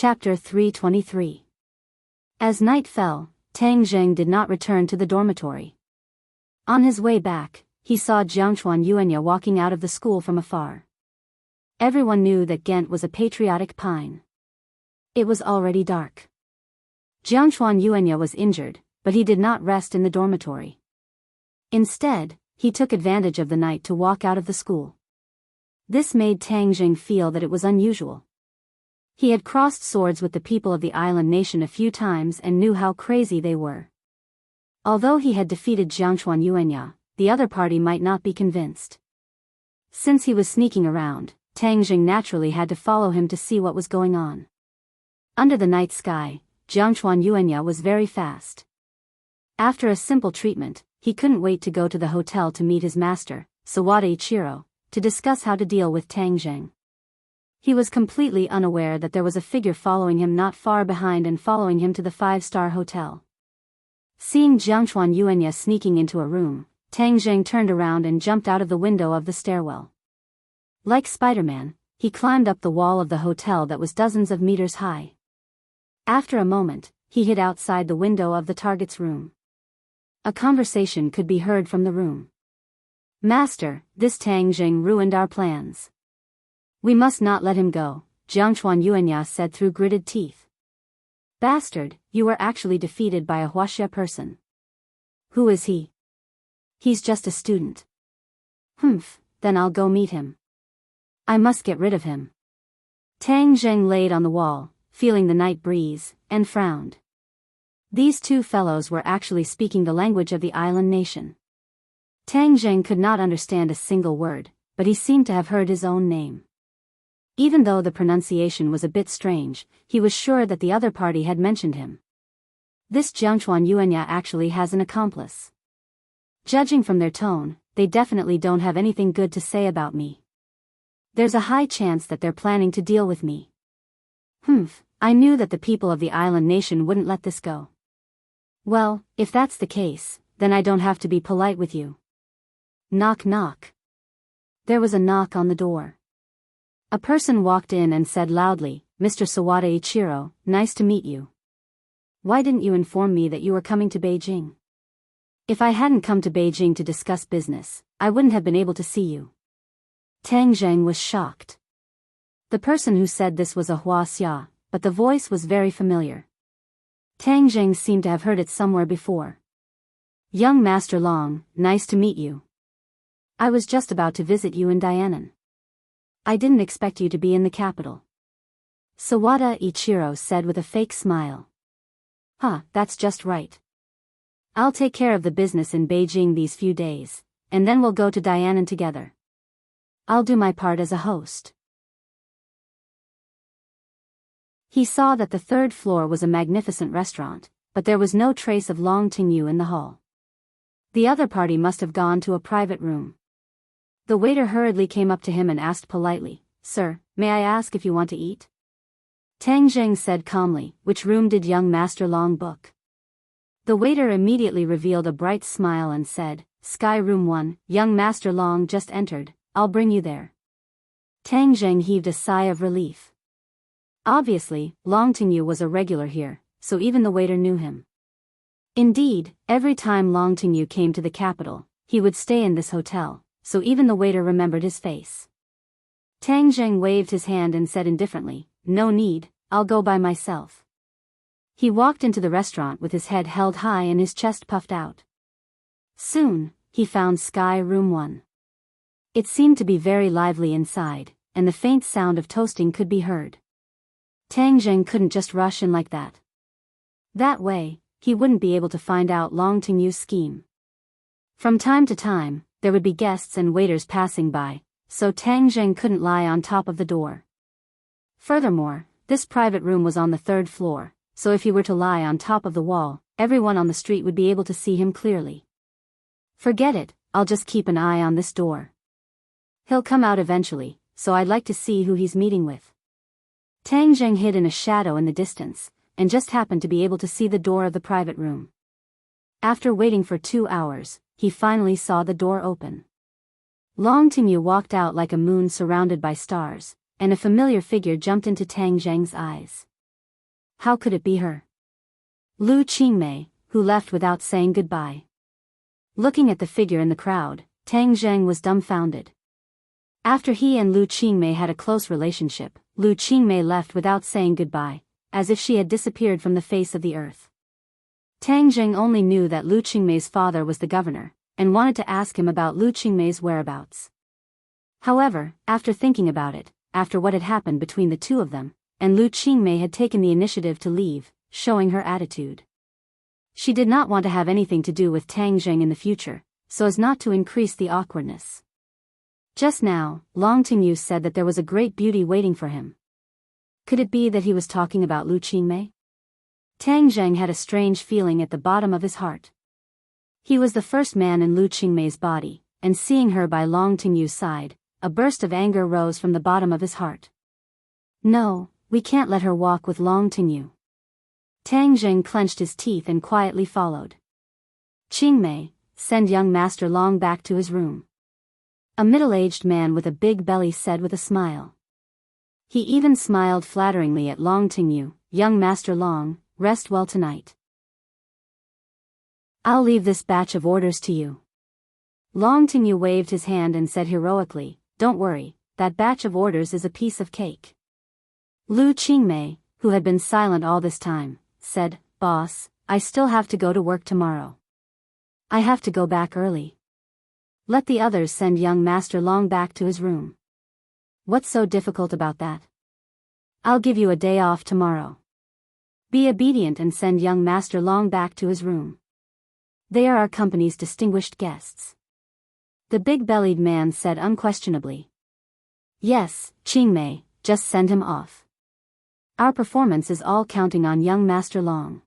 Chapter 323. As night fell, Tang Zheng did not return to the dormitory. On his way back, he saw Jiangchuan Yuanya walking out of the school from afar. Everyone knew that Ghent was a patriotic pine. It was already dark. Jiangchuan Yuanya was injured, but he did not rest in the dormitory. Instead, he took advantage of the night to walk out of the school. This made Tang Zheng feel that it was unusual. He had crossed swords with the people of the island nation a few times and knew how crazy they were. Although he had defeated Jiangchuan Yuanya, the other party might not be convinced. Since he was sneaking around, Tang Zheng naturally had to follow him to see what was going on. Under the night sky, Jiangchuan Yuanya was very fast. After a simple treatment, he couldn't wait to go to the hotel to meet his master, Sawada Ichiro, to discuss how to deal with Tang Zheng. He was completely unaware that there was a figure following him not far behind and following him to the 5-star hotel. Seeing Jiangchuan Yuanya sneaking into a room, Tang Zheng turned around and jumped out of the window of the stairwell. Like Spider-Man, he climbed up the wall of the hotel that was dozens of meters high. After a moment, he hid outside the window of the target's room. A conversation could be heard from the room. "Master, this Tang Zheng ruined our plans. We must not let him go," Jiangchuan Yuanya said through gritted teeth. "Bastard, you were actually defeated by a Huaxia person. Who is he?" "He's just a student." "Humph, then I'll go meet him. I must get rid of him." Tang Zheng laid on the wall, feeling the night breeze, and frowned. These two fellows were actually speaking the language of the island nation. Tang Zheng could not understand a single word, but he seemed to have heard his own name. Even though the pronunciation was a bit strange, he was sure that the other party had mentioned him. This Jiangchuan Yuanya actually has an accomplice. Judging from their tone, they definitely don't have anything good to say about me. There's a high chance that they're planning to deal with me. Humph, I knew that the people of the island nation wouldn't let this go. Well, if that's the case, then I don't have to be polite with you. Knock knock. There was a knock on the door. A person walked in and said loudly, "Mr. Sawada Ichiro, nice to meet you. Why didn't you inform me that you were coming to Beijing? If I hadn't come to Beijing to discuss business, I wouldn't have been able to see you." Tang Zheng was shocked. The person who said this was a Huaxia, but the voice was very familiar. Tang Zheng seemed to have heard it somewhere before. "Young Master Long, nice to meet you. I was just about to visit you in Dianan. I didn't expect you to be in the capital." Sawada Ichiro said with a fake smile. "Huh, that's just right. I'll take care of the business in Beijing these few days, and then we'll go to Dianan together. I'll do my part as a host." He saw that the 3rd floor was a magnificent restaurant, but there was no trace of Long Tingyu in the hall. The other party must have gone to a private room. The waiter hurriedly came up to him and asked politely, "Sir, may I ask if you want to eat?" Tang Zheng said calmly, "Which room did young Master Long book?" The waiter immediately revealed a bright smile and said, "Sky Room 1, young Master Long just entered, I'll bring you there." Tang Zheng heaved a sigh of relief. Obviously, Long Tingyu was a regular here, so even the waiter knew him. Indeed, every time Long Tingyu came to the capital, he would stay in this hotel, so even the waiter remembered his face. Tang Zheng waved his hand and said indifferently, "No need, I'll go by myself." He walked into the restaurant with his head held high and his chest puffed out. Soon, he found Sky Room 1. It seemed to be very lively inside, and the faint sound of toasting could be heard. Tang Zheng couldn't just rush in like that. That way, he wouldn't be able to find out Long Tingyu's scheme. From time to time, there would be guests and waiters passing by, so Tang Zheng couldn't lie on top of the door. Furthermore, this private room was on the 3rd floor, so if he were to lie on top of the wall, everyone on the street would be able to see him clearly. Forget it, I'll just keep an eye on this door. He'll come out eventually, so I'd like to see who he's meeting with. Tang Zheng hid in a shadow in the distance, and just happened to be able to see the door of the private room. After waiting for 2 hours, he finally saw the door open. Long Tingyu walked out like a moon surrounded by stars, and a familiar figure jumped into Tang Zheng's eyes. How could it be her? Lu Qingmei, who left without saying goodbye. Looking at the figure in the crowd, Tang Zheng was dumbfounded. After he and Lu Qingmei had a close relationship, Lu Qingmei left without saying goodbye, as if she had disappeared from the face of the earth. Tang Zheng only knew that Lu Qingmei's father was the governor, and wanted to ask him about Lu Qingmei's whereabouts. However, after thinking about it, after what had happened between the two of them, and Lu Qingmei had taken the initiative to leave, showing her attitude. She did not want to have anything to do with Tang Zheng in the future, so as not to increase the awkwardness. Just now, Long Tingyu said that there was a great beauty waiting for him. Could it be that he was talking about Lu Qingmei? Tang Zheng had a strange feeling at the bottom of his heart. He was the first man in Lu Qingmei's body, and seeing her by Long Tingyu's side, a burst of anger rose from the bottom of his heart. No, we can't let her walk with Long Tingyu. Tang Zheng clenched his teeth and quietly followed. Qingmei, send young Master Long back to his room. A middle-aged man with a big belly said with a smile. He even smiled flatteringly at Long Tingyu. Young Master Long, rest well tonight. I'll leave this batch of orders to you. Long Tingyu waved his hand and said heroically, don't worry, that batch of orders is a piece of cake. Lu Qingmei, who had been silent all this time, said, Boss, I still have to go to work tomorrow. I have to go back early. Let the others send young Master Long back to his room. What's so difficult about that? I'll give you a day off tomorrow. Be obedient and send young Master Long back to his room. They are our company's distinguished guests. The big-bellied man said unquestionably. Yes, Qingmei, just send him off. Our performance is all counting on young Master Long.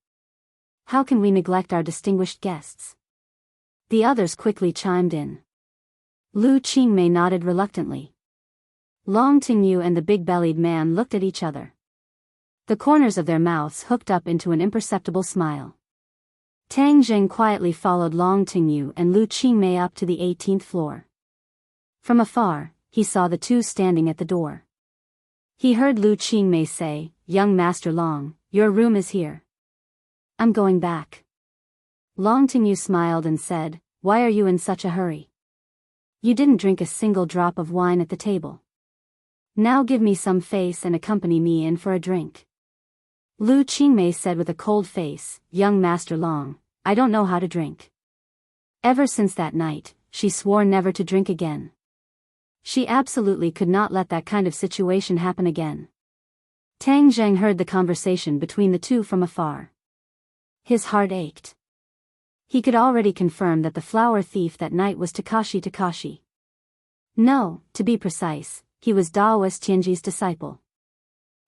How can we neglect our distinguished guests? The others quickly chimed in. Lu Qingmei nodded reluctantly. Long Tingyu and the big-bellied man looked at each other. The corners of their mouths hooked up into an imperceptible smile. Tang Zheng quietly followed Long Tingyu and Lu Qingmei up to the 18th floor. From afar, he saw the two standing at the door. He heard Lu Qingmei say, Young Master Long, your room is here. I'm going back. Long Tingyu smiled and said, Why are you in such a hurry? You didn't drink a single drop of wine at the table. Now give me some face and accompany me in for a drink. Lu Qingmei said with a cold face, Young Master Long, I don't know how to drink. Ever since that night, she swore never to drink again. She absolutely could not let that kind of situation happen again. Tang Zheng heard the conversation between the two from afar. His heart ached. He could already confirm that the flower thief that night was Takashi. No, to be precise, he was Daoist Tianji's disciple.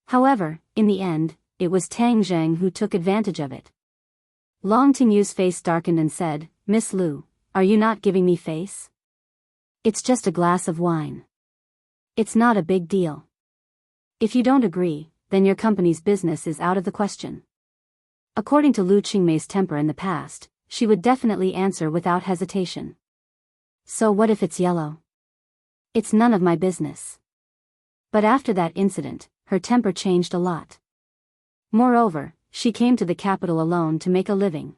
However, in the end, it was Tang Zheng who took advantage of it. Long Tingyu's face darkened and said, Miss Lu, are you not giving me face? It's just a glass of wine. It's not a big deal. If you don't agree, then your company's business is out of the question. According to Lu Qingmei's temper in the past, she would definitely answer without hesitation. So what if it's yellow? It's none of my business. But after that incident, her temper changed a lot. Moreover, she came to the capital alone to make a living.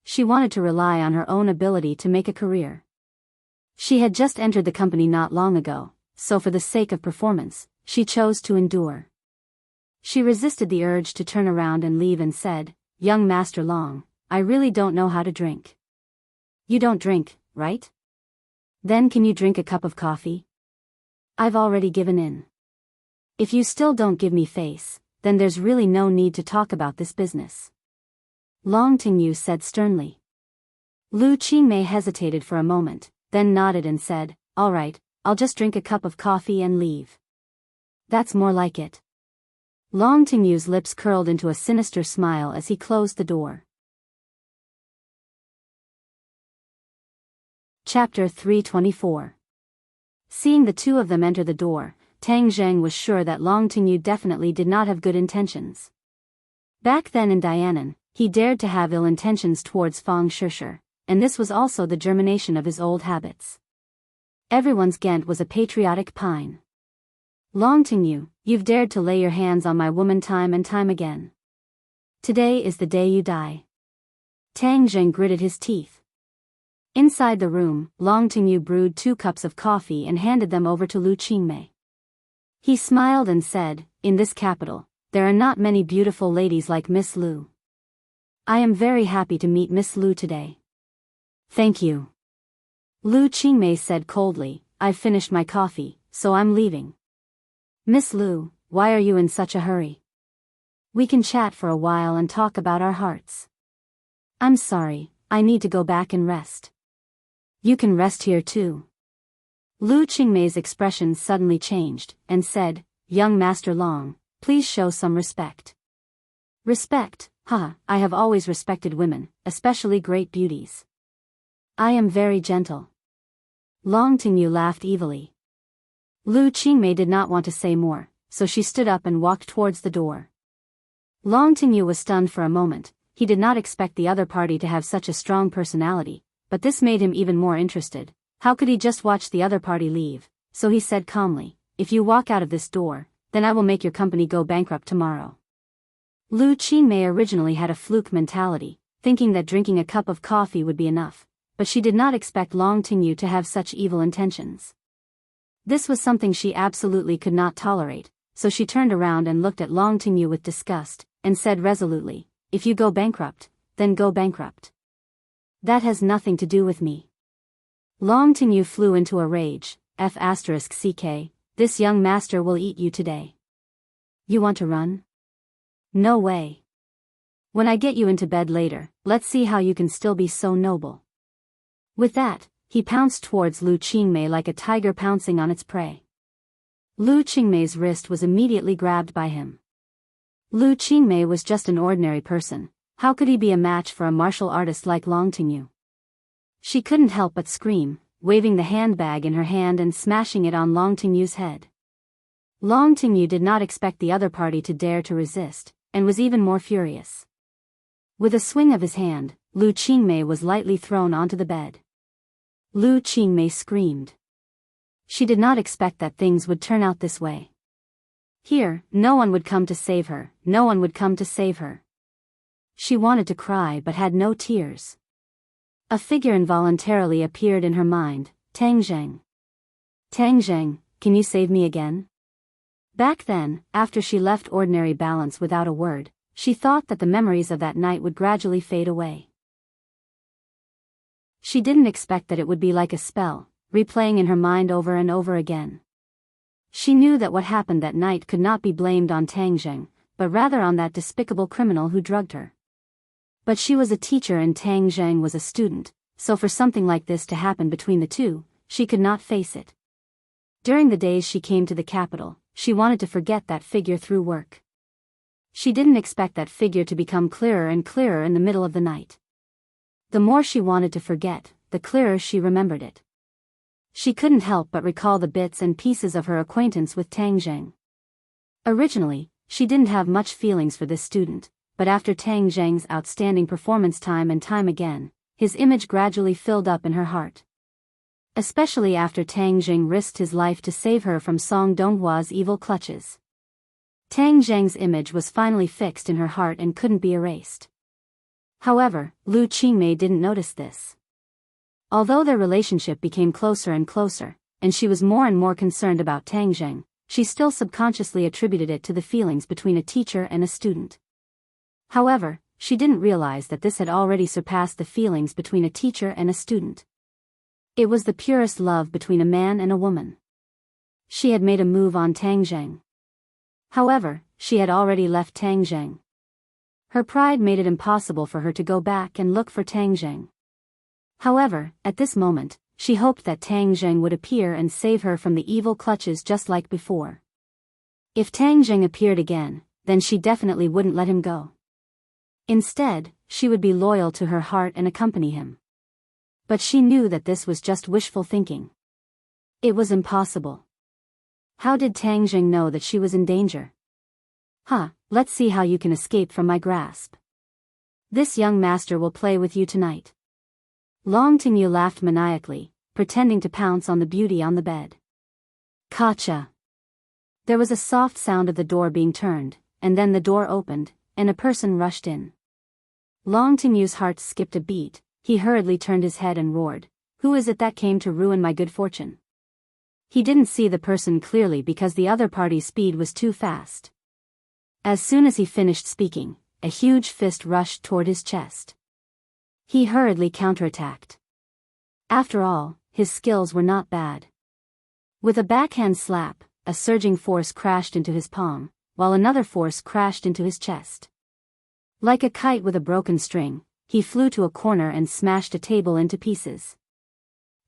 She wanted to rely on her own ability to make a career. She had just entered the company not long ago, so for the sake of performance, she chose to endure. She resisted the urge to turn around and leave and said, Young Master Long, I really don't know how to drink. You don't drink, right? Then can you drink a cup of coffee? I've already given in. If you still don't give me face, then there's really no need to talk about this business. Long Tingyu said sternly. Lu Qingmei hesitated for a moment, then nodded and said, All right, I'll just drink a cup of coffee and leave. That's more like it. Long Tingyu's lips curled into a sinister smile as he closed the door. Chapter 324. Seeing the two of them enter the door, Tang Zheng was sure that Long Tingyu definitely did not have good intentions. Back then in Dianan, he dared to have ill intentions towards Fang Shishir, and this was also the germination of his old habits. Everyone's Ghent was a patriotic pine. Long Tingyu, you've dared to lay your hands on my woman time and time again. Today is the day you die. Tang Zheng gritted his teeth. Inside the room, Long Tingyu brewed 2 cups of coffee and handed them over to Lu Qingmei. He smiled and said, "In this capital, there are not many beautiful ladies like Miss Lu. I am very happy to meet Miss Lu today." "Thank you." Lu Qingmei said coldly, "I've finished my coffee, so I'm leaving." "Miss Lu, why are you in such a hurry? We can chat for a while and talk about our hearts." "I'm sorry, I need to go back and rest." "You can rest here too." Lu Qingmei's expression suddenly changed, and said, "Young Master Long, please show some respect." "Respect? Haha, I have always respected women, especially great beauties. I am very gentle." Long Tingyu laughed evilly. Lu Qingmei did not want to say more, so she stood up and walked towards the door. Long Tingyu was stunned for a moment. He did not expect the other party to have such a strong personality, but this made him even more interested. How could he just watch the other party leave? So he said calmly, "If you walk out of this door, then I will make your company go bankrupt tomorrow." Lu Qingmei originally had a fluke mentality, thinking that drinking a cup of coffee would be enough, but she did not expect Long Tingyu to have such evil intentions. This was something she absolutely could not tolerate, so she turned around and looked at Long Tingyu with disgust, and said resolutely, "If you go bankrupt, then go bankrupt. That has nothing to do with me." Long Tingyu flew into a rage. F***ck, this young master will eat you today. You want to run? No way. When I get you into bed later, let's see how you can still be so noble. With that, he pounced towards Lu Qingmei like a tiger pouncing on its prey. Lu Qingmei's wrist was immediately grabbed by him. Lu Qingmei was just an ordinary person. How could he be a match for a martial artist like Long Tingyu? She couldn't help but scream, waving the handbag in her hand and smashing it on Long Tingyu's head. Long Tingyu did not expect the other party to dare to resist, and was even more furious. With a swing of his hand, Lu Qingmei was lightly thrown onto the bed. Lu Qingmei screamed. She did not expect that things would turn out this way. Here, no one would come to save her, no one would come to save her. She wanted to cry but had no tears. A figure involuntarily appeared in her mind, Tang Zheng. "Tang Zheng, can you save me again?" Back then, after she left ordinary balance without a word, she thought that the memories of that night would gradually fade away. She didn't expect that it would be like a spell, replaying in her mind over and over again. She knew that what happened that night could not be blamed on Tang Zheng, but rather on that despicable criminal who drugged her. But she was a teacher and Tang Zheng was a student, so for something like this to happen between the two, she could not face it. During the days she came to the capital, she wanted to forget that figure through work. She didn't expect that figure to become clearer and clearer in the middle of the night. The more she wanted to forget, the clearer she remembered it. She couldn't help but recall the bits and pieces of her acquaintance with Tang Zheng. Originally, she didn't have much feelings for this student, but after Tang Zheng's outstanding performance time and time again, his image gradually filled up in her heart. Especially after Tang Zheng risked his life to save her from Song Donghua's evil clutches. Tang Zheng's image was finally fixed in her heart and couldn't be erased. However, Lu Qingmei didn't notice this. Although their relationship became closer and closer, and she was more and more concerned about Tang Zheng, she still subconsciously attributed it to the feelings between a teacher and a student. However, she didn't realize that this had already surpassed the feelings between a teacher and a student. It was the purest love between a man and a woman. She had made a move on Tang Zheng. However, she had already left Tang Zheng. Her pride made it impossible for her to go back and look for Tang Zheng. However, at this moment, she hoped that Tang Zheng would appear and save her from the evil clutches just like before. If Tang Zheng appeared again, then she definitely wouldn't let him go. Instead, she would be loyal to her heart and accompany him. But she knew that this was just wishful thinking. It was impossible. How did Tang Zheng know that she was in danger? Let's see how you can escape from my grasp. This young master will play with you tonight. Long Tingyu laughed maniacally, pretending to pounce on the beauty on the bed. Gotcha! There was a soft sound of the door being turned, and then the door opened, and a person rushed in. Long Tingyu's heart skipped a beat. He hurriedly turned his head and roared, "Who is it that came to ruin my good fortune?" He didn't see the person clearly because the other party's speed was too fast. As soon as he finished speaking, a huge fist rushed toward his chest. He hurriedly counterattacked. After all, his skills were not bad. With a backhand slap, a surging force crashed into his palm, while another force crashed into his chest. Like a kite with a broken string, he flew to a corner and smashed a table into pieces.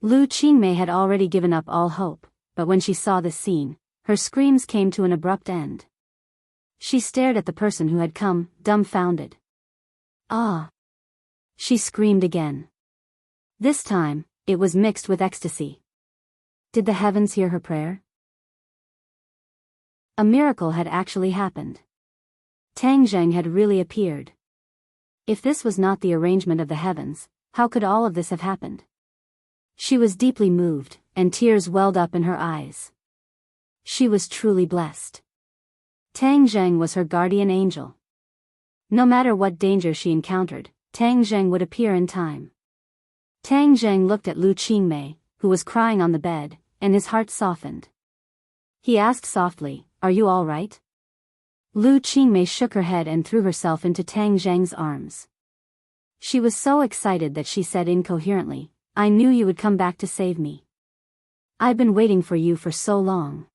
Lu Qingmei had already given up all hope, but when she saw this scene, her screams came to an abrupt end. She stared at the person who had come, dumbfounded. "Ah!" She screamed again. This time, it was mixed with ecstasy. Did the heavens hear her prayer? A miracle had actually happened. Tang Zheng had really appeared. If this was not the arrangement of the heavens, how could all of this have happened? She was deeply moved, and tears welled up in her eyes. She was truly blessed. Tang Zheng was her guardian angel. No matter what danger she encountered, Tang Zheng would appear in time. Tang Zheng looked at Lu Qingmei, who was crying on the bed, and his heart softened. He asked softly, "Are you all right?" Lu Qingmei shook her head and threw herself into Tang Zheng's arms. She was so excited that she said incoherently, "I knew you would come back to save me. I've been waiting for you for so long.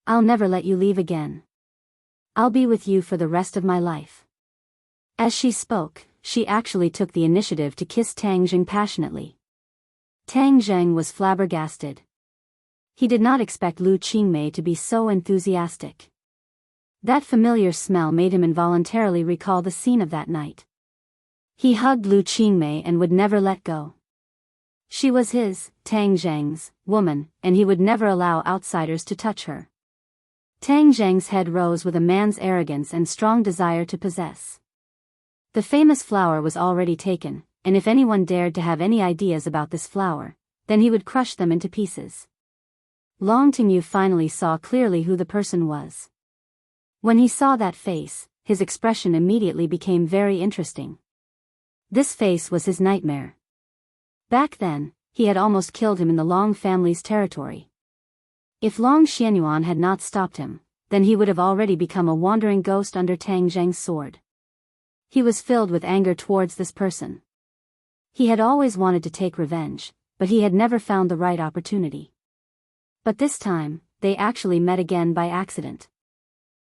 I'll never let you leave again. I'll be with you for the rest of my life." As she spoke, she actually took the initiative to kiss Tang Zheng passionately. Tang Zheng was flabbergasted. He did not expect Lu Qingmei to be so enthusiastic. That familiar smell made him involuntarily recall the scene of that night. He hugged Lu Qingmei and would never let go. She was his, Tang Zheng's, woman, and he would never allow outsiders to touch her. Tang Zheng's head rose with a man's arrogance and strong desire to possess. The famous flower was already taken, and if anyone dared to have any ideas about this flower, then he would crush them into pieces. Long Tingyu finally saw clearly who the person was. When he saw that face, his expression immediately became very interesting. This face was his nightmare. Back then, he had almost killed him in the Long family's territory. If Long Xianyuan had not stopped him, then he would have already become a wandering ghost under Tang Zheng's sword. He was filled with anger towards this person. He had always wanted to take revenge, but he had never found the right opportunity. But this time, they actually met again by accident.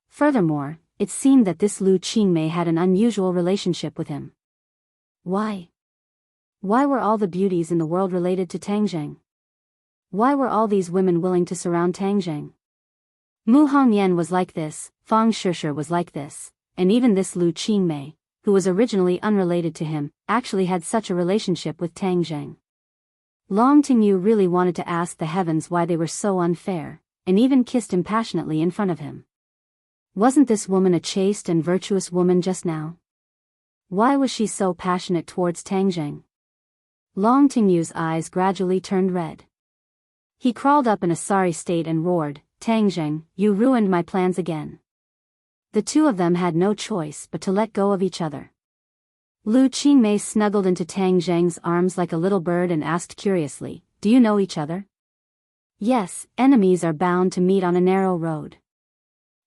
Furthermore, it seemed that this Lu Qingmei had an unusual relationship with him. Why? Why were all the beauties in the world related to Tang Zheng? Why were all these women willing to surround Tang Zheng? Mu Hongyan was like this, Fang Shishir was like this, and even this Lu Qingmei, who was originally unrelated to him, actually had such a relationship with Tang Zheng. Long Tingyu really wanted to ask the heavens why they were so unfair, and even kissed him passionately in front of him. Wasn't this woman a chaste and virtuous woman just now? Why was she so passionate towards Tang Zheng? Long Tingyu's eyes gradually turned red. He crawled up in a sorry state and roared, "Tang Zheng, you ruined my plans again." The two of them had no choice but to let go of each other. Lu Qingmei snuggled into Tang Zheng's arms like a little bird and asked curiously, "Do you know each other?" "Yes, enemies are bound to meet on a narrow road.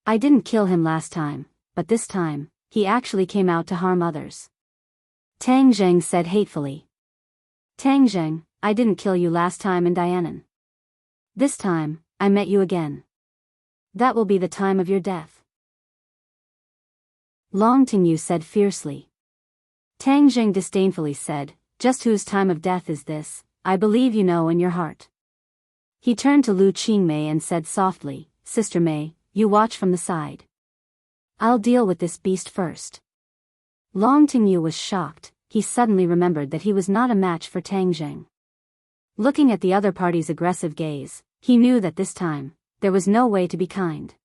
I didn't kill him last time, but this time, he actually came out to harm others." Tang Zheng said hatefully. "Tang Zheng, I didn't kill you last time in Dianan. This time, I met you again. That will be the time of your death." Long Tingyu said fiercely. Tang Zheng disdainfully said, "Just whose time of death is this? I believe you know in your heart." He turned to Lu Qingmei and said softly, "Sister Mei, you watch from the side. I'll deal with this beast first." Long Tingyu was shocked. He suddenly remembered that he was not a match for Tang Zheng. Looking at the other party's aggressive gaze, he knew that this time, there was no way to be kind.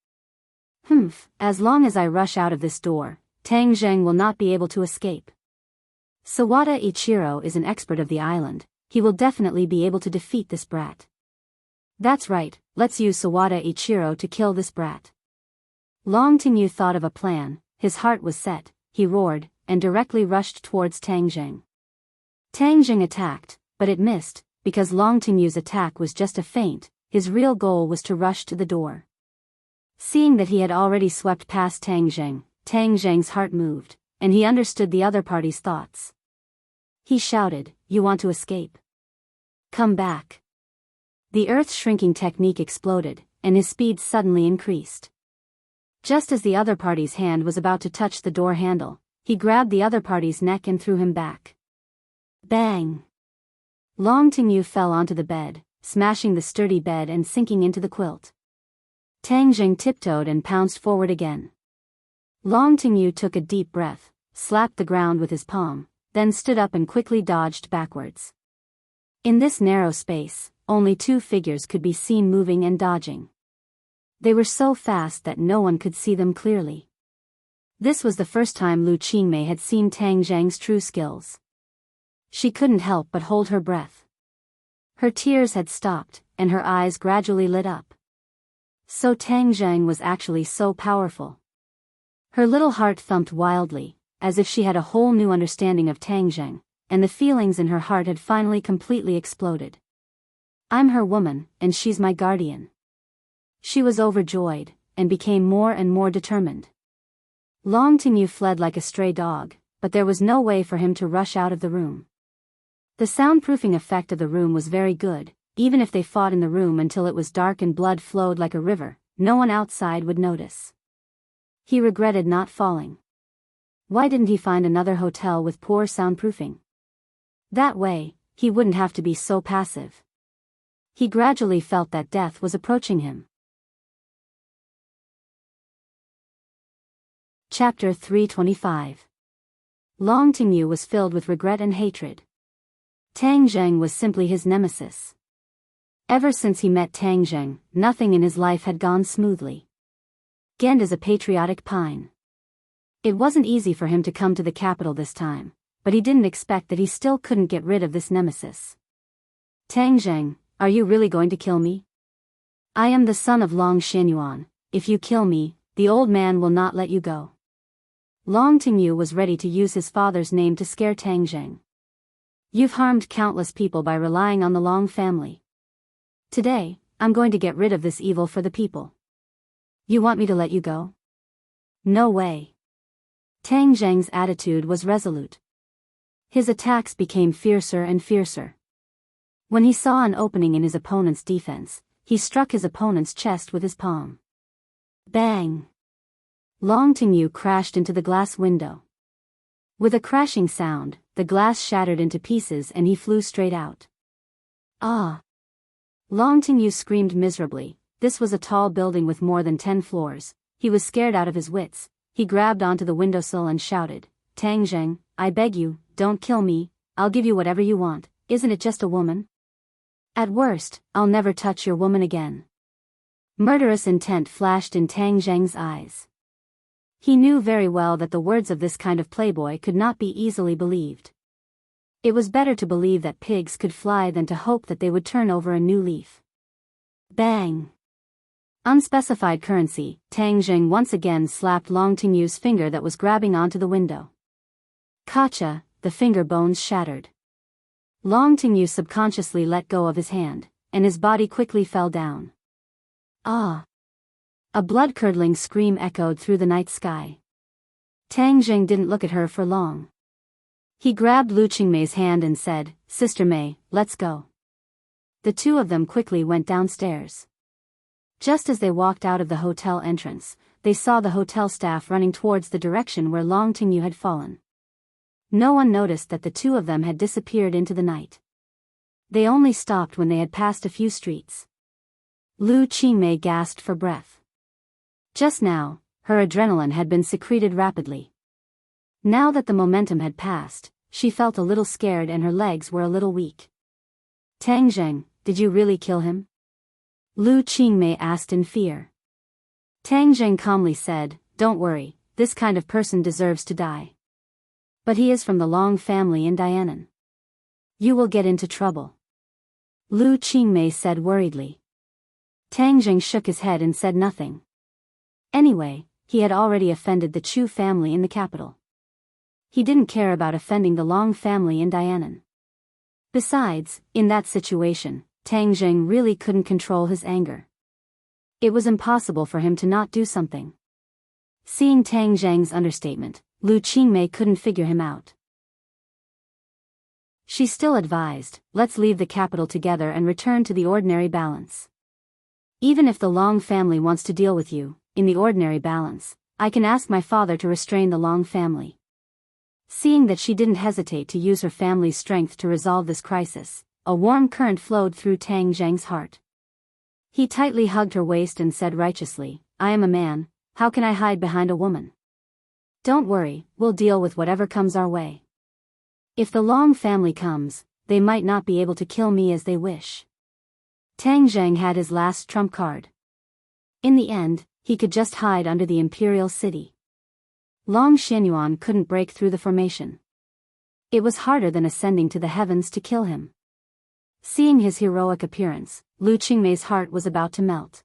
As long as I rush out of this door, Tang Zheng will not be able to escape. Sawada Ichiro is an expert of the island, he will definitely be able to defeat this brat. That's right, let's use Sawada Ichiro to kill this brat. Long Tingyu thought of a plan, his heart was set, he roared, and directly rushed towards Tang Jing. Tang Jing attacked, but it missed, because Long Tingyu's attack was just a feint. His real goal was to rush to the door. Seeing that he had already swept past Tang Jing's heart moved, and he understood the other party's thoughts. He shouted, "You want to escape? Come back." The earth-shrinking technique exploded, and his speed suddenly increased. Just as the other party's hand was about to touch the door handle, he grabbed the other party's neck and threw him back. Bang! Long Tingyu fell onto the bed, smashing the sturdy bed and sinking into the quilt. Tang Jing tiptoed and pounced forward again. Long Tingyu took a deep breath, slapped the ground with his palm, then stood up and quickly dodged backwards. In this narrow space, only two figures could be seen moving and dodging. They were so fast that no one could see them clearly. This was the first time Lu Qingmei had seen Tang Jing's true skills. She couldn't help but hold her breath. Her tears had stopped, and her eyes gradually lit up. So Tang Jing was actually so powerful. Her little heart thumped wildly, as if she had a whole new understanding of Tang Jing, and the feelings in her heart had finally completely exploded. I'm her woman, and she's my guardian. She was overjoyed, and became more and more determined. Long Tingyu fled like a stray dog, but there was no way for him to rush out of the room. The soundproofing effect of the room was very good. Even if they fought in the room until it was dark and blood flowed like a river, no one outside would notice. He regretted not falling. Why didn't he find another hotel with poor soundproofing? That way, he wouldn't have to be so passive. He gradually felt that death was approaching him. Chapter 325. Long Tingyu was filled with regret and hatred. Tang Jing was simply his nemesis. Ever since he met Tang Jing, nothing in his life had gone smoothly. Gend is a patriotic pine. It wasn't easy for him to come to the capital this time, but he didn't expect that he still couldn't get rid of this nemesis. Tang Jing, are you really going to kill me? I am the son of Long Xianyuan. If you kill me, the old man will not let you go. Long Tingyu was ready to use his father's name to scare Tang Jing. You've harmed countless people by relying on the Long family. Today, I'm going to get rid of this evil for the people. You want me to let you go? No way. Tang Jing's attitude was resolute. His attacks became fiercer and fiercer. When he saw an opening in his opponent's defense, he struck his opponent's chest with his palm. Bang! Long Tingyu crashed into the glass window. With a crashing sound, the glass shattered into pieces and he flew straight out. Ah! Long Tingyu screamed miserably. This was a tall building with more than 10 floors. He was scared out of his wits. He grabbed onto the windowsill and shouted, Tang Jing, I beg you, don't kill me. I'll give you whatever you want. Isn't it just a woman? At worst, I'll never touch your woman again. Murderous intent flashed in Tang Jing's eyes. He knew very well that the words of this kind of playboy could not be easily believed. It was better to believe that pigs could fly than to hope that they would turn over a new leaf. Bang! Unspecified currency, Tang Jing once again slapped Long Tingyu's finger that was grabbing onto the window. Kacha, the finger bones shattered. Long Tingyu subconsciously let go of his hand, and his body quickly fell down. Ah! A blood-curdling scream echoed through the night sky. Tang Jing didn't look at her for long. He grabbed Lu Qingmei's hand and said, Sister Mei, let's go. The two of them quickly went downstairs. Just as they walked out of the hotel entrance, they saw the hotel staff running towards the direction where Long Tingyu had fallen. No one noticed that the two of them had disappeared into the night. They only stopped when they had passed a few streets. Lu Qingmei gasped for breath. Just now, her adrenaline had been secreted rapidly. Now that the momentum had passed, she felt a little scared and her legs were a little weak. Tang Jing, did you really kill him? Lu Qingmei asked in fear. Tang Jing calmly said, Don't worry, this kind of person deserves to die. But he is from the Long family in Dianan. You will get into trouble. Lu Qingmei said worriedly. Tang Jing shook his head and said nothing. Anyway, he had already offended the Chu family in the capital. He didn't care about offending the Long family in Dianan. Besides, in that situation, Tang Zheng really couldn't control his anger. It was impossible for him to not do something. Seeing Tang Zheng's understatement, Lu Qingmei couldn't figure him out. She still advised, let's leave the capital together and return to the ordinary balance. Even if the Long family wants to deal with you, in the ordinary balance, I can ask my father to restrain the Long family. Seeing that she didn't hesitate to use her family's strength to resolve this crisis, a warm current flowed through Tang Zheng's heart. He tightly hugged her waist and said righteously, I am a man, how can I hide behind a woman? Don't worry, we'll deal with whatever comes our way. If the Long family comes, they might not be able to kill me as they wish. Tang Zheng had his last trump card. In the end, he could just hide under the imperial city. Long Xianyuan couldn't break through the formation. It was harder than ascending to the heavens to kill him. Seeing his heroic appearance, Lu Qingmei's heart was about to melt.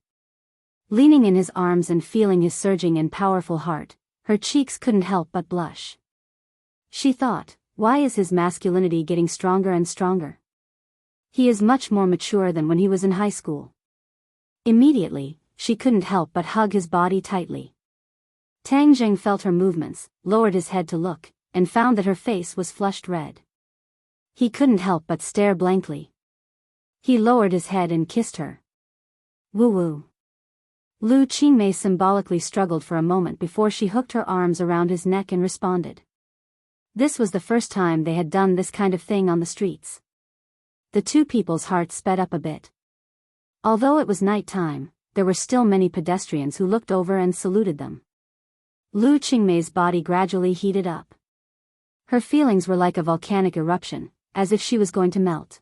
Leaning in his arms and feeling his surging and powerful heart, her cheeks couldn't help but blush. She thought, why is his masculinity getting stronger and stronger? He is much more mature than when he was in high school. Immediately, she couldn't help but hug his body tightly. Tang Zheng felt her movements, lowered his head to look, and found that her face was flushed red. He couldn't help but stare blankly. He lowered his head and kissed her. Woo-woo. Lu Qingmei symbolically struggled for a moment before she hooked her arms around his neck and responded. This was the first time they had done this kind of thing on the streets. The two people's hearts sped up a bit. Although it was night time, there were still many pedestrians who looked over and saluted them. Lu Qingmei's body gradually heated up. Her feelings were like a volcanic eruption, as if she was going to melt.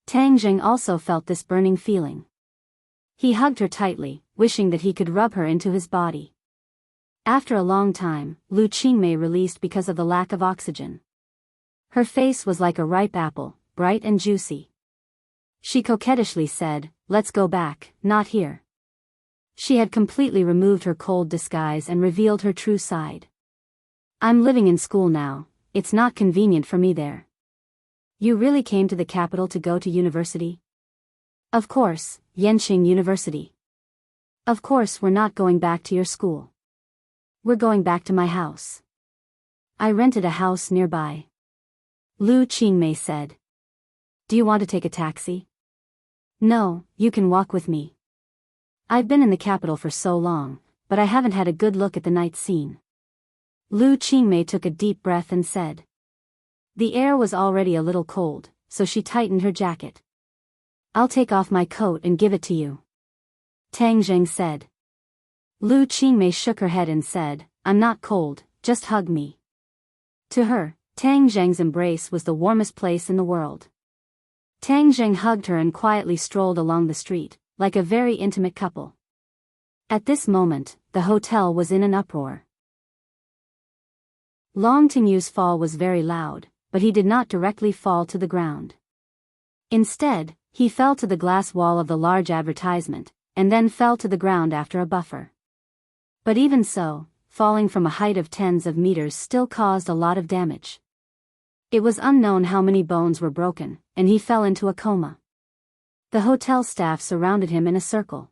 Tang Zheng also felt this burning feeling. He hugged her tightly, wishing that he could rub her into his body. After a long time, Lu Qingmei released because of the lack of oxygen. Her face was like a ripe apple, bright and juicy. She coquettishly said, let's go back, not here. She had completely removed her cold disguise and revealed her true side. I'm living in school now, it's not convenient for me there. You really came to the capital to go to university? Of course, Yenqing University. Of course we're not going back to your school. We're going back to my house. I rented a house nearby. Lu Qingmei said. Do you want to take a taxi? No, you can walk with me. I've been in the capital for so long, but I haven't had a good look at the night scene. Lu Qingmei took a deep breath and said. The air was already a little cold, so she tightened her jacket. I'll take off my coat and give it to you. Tang Zheng said. Lu Qingmei shook her head and said, I'm not cold, just hug me. To her, Tang Zheng's embrace was the warmest place in the world. Tang Zheng hugged her and quietly strolled along the street, like a very intimate couple. At this moment, the hotel was in an uproar. Long Tingyu's fall was very loud, but he did not directly fall to the ground. Instead, he fell to the glass wall of the large advertisement, and then fell to the ground after a buffer. But even so, falling from a height of tens of meters still caused a lot of damage. It was unknown how many bones were broken, and he fell into a coma. The hotel staff surrounded him in a circle.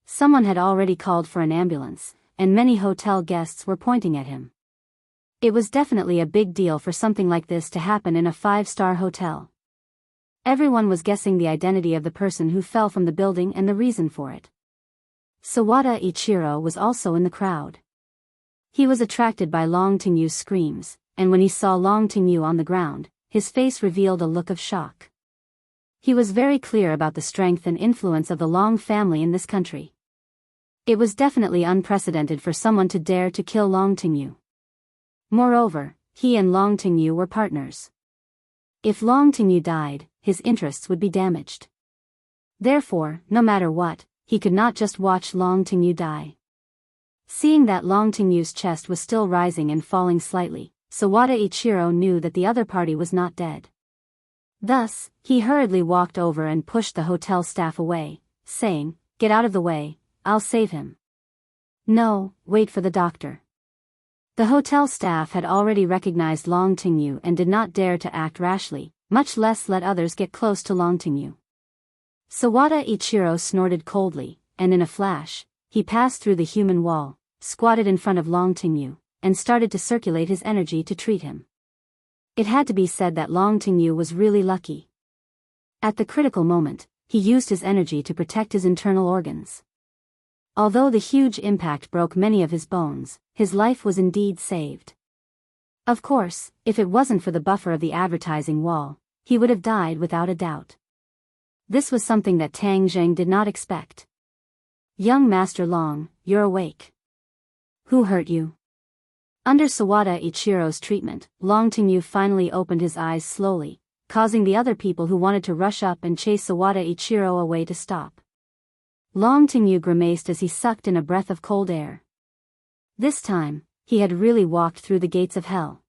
Someone had already called for an ambulance, and many hotel guests were pointing at him. It was definitely a big deal for something like this to happen in a 5-star hotel. Everyone was guessing the identity of the person who fell from the building and the reason for it. Sawada Ichiro was also in the crowd. He was attracted by Long Tingyu's screams, and when he saw Long Tingyu on the ground, his face revealed a look of shock. He was very clear about the strength and influence of the Long family in this country. It was definitely unprecedented for someone to dare to kill Long Tingyu. Moreover, he and Long Tingyu were partners. If Long Tingyu died, his interests would be damaged. Therefore, no matter what, he could not just watch Long Tingyu die. Seeing that Long Tingyu's chest was still rising and falling slightly, Sawada Ichiro knew that the other party was not dead. Thus, he hurriedly walked over and pushed the hotel staff away, saying, "Get out of the way, I'll save him." No, wait for the doctor. The hotel staff had already recognized Long Tingyu and did not dare to act rashly, much less let others get close to Long Tingyu. Sawada Ichiro snorted coldly, and in a flash, he passed through the human wall, squatted in front of Long Tingyu, and started to circulate his energy to treat him. It had to be said that Long Tingyu was really lucky. At the critical moment, he used his energy to protect his internal organs. Although the huge impact broke many of his bones, his life was indeed saved. Of course, if it wasn't for the buffer of the advertising wall, he would have died without a doubt. This was something that Tang Zheng did not expect. Young Master Long, you're awake. Who hurt you? Under Sawada Ichiro's treatment, Long Tingyu finally opened his eyes slowly, causing the other people who wanted to rush up and chase Sawada Ichiro away to stop. Long Tingyu grimaced as he sucked in a breath of cold air. This time, he had really walked through the gates of hell.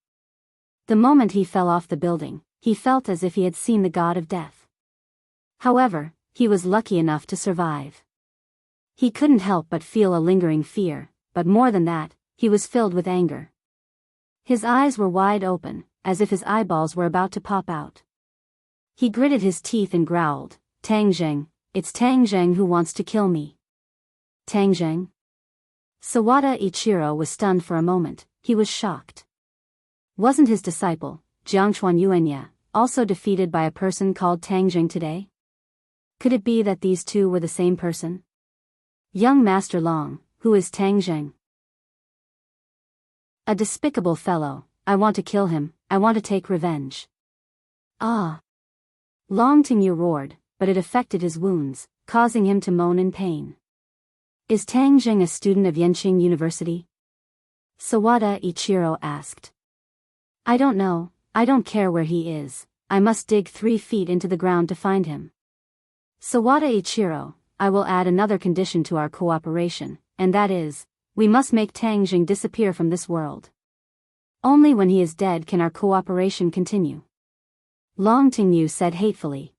The moment he fell off the building, he felt as if he had seen the god of death. However, he was lucky enough to survive. He couldn't help but feel a lingering fear, but more than that, he was filled with anger. His eyes were wide open, as if his eyeballs were about to pop out. He gritted his teeth and growled, "Tang Zheng, it's Tang Zheng who wants to kill me." Tang Zheng? Sawada Ichiro was stunned for a moment. He was shocked. Wasn't his disciple, Jiangchuan Yuanya, also defeated by a person called Tang Zheng today? Could it be that these two were the same person? Young Master Long, who is Tang Zheng? A despicable fellow. I want to kill him. I want to take revenge. Ah! Long Tingyu roared, but it affected his wounds, causing him to moan in pain. Is Tang Zheng a student of Yenqing University? Sawada Ichiro asked. I don't know, I don't care where he is, I must dig 3 feet into the ground to find him. Sawada Ichiro, I will add another condition to our cooperation, and that is, we must make Tang Zheng disappear from this world. Only when he is dead can our cooperation continue. Long Tingyu said hatefully.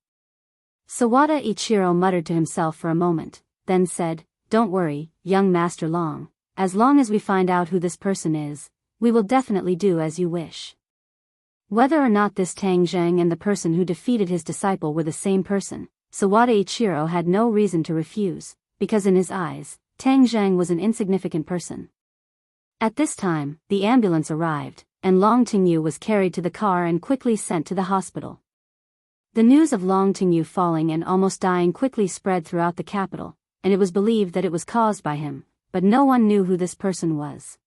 Sawada Ichiro muttered to himself for a moment, then said, Don't worry, young Master Long, as long as we find out who this person is, we will definitely do as you wish. Whether or not this Tang Zheng and the person who defeated his disciple were the same person, Sawada Ichiro had no reason to refuse, because in his eyes, Tang Zheng was an insignificant person. At this time, the ambulance arrived, and Long Tingyu was carried to the car and quickly sent to the hospital. The news of Long Tingyu falling and almost dying quickly spread throughout the capital, and it was believed that it was caused by him, but no one knew who this person was.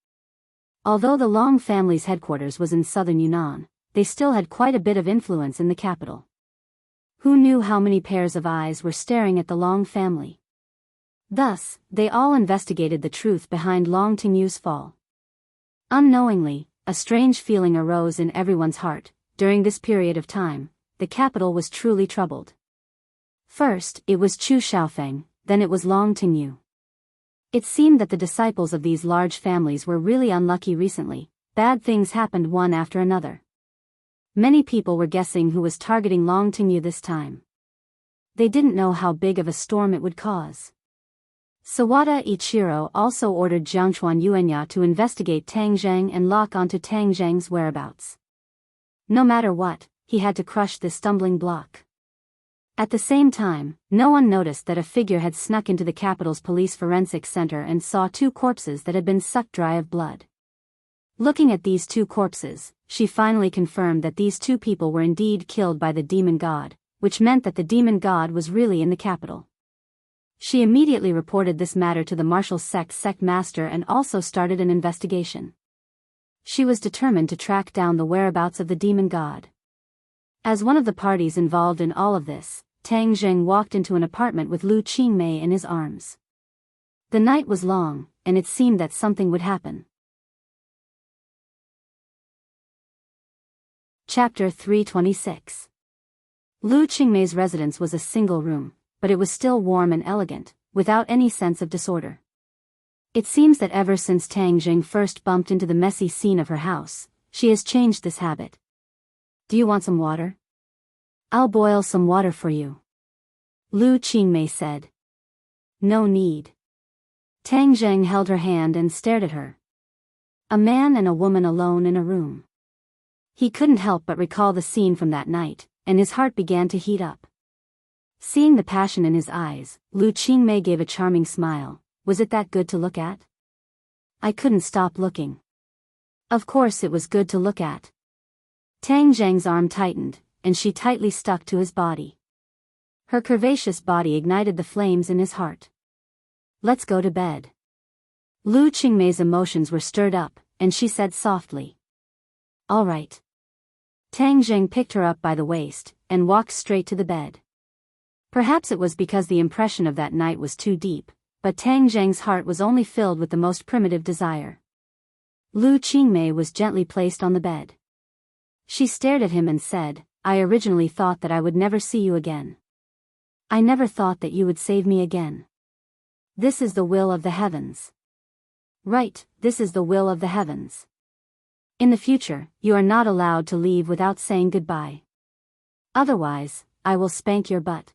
Although the Long family's headquarters was in southern Yunnan, they still had quite a bit of influence in the capital. Who knew how many pairs of eyes were staring at the Long family? Thus, they all investigated the truth behind Long Tingyu's fall. Unknowingly, a strange feeling arose in everyone's heart. During this period of time, the capital was truly troubled. First, it was Chu Xiaofeng, then it was Long Tingyu. It seemed that the disciples of these large families were really unlucky recently. Bad things happened one after another. Many people were guessing who was targeting Long Tingyu this time. They didn't know how big of a storm it would cause. Sawada Ichiro also ordered Jiangchuan Yuanya to investigate Tang Zheng and lock onto Tang Zheng's whereabouts. No matter what, he had to crush this stumbling block. At the same time, no one noticed that a figure had snuck into the capital's police forensics center and saw 2 corpses that had been sucked dry of blood. Looking at these 2 corpses, she finally confirmed that these 2 people were indeed killed by the demon god, which meant that the demon god was really in the capital. She immediately reported this matter to the martial sect master and also started an investigation. She was determined to track down the whereabouts of the demon god. As one of the parties involved in all of this, Tang Zheng walked into an apartment with Lu Qingmei in his arms. The night was long, and it seemed that something would happen. Chapter 326. Lu Qingmei's residence was a single room, but it was still warm and elegant, without any sense of disorder. It seems that ever since Tang Zheng first bumped into the messy scene of her house, she has changed this habit. Do you want some water? I'll boil some water for you. Lu Qingmei said. No need. Tang Zheng held her hand and stared at her. A man and a woman alone in a room. He couldn't help but recall the scene from that night, and his heart began to heat up. Seeing the passion in his eyes, Lu Qingmei gave a charming smile. Was it that good to look at? I couldn't stop looking. Of course it was good to look at. Tang Zheng's arm tightened, and she tightly stuck to his body. Her curvaceous body ignited the flames in his heart. Let's go to bed. Lu Qingmei's emotions were stirred up, and she said softly. All right. Tang Zheng picked her up by the waist, and walked straight to the bed. Perhaps it was because the impression of that night was too deep, but Tang Zheng's heart was only filled with the most primitive desire. Lu Qingmei was gently placed on the bed. She stared at him and said, I originally thought that I would never see you again. I never thought that you would save me again. This is the will of the heavens. Right, this is the will of the heavens. In the future, you are not allowed to leave without saying goodbye. Otherwise, I will spank your butt.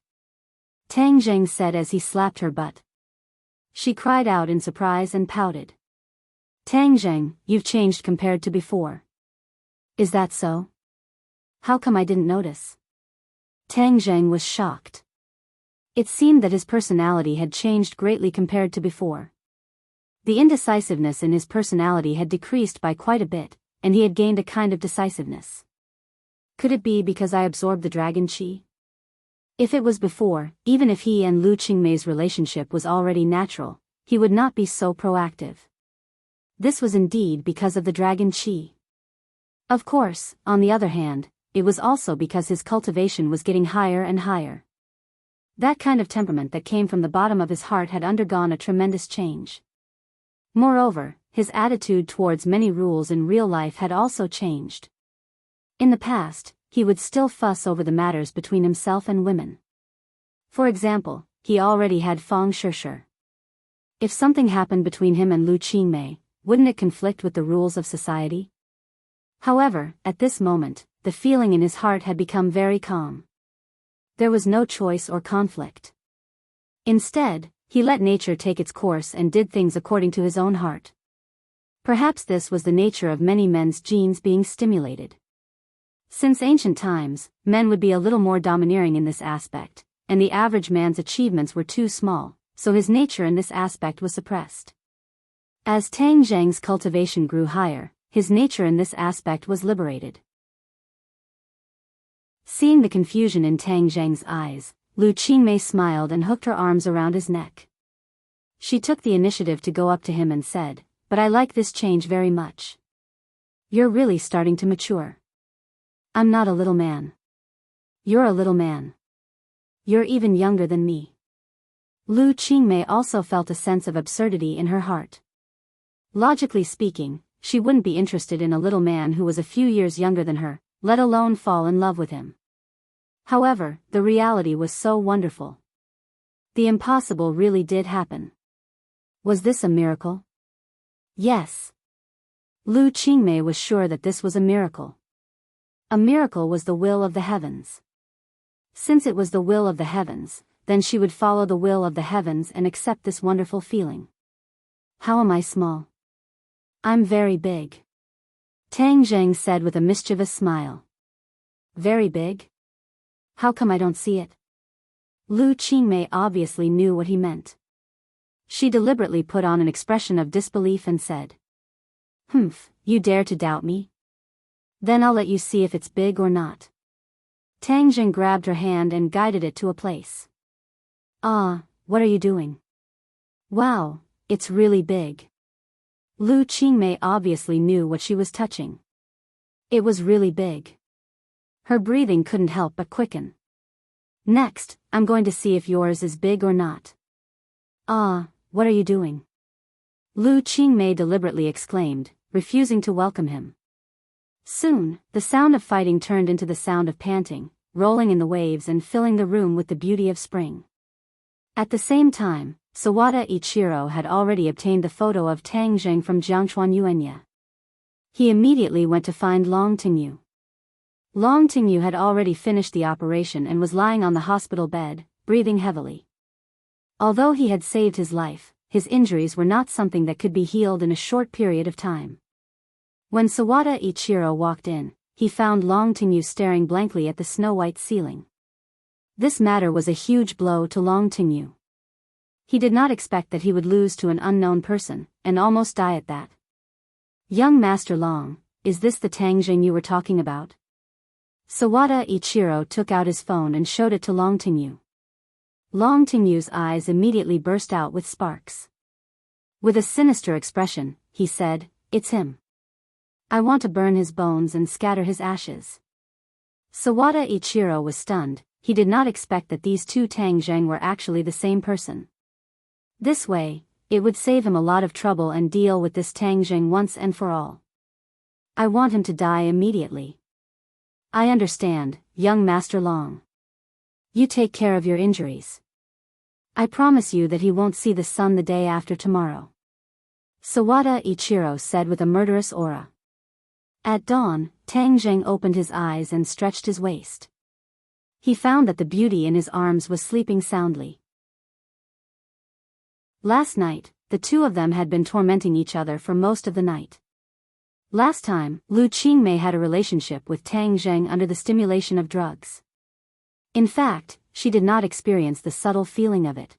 Tang Zheng said as he slapped her butt. She cried out in surprise and pouted. Tang Zheng, you've changed compared to before. Is that so? How come I didn't notice? Tang Zheng was shocked. It seemed that his personality had changed greatly compared to before. The indecisiveness in his personality had decreased by quite a bit, and he had gained a kind of decisiveness. Could it be because I absorbed the dragon qi? If it was before, even if he and Lu Qingmei's relationship was already natural, he would not be so proactive. This was indeed because of the dragon qi. Of course, on the other hand, it was also because his cultivation was getting higher and higher. That kind of temperament that came from the bottom of his heart had undergone a tremendous change. Moreover, his attitude towards many rules in real life had also changed. In the past, he would still fuss over the matters between himself and women. For example, he already had Fang Shishir. If something happened between him and Lu Qingmei, wouldn't it conflict with the rules of society? However, at this moment, the feeling in his heart had become very calm. There was no choice or conflict. Instead, he let nature take its course and did things according to his own heart. Perhaps this was the nature of many men's genes being stimulated. Since ancient times, men would be a little more domineering in this aspect, and the average man's achievements were too small, so his nature in this aspect was suppressed. As Tang Zheng's cultivation grew higher, his nature in this aspect was liberated. Seeing the confusion in Tang Zheng's eyes, Lu Qingmei smiled and hooked her arms around his neck. She took the initiative to go up to him and said, "But I like this change very much. You're really starting to mature. I'm not a little man. You're a little man. You're even younger than me." Lu Qingmei also felt a sense of absurdity in her heart. Logically speaking, she wouldn't be interested in a little man who was a few years younger than her, let alone fall in love with him. However, the reality was so wonderful. The impossible really did happen. Was this a miracle? Yes. Lu Qingmei was sure that this was a miracle. A miracle was the will of the heavens. Since it was the will of the heavens, then she would follow the will of the heavens and accept this wonderful feeling. How am I small? I'm very big. Tang Zheng said with a mischievous smile. Very big? How come I don't see it? Lu Qingmei obviously knew what he meant. She deliberately put on an expression of disbelief and said, "Humph, you dare to doubt me? Then I'll let you see if it's big or not." Tang Zheng grabbed her hand and guided it to a place. "Ah, what are you doing?" "Wow, it's really big." Lu Qingmei obviously knew what she was touching. It was really big. Her breathing couldn't help but quicken. "Next, I'm going to see if yours is big or not." "Ah, what are you doing?" Lu Qingmei deliberately exclaimed, refusing to welcome him. Soon, the sound of fighting turned into the sound of panting, rolling in the waves and filling the room with the beauty of spring. At the same time, Sawada Ichiro had already obtained the photo of Tang Zheng from Jiangchuan Yuanya. He immediately went to find Long Tingyu. Long Tingyu had already finished the operation and was lying on the hospital bed, breathing heavily. Although he had saved his life, his injuries were not something that could be healed in a short period of time. When Sawada Ichiro walked in, he found Long Tingyu staring blankly at the snow-white ceiling. This matter was a huge blow to Long Tingyu. He did not expect that he would lose to an unknown person, and almost die at that. "Young Master Long, is this the Tangjing you were talking about?" Sawada Ichiro took out his phone and showed it to Long Tingyu. Long Tingyu's eyes immediately burst out with sparks. With a sinister expression, he said, "It's him. I want to burn his bones and scatter his ashes." Sawada Ichiro was stunned. He did not expect that these two Tangjing were actually the same person. This way, it would save him a lot of trouble and deal with this Tangjing once and for all. "I want him to die immediately." "I understand, young Master Long. You take care of your injuries. I promise you that he won't see the sun the day after tomorrow," Sawada Ichiro said with a murderous aura. At dawn, Tangjing opened his eyes and stretched his waist. He found that the beauty in his arms was sleeping soundly. Last night, the two of them had been tormenting each other for most of the night. Last time, Lu Qingmei had a relationship with Tang Zheng under the stimulation of drugs. In fact, she did not experience the subtle feeling of it.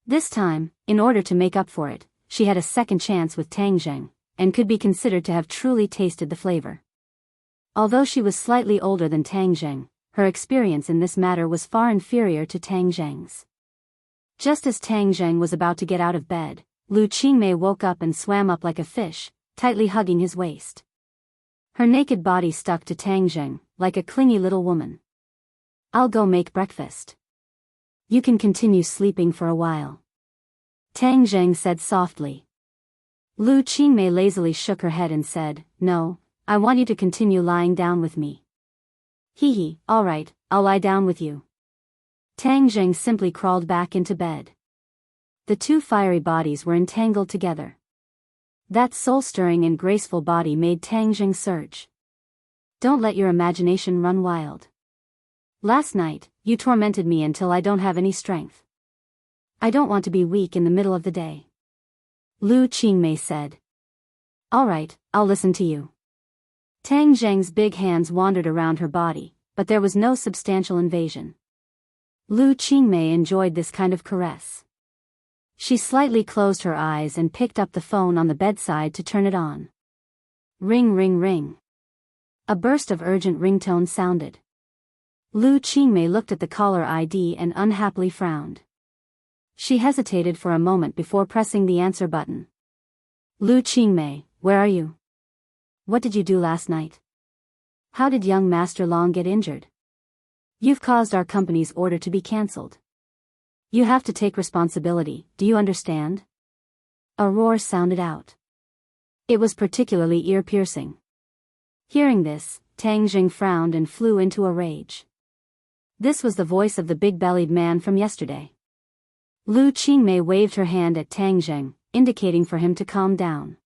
This time, in order to make up for it, she had a second chance with Tang Zheng, and could be considered to have truly tasted the flavor. Although she was slightly older than Tang Zheng, her experience in this matter was far inferior to Tang Zheng's. Just as Tang Zheng was about to get out of bed, Lu Qingmei woke up and swam up like a fish, tightly hugging his waist. Her naked body stuck to Tang Zheng, like a clingy little woman. "I'll go make breakfast. You can continue sleeping for a while," Tang Zheng said softly. Lu Qingmei lazily shook her head and said, "No, I want you to continue lying down with me." "Hee, all right, I'll lie down with you." Tang Zheng simply crawled back into bed. The two fiery bodies were entangled together. That soul-stirring and graceful body made Tang Zheng surge. "Don't let your imagination run wild. Last night, you tormented me until I don't have any strength. I don't want to be weak in the middle of the day," Lu Qingmei said. "All right, I'll listen to you." Tang Zheng's big hands wandered around her body, but there was no substantial invasion. Lu Qingmei enjoyed this kind of caress. She slightly closed her eyes and picked up the phone on the bedside to turn it on. Ring ring ring. A burst of urgent ringtone sounded. Lu Qingmei looked at the caller ID and unhappily frowned. She hesitated for a moment before pressing the answer button. "Lu Qingmei, where are you? What did you do last night? How did young Master Long get injured? You've caused our company's order to be cancelled. You have to take responsibility, do you understand?" A roar sounded out. It was particularly ear-piercing. Hearing this, Tang Zheng frowned and flew into a rage. This was the voice of the big-bellied man from yesterday. Lu Qingmei waved her hand at Tang Zheng, indicating for him to calm down.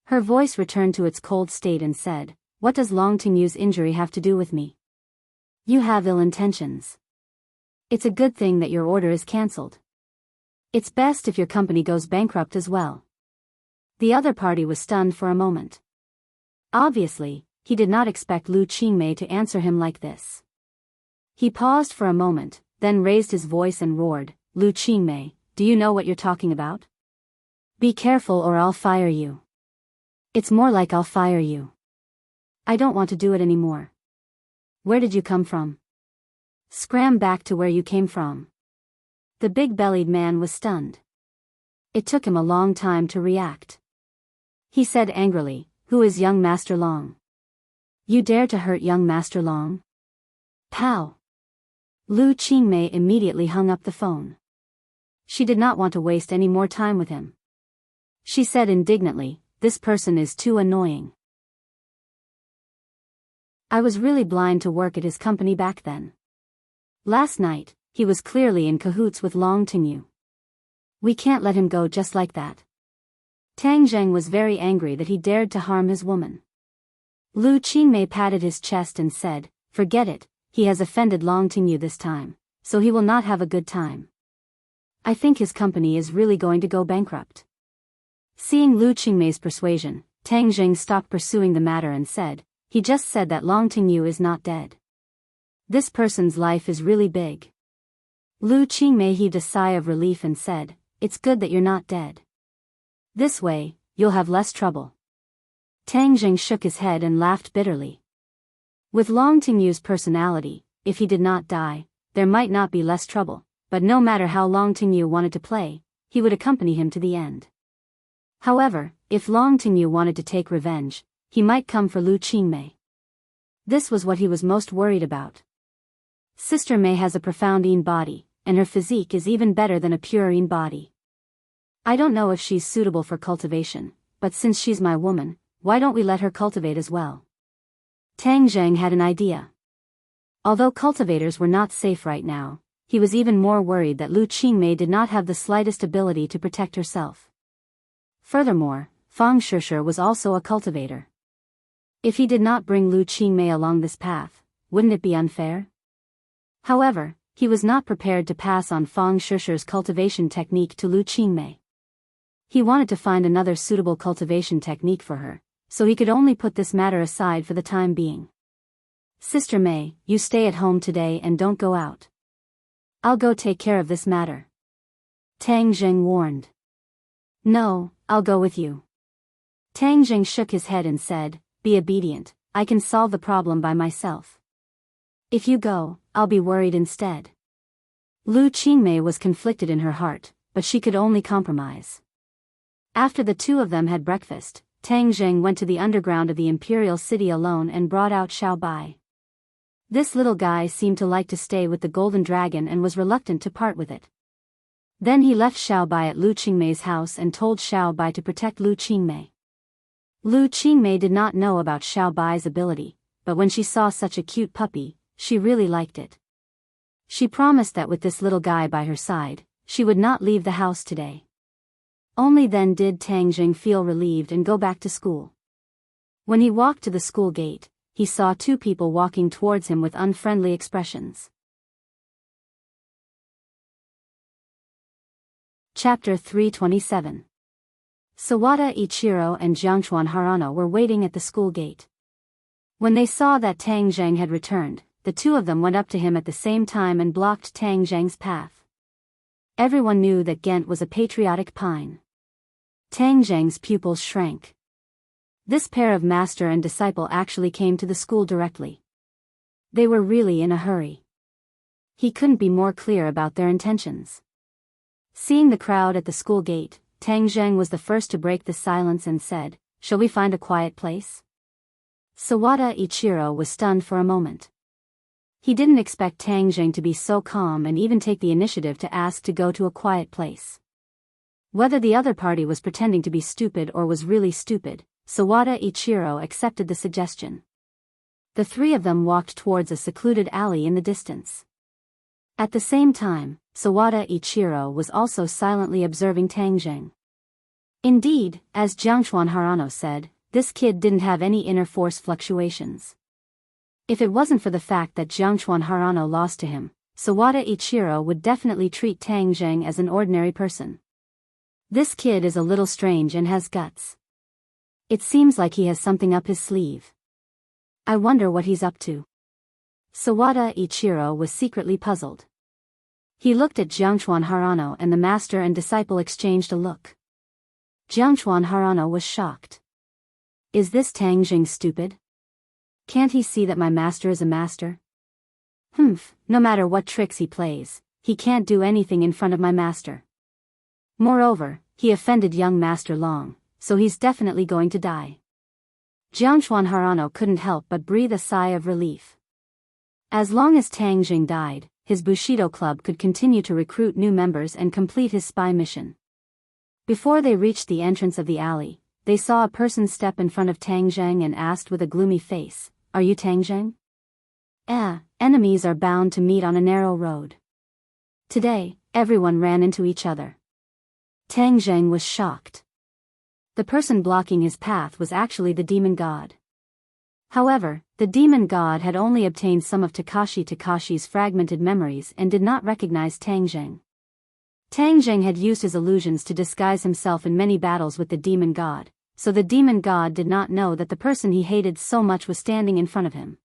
Her voice returned to its cold state and said, "What does Long Tingyu's injury have to do with me? You have ill intentions. It's a good thing that your order is cancelled. It's best if your company goes bankrupt as well." The other party was stunned for a moment. Obviously, he did not expect Lu Qingmei to answer him like this. He paused for a moment, then raised his voice and roared, "Lu Qingmei, do you know what you're talking about? Be careful or I'll fire you. It's more like I'll fire you. I don't want to do it anymore. Where did you come from? Scram back to where you came from." The big-bellied man was stunned. It took him a long time to react. He said angrily, "Who is young Master Long? You dare to hurt young Master Long?" Pow! Lu Qingmei immediately hung up the phone. She did not want to waste any more time with him. She said indignantly, "This person is too annoying. I was really blind to work at his company back then. Last night, he was clearly in cahoots with Long Tingyu. We can't let him go just like that." Tang Zheng was very angry that he dared to harm his woman. Lu Qingmei patted his chest and said, "Forget it, he has offended Long Tingyu this time, so he will not have a good time. I think his company is really going to go bankrupt. Seeing Lu Qingmei's persuasion, Tang Jing stopped pursuing the matter and said, he just said that Long Tingyu is not dead. This person's life is really big. Lu Qingmei heaved a sigh of relief and said, it's good that you're not dead. This way, you'll have less trouble. Tang Jing shook his head and laughed bitterly. With Long Tingyu's personality, if he did not die, there might not be less trouble, but no matter how Long Tingyu wanted to play, he would accompany him to the end. However, if Long Tingyu wanted to take revenge, he might come for Lu Qingmei. This was what he was most worried about. Sister Mei has a profound Yin body, and her physique is even better than a pure Yin body. I don't know if she's suitable for cultivation, but since she's my woman, why don't we let her cultivate as well? Tang Zheng had an idea. Although cultivators were not safe right now, he was even more worried that Lu Qingmei did not have the slightest ability to protect herself. Furthermore, Fang Shishir was also a cultivator. If he did not bring Lu Qingmei along this path, wouldn't it be unfair? However, he was not prepared to pass on Fang Shishir's cultivation technique to Lu Qingmei. He wanted to find another suitable cultivation technique for her, so he could only put this matter aside for the time being. Sister Mei, you stay at home today and don't go out. I'll go take care of this matter. Tang Jing warned. No, I'll go with you. Tang Jing shook his head and said, be obedient, I can solve the problem by myself. If you go, I'll be worried instead. Lu Qingmei was conflicted in her heart, but she could only compromise. After the two of them had breakfast, Tang Jing went to the underground of the imperial city alone and brought out Xiao Bai. This little guy seemed to like to stay with the golden dragon and was reluctant to part with it. Then he left Xiao Bai at Lu Qingmei's house and told Xiao Bai to protect Lu Qingmei. Lu Qingmei did not know about Xiao Bai's ability, but when she saw such a cute puppy, she really liked it. She promised that with this little guy by her side, she would not leave the house today. Only then did Tang Jing feel relieved and go back to school. When he walked to the school gate, he saw two people walking towards him with unfriendly expressions. Chapter 327. Sawada Ichiro and Jiangchuan Harano were waiting at the school gate. When they saw that Tang Zheng had returned, the two of them went up to him at the same time and blocked Tang Zheng's path. Everyone knew that Ghent was a patriotic pine. Tang Zheng's pupils shrank. This pair of master and disciple actually came to the school directly. They were really in a hurry. He couldn't be more clear about their intentions. Seeing the crowd at the school gate, Tang Zheng was the first to break the silence and said, "Shall we find a quiet place?" Sawada Ichiro was stunned for a moment. He didn't expect Tang Zheng to be so calm and even take the initiative to ask to go to a quiet place. Whether the other party was pretending to be stupid or was really stupid, Sawada Ichiro accepted the suggestion. The three of them walked towards a secluded alley in the distance. At the same time, Sawada Ichiro was also silently observing Tang Zheng. Indeed, as Jiangchuan Harano said, this kid didn't have any inner force fluctuations. If it wasn't for the fact that Jiangchuan Harano lost to him, Sawada Ichiro would definitely treat Tang Zheng as an ordinary person. This kid is a little strange and has guts. It seems like he has something up his sleeve. I wonder what he's up to. Sawada Ichiro was secretly puzzled. He looked at Jiangchuan Harano and the master and disciple exchanged a look. Jiangchuan Harano was shocked. Is this Tang Zheng stupid? Can't he see that my master is a master? No matter what tricks he plays, he can't do anything in front of my master. Moreover, he offended young Master Long, so he's definitely going to die. Jiangchuan Harano couldn't help but breathe a sigh of relief. As long as Tang Jing died, his Bushido club could continue to recruit new members and complete his spy mission. Before they reached the entrance of the alley, they saw a person step in front of Tang Zheng and asked with a gloomy face, "Are you Tang Zheng?" Enemies are bound to meet on a narrow road. Today, everyone ran into each other. Tang Zheng was shocked. The person blocking his path was actually the demon god. However, the demon god had only obtained some of Takashi's fragmented memories and did not recognize Tang Zheng. Tang Zheng had used his illusions to disguise himself in many battles with the demon god, so the demon god did not know that the person he hated so much was standing in front of him.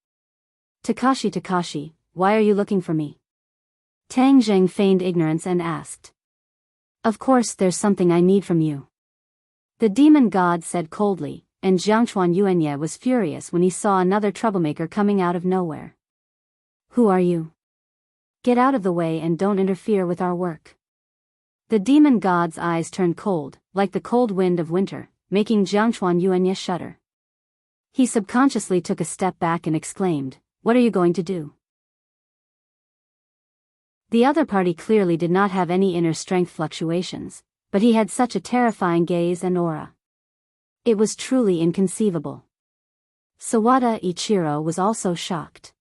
Takashi, why are you looking for me? Tang Zheng feigned ignorance and asked. Of course there's something I need from you. The demon god said coldly, and Jiangchuan Yuanye was furious when he saw another troublemaker coming out of nowhere. Who are you? Get out of the way and don't interfere with our work. The demon god's eyes turned cold, like the cold wind of winter, making Jiangchuan Yuanye shudder. He subconsciously took a step back and exclaimed, What are you going to do? The other party clearly did not have any inner strength fluctuations, but he had such a terrifying gaze and aura. It was truly inconceivable. Sawada Ichiro was also shocked.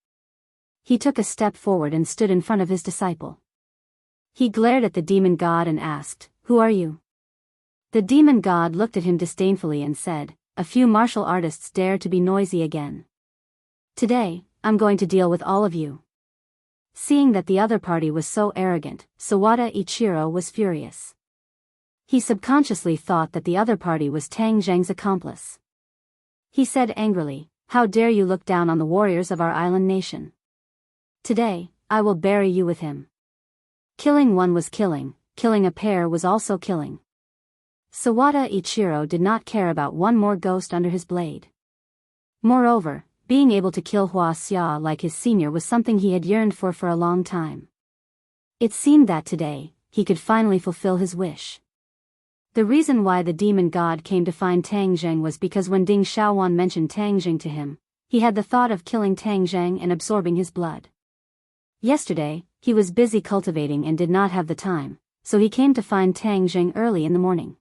He took a step forward and stood in front of his disciple. He glared at the demon god and asked, Who are you? The demon god looked at him disdainfully and said, A few martial artists dare to be noisy again. Today, I'm going to deal with all of you. Seeing that the other party was so arrogant, Sawada Ichiro was furious. He subconsciously thought that the other party was Tang Zheng's accomplice. He said angrily, How dare you look down on the warriors of our island nation? Today, I will bury you with him. Killing one was killing a pair was also killing. Sawada Ichiro did not care about one more ghost under his blade. Moreover, being able to kill Hua Xia like his senior was something he had yearned for a long time. It seemed that today, he could finally fulfill his wish. The reason why the demon god came to find Tang Zheng was because when Ding Xiaowan mentioned Tang Zheng to him, he had the thought of killing Tang Zheng and absorbing his blood. Yesterday, he was busy cultivating and did not have the time, so he came to find Tang Zheng early in the morning.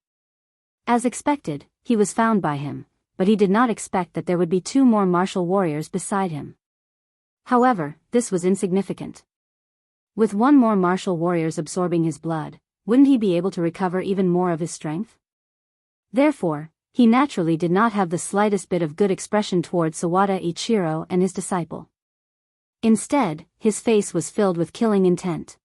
As expected, he was found by him, but he did not expect that there would be two more martial warriors beside him. However, this was insignificant. With one more martial warriors absorbing his blood, wouldn't he be able to recover even more of his strength? Therefore, he naturally did not have the slightest bit of good expression towards Sawada Ichiro and his disciple. Instead, his face was filled with killing intent.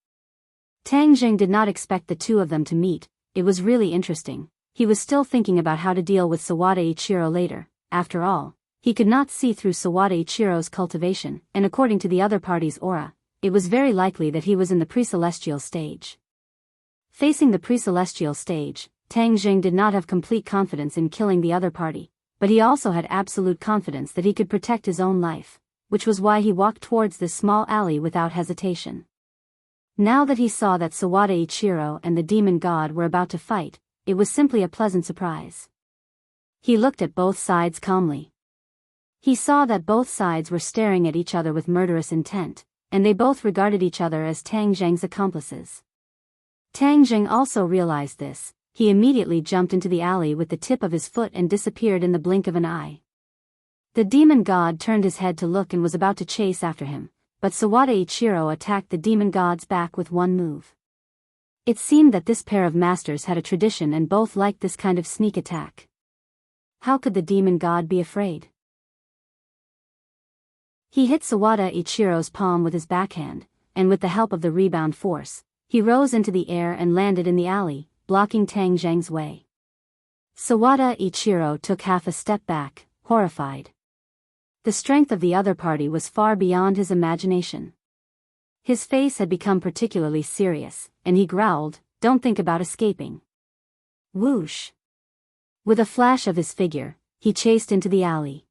Tang Zheng did not expect the two of them to meet. It was really interesting. He was still thinking about how to deal with Sawada Ichiro later. After all, he could not see through Sawada Ichiro's cultivation, and according to the other party's aura, it was very likely that he was in the pre-celestial stage. Facing the pre-celestial stage, Tang Zheng did not have complete confidence in killing the other party, but he also had absolute confidence that he could protect his own life, which was why he walked towards this small alley without hesitation. Now that he saw that Sawada Ichiro and the demon god were about to fight, it was simply a pleasant surprise. He looked at both sides calmly. He saw that both sides were staring at each other with murderous intent, and they both regarded each other as Tang Zheng's accomplices. Tang Zheng also realized this. He immediately jumped into the alley with the tip of his foot and disappeared in the blink of an eye. The demon god turned his head to look and was about to chase after him, but Sawada Ichiro attacked the demon god's back with one move. It seemed that this pair of masters had a tradition and both liked this kind of sneak attack. How could the demon god be afraid? He hit Sawada Ichiro's palm with his backhand, and with the help of the rebound force, he rose into the air and landed in the alley, blocking Tang Zheng's way. Sawada Ichiro took half a step back, horrified. The strength of the other party was far beyond his imagination. His face had become particularly serious, and he growled, Don't think about escaping. Whoosh! With a flash of his figure, he chased into the alley.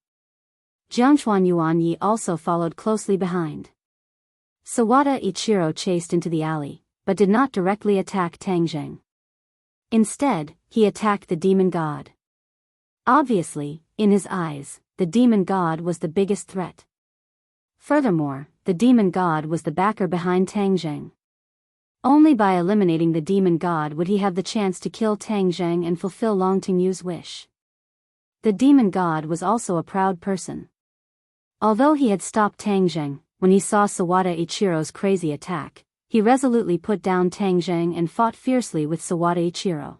Jiangchuan Yuanyi also followed closely behind. Sawada Ichiro chased into the alley, but did not directly attack Tang Zheng. Instead, he attacked the demon god. Obviously, in his eyes, the demon god was the biggest threat. Furthermore, the demon god was the backer behind Tang Zheng. Only by eliminating the demon god would he have the chance to kill Tang Zheng and fulfill Long Tingyu's wish. The demon god was also a proud person. Although he had stopped Tang Zheng, when he saw Sawada Ichiro's crazy attack, he resolutely put down Tang Zheng and fought fiercely with Sawada Ichiro.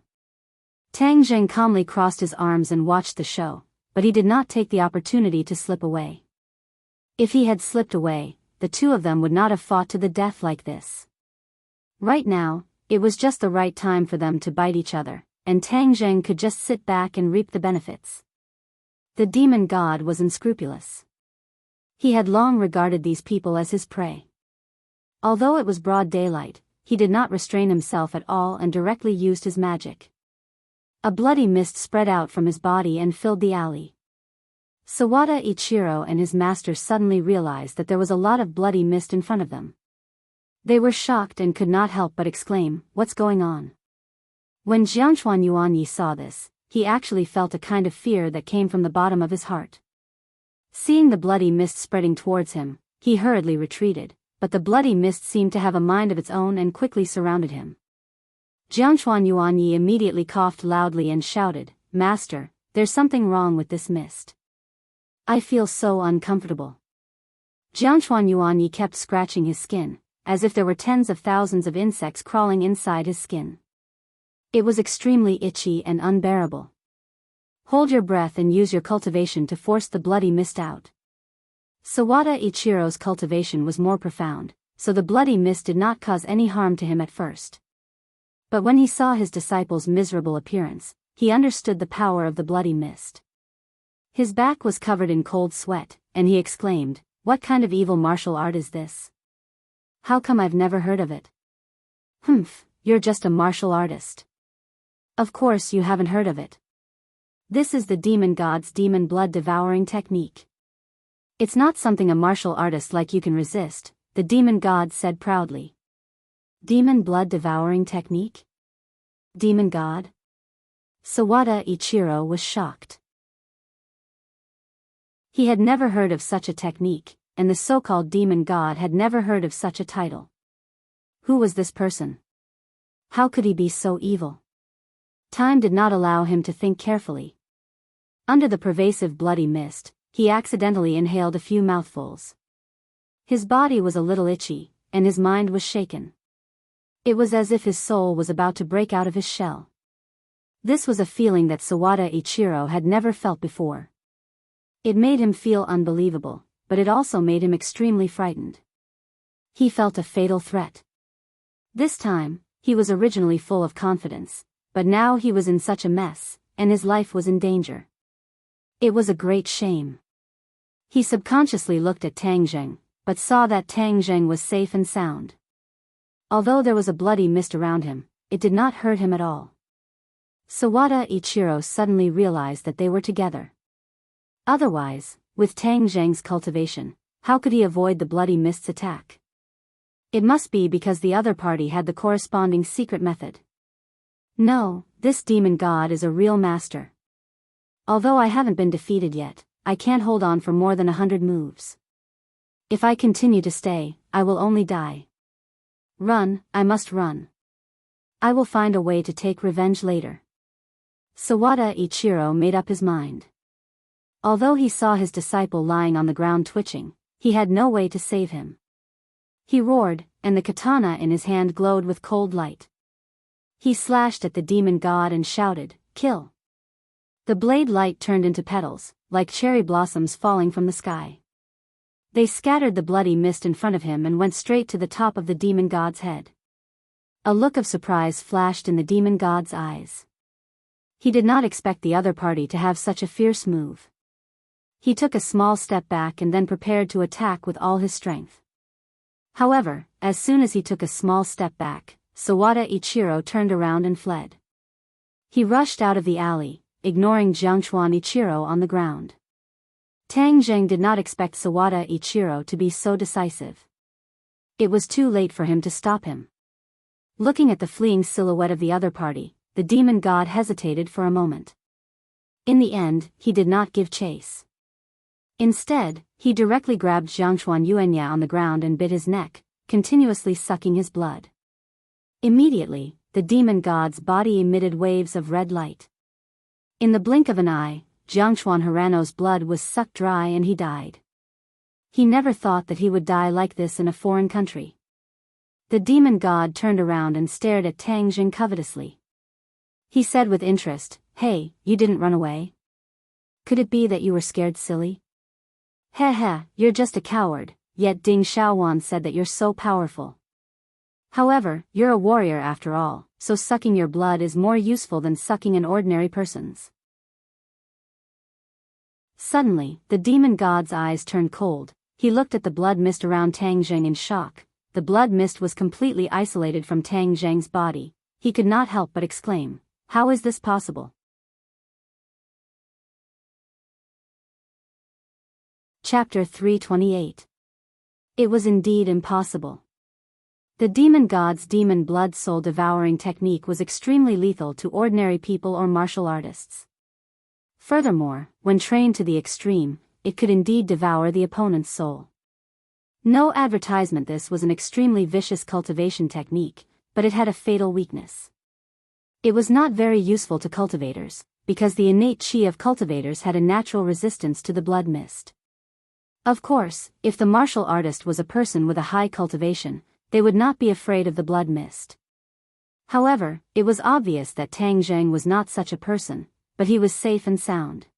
Tang Zheng calmly crossed his arms and watched the show, but he did not take the opportunity to slip away. If he had slipped away, the two of them would not have fought to the death like this. Right now, it was just the right time for them to bite each other, and Tang Zheng could just sit back and reap the benefits. The demon god was unscrupulous. He had long regarded these people as his prey. Although it was broad daylight, he did not restrain himself at all and directly used his magic. A bloody mist spread out from his body and filled the alley. Sawada Ichiro and his master suddenly realized that there was a lot of bloody mist in front of them. They were shocked and could not help but exclaim, "What's going on?" When Jiangchuan Yuanyi saw this, he actually felt a kind of fear that came from the bottom of his heart. Seeing the bloody mist spreading towards him, he hurriedly retreated, but the bloody mist seemed to have a mind of its own and quickly surrounded him. Jiangchuan Yuanyi immediately coughed loudly and shouted, "Master, there's something wrong with this mist. I feel so uncomfortable." Jiangchuan Yuanyi kept scratching his skin, as if there were tens of thousands of insects crawling inside his skin. It was extremely itchy and unbearable. "Hold your breath and use your cultivation to force the bloody mist out." Sawada Ichiro's cultivation was more profound, so the bloody mist did not cause any harm to him at first. But when he saw his disciple's miserable appearance, he understood the power of the bloody mist. His back was covered in cold sweat, and he exclaimed, "What kind of evil martial art is this? How come I've never heard of it?" "Humph, you're just a martial artist. Of course you haven't heard of it. This is the demon god's demon blood devouring technique. It's not something a martial artist like you can resist," the demon god said proudly. Demon blood devouring technique? Demon god? Sawada Ichiro was shocked. He had never heard of such a technique, and the so-called demon god had never heard of such a title. Who was this person? How could he be so evil? Time did not allow him to think carefully. Under the pervasive bloody mist, he accidentally inhaled a few mouthfuls. His body was a little itchy, and his mind was shaken. It was as if his soul was about to break out of his shell. This was a feeling that Sawada Ichiro had never felt before. It made him feel unbelievable, but it also made him extremely frightened. He felt a fatal threat. This time, he was originally full of confidence, but now he was in such a mess, and his life was in danger. It was a great shame. He subconsciously looked at Tang Zheng, but saw that Tang Zheng was safe and sound. Although there was a bloody mist around him, it did not hurt him at all. Sawada Ichiro suddenly realized that they were together. Otherwise, with Tang Zheng's cultivation, how could he avoid the bloody mist's attack? It must be because the other party had the corresponding secret method. No, this demon god is a real master. Although I haven't been defeated yet, I can't hold on for more than 100 moves. If I continue to stay, I will only die. Run, I must run. I will find a way to take revenge later. Sawada Ichiro made up his mind. Although he saw his disciple lying on the ground twitching, he had no way to save him. He roared, and the katana in his hand glowed with cold light. He slashed at the demon god and shouted, "Kill!" The blade light turned into petals, like cherry blossoms falling from the sky. They scattered the bloody mist in front of him and went straight to the top of the demon god's head. A look of surprise flashed in the demon god's eyes. He did not expect the other party to have such a fierce move. He took a small step back and then prepared to attack with all his strength. However, as soon as he took a small step back, Sawada Ichiro turned around and fled. He rushed out of the alley, ignoring Jiangchuan Ichiro on the ground. Tang Zheng did not expect Sawada Ichiro to be so decisive. It was too late for him to stop him. Looking at the fleeing silhouette of the other party, the demon god hesitated for a moment. In the end, he did not give chase. Instead, he directly grabbed Jiangchuan Yuanya on the ground and bit his neck, continuously sucking his blood. Immediately, the demon god's body emitted waves of red light. In the blink of an eye, Jiangchuan Hirano's blood was sucked dry and he died. He never thought that he would die like this in a foreign country. The demon god turned around and stared at Tang Zheng covetously. He said with interest, "Hey, you didn't run away? Could it be that you were scared silly? Heh heh, you're just a coward," yet Ding Xiaowan said that you're so powerful. However, you're a warrior after all, so sucking your blood is more useful than sucking an ordinary person's. Suddenly, the demon god's eyes turned cold. He looked at the blood mist around Tang Zheng in shock. The blood mist was completely isolated from Tang Zheng's body. He could not help but exclaim, "How is this possible?" Chapter 328. It was indeed impossible. The demon god's demon blood soul devouring technique was extremely lethal to ordinary people or martial artists. Furthermore, when trained to the extreme, it could indeed devour the opponent's soul. No advertisement. This was an extremely vicious cultivation technique, but it had a fatal weakness. It was not very useful to cultivators, because the innate chi of cultivators had a natural resistance to the blood mist. Of course, if the martial artist was a person with a high cultivation, they would not be afraid of the blood mist. However, it was obvious that Tang Zheng was not such a person, but he was safe and sound.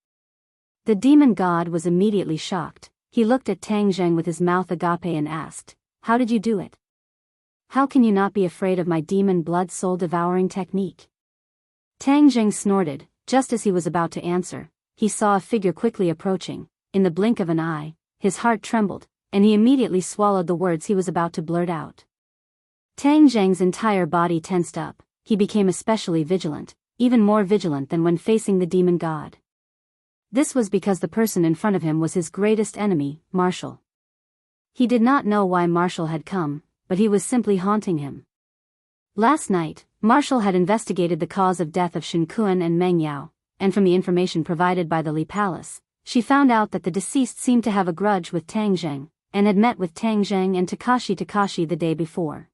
The demon god was immediately shocked. He looked at Tang Zheng with his mouth agape and asked, "How did you do it? How can you not be afraid of my demon blood soul devouring technique?" Tang Zheng snorted. Just as he was about to answer, he saw a figure quickly approaching. In the blink of an eye, his heart trembled, and he immediately swallowed the words he was about to blurt out. Tang Zheng's entire body tensed up. He became especially vigilant, even more vigilant than when facing the demon god. This was because the person in front of him was his greatest enemy, Marshall. He did not know why Marshall had come, but he was simply haunting him. Last night, Marshall had investigated the cause of death of Shen Kuan and Meng Yao, and from the information provided by the Li Palace, she found out that the deceased seemed to have a grudge with Tang Zheng, and had met with Tang Zheng and Takashi the day before.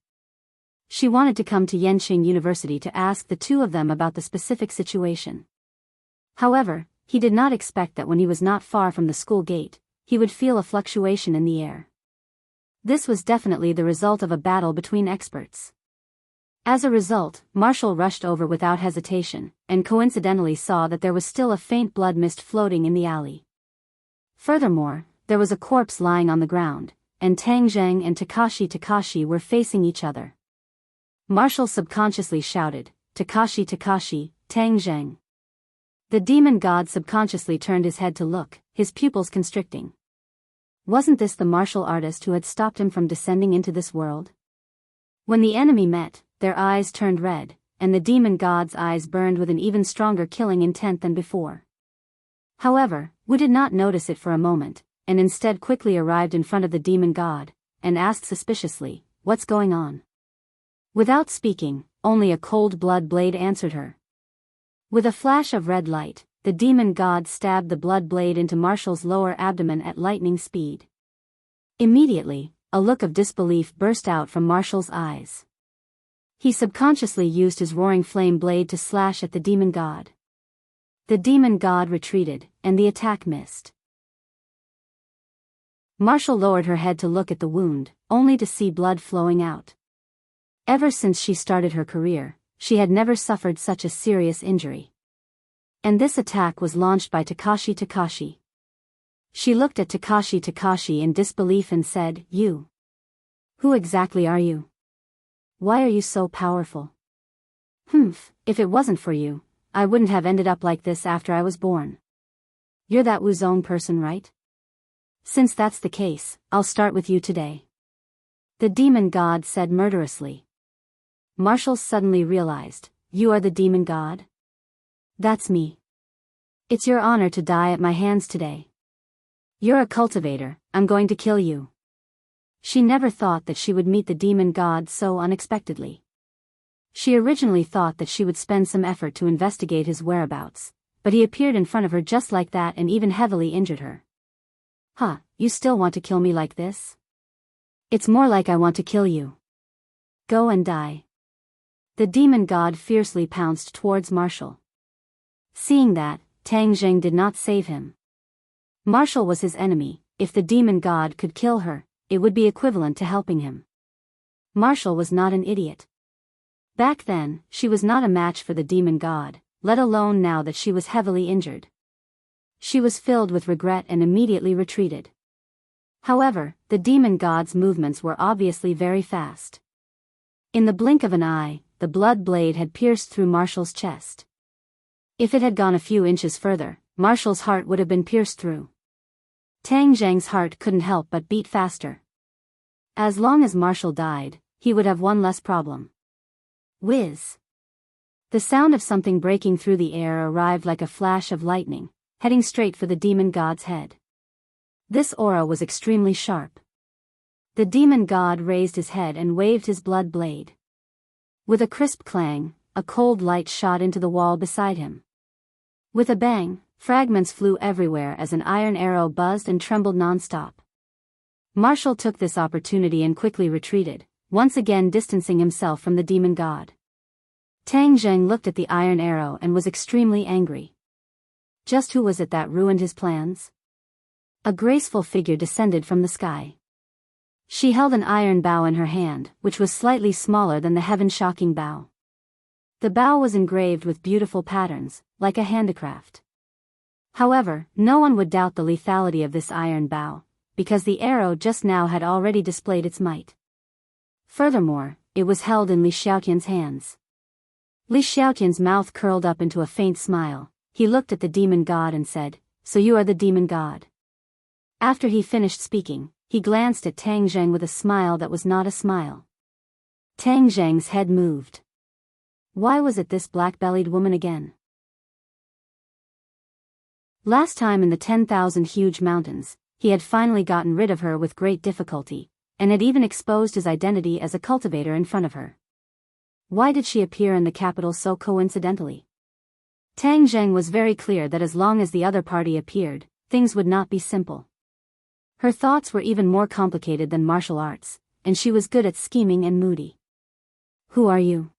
She wanted to come to Yenqing University to ask the two of them about the specific situation. However, he did not expect that when he was not far from the school gate, he would feel a fluctuation in the air. This was definitely the result of a battle between experts. As a result, Marshall rushed over without hesitation, and coincidentally saw that there was still a faint blood mist floating in the alley. Furthermore, there was a corpse lying on the ground, and Tang Zheng and Takashi were facing each other. Marshall subconsciously shouted, Takashi, Tang Zheng." The demon god subconsciously turned his head to look, his pupils constricting. Wasn't this the martial artist who had stopped him from descending into this world? When the enemy met, their eyes turned red, and the demon god's eyes burned with an even stronger killing intent than before. However, Wu did not notice it for a moment, and instead quickly arrived in front of the demon god, and asked suspiciously, "What's going on?" Without speaking, only a cold blood blade answered her. With a flash of red light, the demon god stabbed the blood blade into Marshall's lower abdomen at lightning speed. Immediately, a look of disbelief burst out from Marshall's eyes. He subconsciously used his roaring flame blade to slash at the demon god. The demon god retreated, and the attack missed. Marshall lowered her head to look at the wound, only to see blood flowing out. Ever since she started her career, she had never suffered such a serious injury. And this attack was launched by Takashi. She looked at Takashi in disbelief and said, "You? Who exactly are you? Why are you so powerful?" If it wasn't for you, I wouldn't have ended up like this after I was born. You're that Wuzong person, right? Since that's the case, I'll start with you today." The demon god said murderously. Marshall suddenly realized, "You are the demon god?" "That's me. It's your honor to die at my hands today. You're a cultivator, I'm going to kill you." She never thought that she would meet the demon god so unexpectedly. She originally thought that she would spend some effort to investigate his whereabouts, but he appeared in front of her just like that and even heavily injured her. You still want to kill me like this? It's more like I want to kill you. Go and die." The demon god fiercely pounced towards Marshall. Seeing that, Tang Zheng did not save him. Marshall was his enemy. If the demon god could kill her, it would be equivalent to helping him. Marshall was not an idiot. Back then, she was not a match for the demon god, let alone now that she was heavily injured. She was filled with regret and immediately retreated. However, the demon god's movements were obviously very fast. In the blink of an eye, the blood blade had pierced through Marshall's chest. If it had gone a few inches further, Marshall's heart would have been pierced through. Tang Zhang's heart couldn't help but beat faster. As long as Marshall died, he would have one less problem. Whiz! The sound of something breaking through the air arrived like a flash of lightning, heading straight for the demon god's head. This aura was extremely sharp. The demon god raised his head and waved his blood blade. With a crisp clang, a cold light shot into the wall beside him. With a bang, fragments flew everywhere as an iron arrow buzzed and trembled non-stop. Marshall took this opportunity and quickly retreated, once again distancing himself from the demon god. Tang Zheng looked at the iron arrow and was extremely angry. Just who was it that ruined his plans? A graceful figure descended from the sky. She held an iron bow in her hand, which was slightly smaller than the heaven-shocking bow. The bow was engraved with beautiful patterns, like a handicraft. However, no one would doubt the lethality of this iron bow, because the arrow just now had already displayed its might. Furthermore, it was held in Li Xiaotian's hands. Li Xiaotian's mouth curled up into a faint smile. He looked at the demon god and said, "So you are the demon god." After he finished speaking, he glanced at Tang Zheng with a smile that was not a smile. Tang Zheng's head moved. Why was it this black-bellied woman again? Last time in the 10,000 huge mountains, he had finally gotten rid of her with great difficulty, and had even exposed his identity as a cultivator in front of her. Why did she appear in the capital so coincidentally? Tang Zheng was very clear that as long as the other party appeared, things would not be simple. Her thoughts were even more complicated than martial arts, and she was good at scheming and moody. Who are you?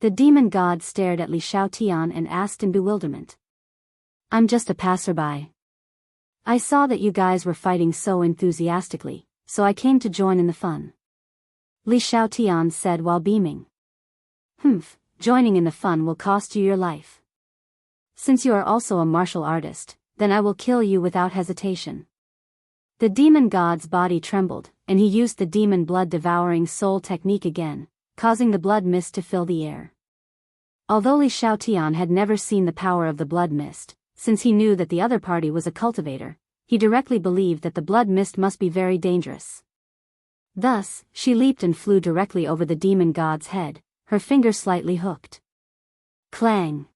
The demon god stared at Li Xiaotian and asked in bewilderment. I'm just a passerby. I saw that you guys were fighting so enthusiastically, so I came to join in the fun. Li Xiaotian said while beaming. Joining in the fun will cost you your life. Since you are also a martial artist, then I will kill you without hesitation. The demon god's body trembled, and he used the demon blood-devouring soul technique again, causing the blood mist to fill the air. Although Li Xiaotian had never seen the power of the blood mist, since he knew that the other party was a cultivator, he directly believed that the blood mist must be very dangerous. Thus, she leaped and flew directly over the demon god's head, her finger slightly hooked. Clang!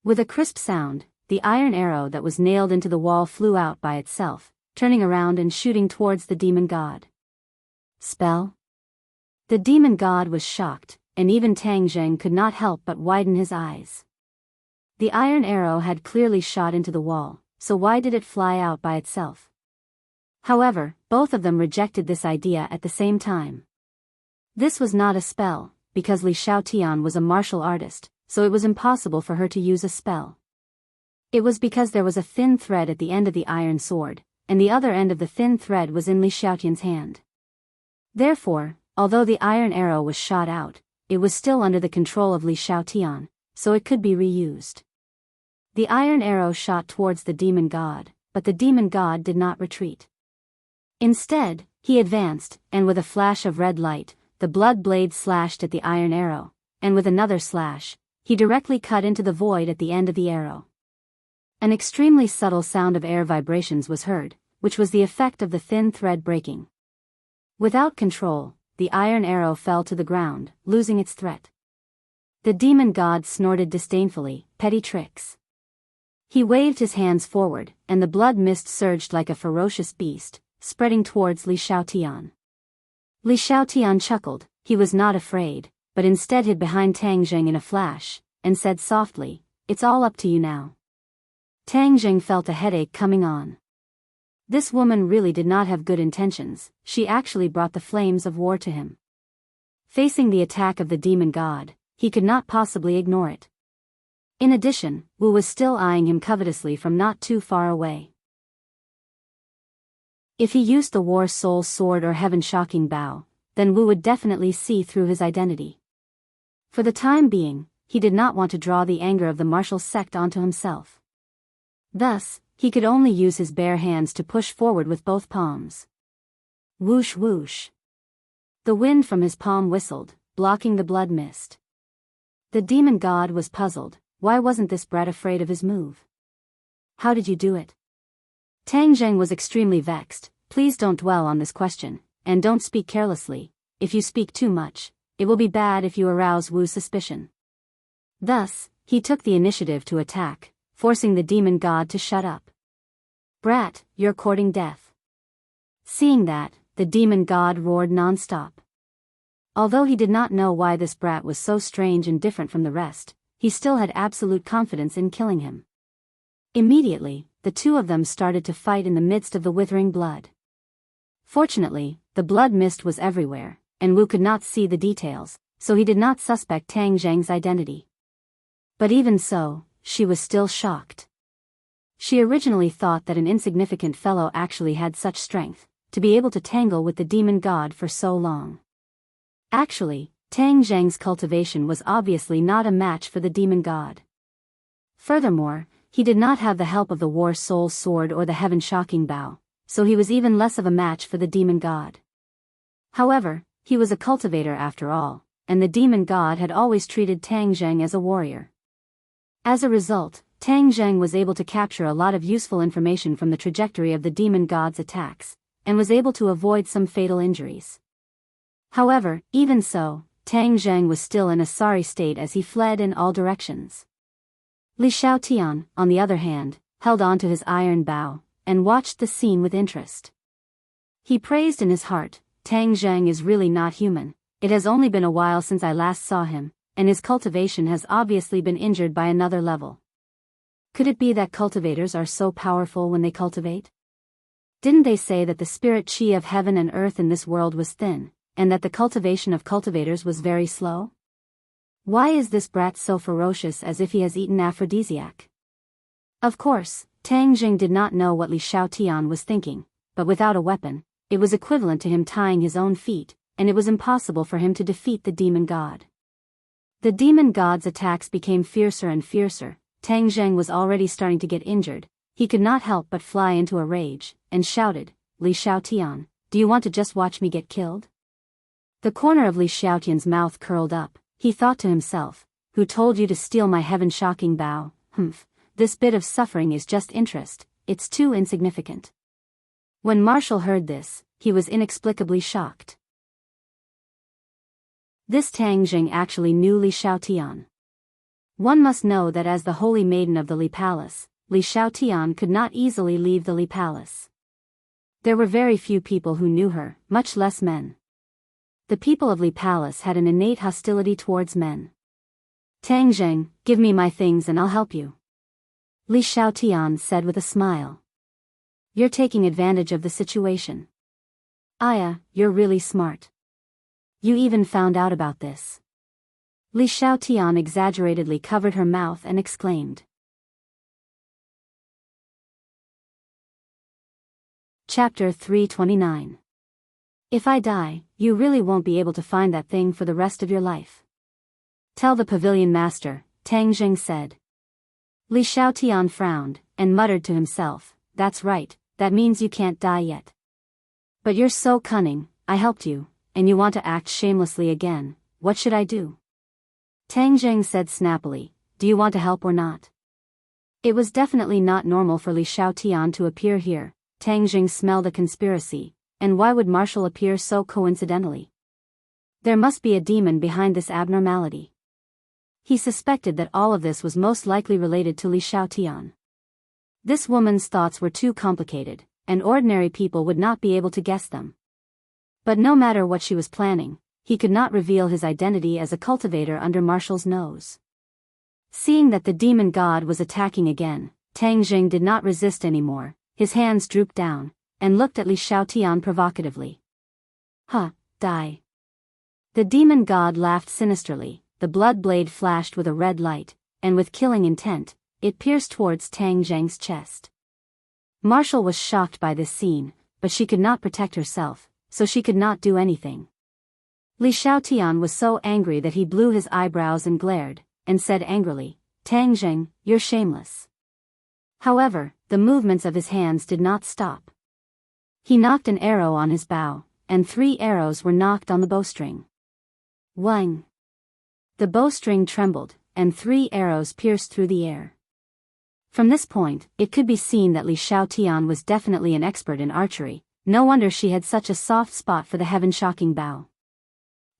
With a crisp sound, the iron arrow that was nailed into the wall flew out by itself, turning around and shooting towards the demon god. Spell? The demon god was shocked, and even Tang Zheng could not help but widen his eyes. The iron arrow had clearly shot into the wall, so why did it fly out by itself? However, both of them rejected this idea at the same time. This was not a spell, because Li Xiaotian was a martial artist, so it was impossible for her to use a spell. It was because there was a thin thread at the end of the iron sword, and the other end of the thin thread was in Li Xiaotian's hand. Therefore, although the iron arrow was shot out, it was still under the control of Li Xiaotian, so it could be reused. The iron arrow shot towards the demon god, but the demon god did not retreat. Instead, he advanced, and with a flash of red light, the blood blade slashed at the iron arrow, and with another slash, he directly cut into the void at the end of the arrow. An extremely subtle sound of air vibrations was heard, which was the effect of the thin thread breaking. Without control, the iron arrow fell to the ground, losing its threat. The demon god snorted disdainfully, petty tricks. He waved his hands forward, and the blood mist surged like a ferocious beast, spreading towards Li Xiaotian. Li Xiaotian chuckled. He was not afraid, but instead hid behind Tang Zheng in a flash, and said softly, "It's all up to you now." Tang Zheng felt a headache coming on. This woman really did not have good intentions, she actually brought the flames of war to him. Facing the attack of the demon god, he could not possibly ignore it. In addition, Wu was still eyeing him covetously from not too far away. If he used the War Soul Sword or Heaven-Shocking Bow, then Wu would definitely see through his identity. For the time being, he did not want to draw the anger of the martial sect onto himself. Thus, he could only use his bare hands to push forward with both palms. Whoosh whoosh. The wind from his palm whistled, blocking the blood mist. The demon god was puzzled. Why wasn't this brat afraid of his move? How did you do it? Tang Zheng was extremely vexed. Please don't dwell on this question, and don't speak carelessly. If you speak too much, it will be bad if you arouse Wu's suspicion. Thus, he took the initiative to attack, forcing the demon god to shut up. Brat, you're courting death. Seeing that, the demon god roared non-stop. Although he did not know why this brat was so strange and different from the rest, he still had absolute confidence in killing him. Immediately, the two of them started to fight in the midst of the withering blood. Fortunately, the blood mist was everywhere, and Wu could not see the details, so he did not suspect Tang Zheng's identity. But even so, she was still shocked. She originally thought that an insignificant fellow actually had such strength, to be able to tangle with the demon god for so long. Actually, Tang Zheng's cultivation was obviously not a match for the demon god. Furthermore, he did not have the help of the War Soul Sword or the Heaven Shocking Bow, so he was even less of a match for the demon god. However, he was a cultivator after all, and the demon god had always treated Tang Zheng as a warrior. As a result, Tang Zheng was able to capture a lot of useful information from the trajectory of the demon god's attacks, and was able to avoid some fatal injuries. However, even so, Tang Zheng was still in a sorry state as he fled in all directions. Li Xiaotian, on the other hand, held on to his iron bow, and watched the scene with interest. He praised in his heart, Tang Zheng is really not human. It has only been a while since I last saw him, and his cultivation has obviously been injured by another level. Could it be that cultivators are so powerful when they cultivate? Didn't they say that the spirit chi of heaven and earth in this world was thin, and that the cultivation of cultivators was very slow? Why is this brat so ferocious as if he has eaten aphrodisiac? Of course, Tang Zheng did not know what Li Xiaotian was thinking, but without a weapon, it was equivalent to him tying his own feet, and it was impossible for him to defeat the demon god. The demon god's attacks became fiercer and fiercer. Tang Zheng was already starting to get injured. He could not help but fly into a rage, and shouted, Li Xiaotian, do you want to just watch me get killed? The corner of Li Xiaotian's mouth curled up. He thought to himself, who told you to steal my heaven-shocking bow? Humph, this bit of suffering is just interest, it's too insignificant. When Marshall heard this, he was inexplicably shocked. This Tang Zheng actually knew Li Xiaotian. One must know that as the holy maiden of the Li Palace, Li Xiaotian could not easily leave the Li Palace. There were very few people who knew her, much less men. The people of Li Palace had an innate hostility towards men. Tang Zheng, give me my things and I'll help you. Li Xiaotian said with a smile. You're taking advantage of the situation. Aya, you're really smart. You even found out about this. Li Xiaotian exaggeratedly covered her mouth and exclaimed. Chapter 329. If I die, you really won't be able to find that thing for the rest of your life. Tell the pavilion master, Tang Zheng said. Li Xiaotian frowned, and muttered to himself, that's right, that means you can't die yet. But you're so cunning, I helped you, and you want to act shamelessly again, what should I do? Tang Zheng said snappily, do you want to help or not? It was definitely not normal for Li Xiaotian to appear here. Tang Zheng smelled a conspiracy, and why would Marshall appear so coincidentally? There must be a demon behind this abnormality. He suspected that all of this was most likely related to Li Xiaotian. This woman's thoughts were too complicated, and ordinary people would not be able to guess them. But no matter what she was planning, he could not reveal his identity as a cultivator under Marshall's nose. Seeing that the demon god was attacking again, Tang Zheng did not resist anymore. His hands drooped down, and looked at Li Xiaotian provocatively. Die. The demon god laughed sinisterly, the blood blade flashed with a red light, and with killing intent, it pierced towards Tang Zheng's chest. Marshall was shocked by this scene, but she could not protect herself, so she could not do anything. Li Xiaotian was so angry that he blew his eyebrows and glared, and said angrily, Tang Zheng, you're shameless. However, the movements of his hands did not stop. He knocked an arrow on his bow, and 3 arrows were knocked on the bowstring. Wang! The bowstring trembled, and 3 arrows pierced through the air. From this point, it could be seen that Li Xiaotian was definitely an expert in archery. No wonder she had such a soft spot for the heaven-shocking bow.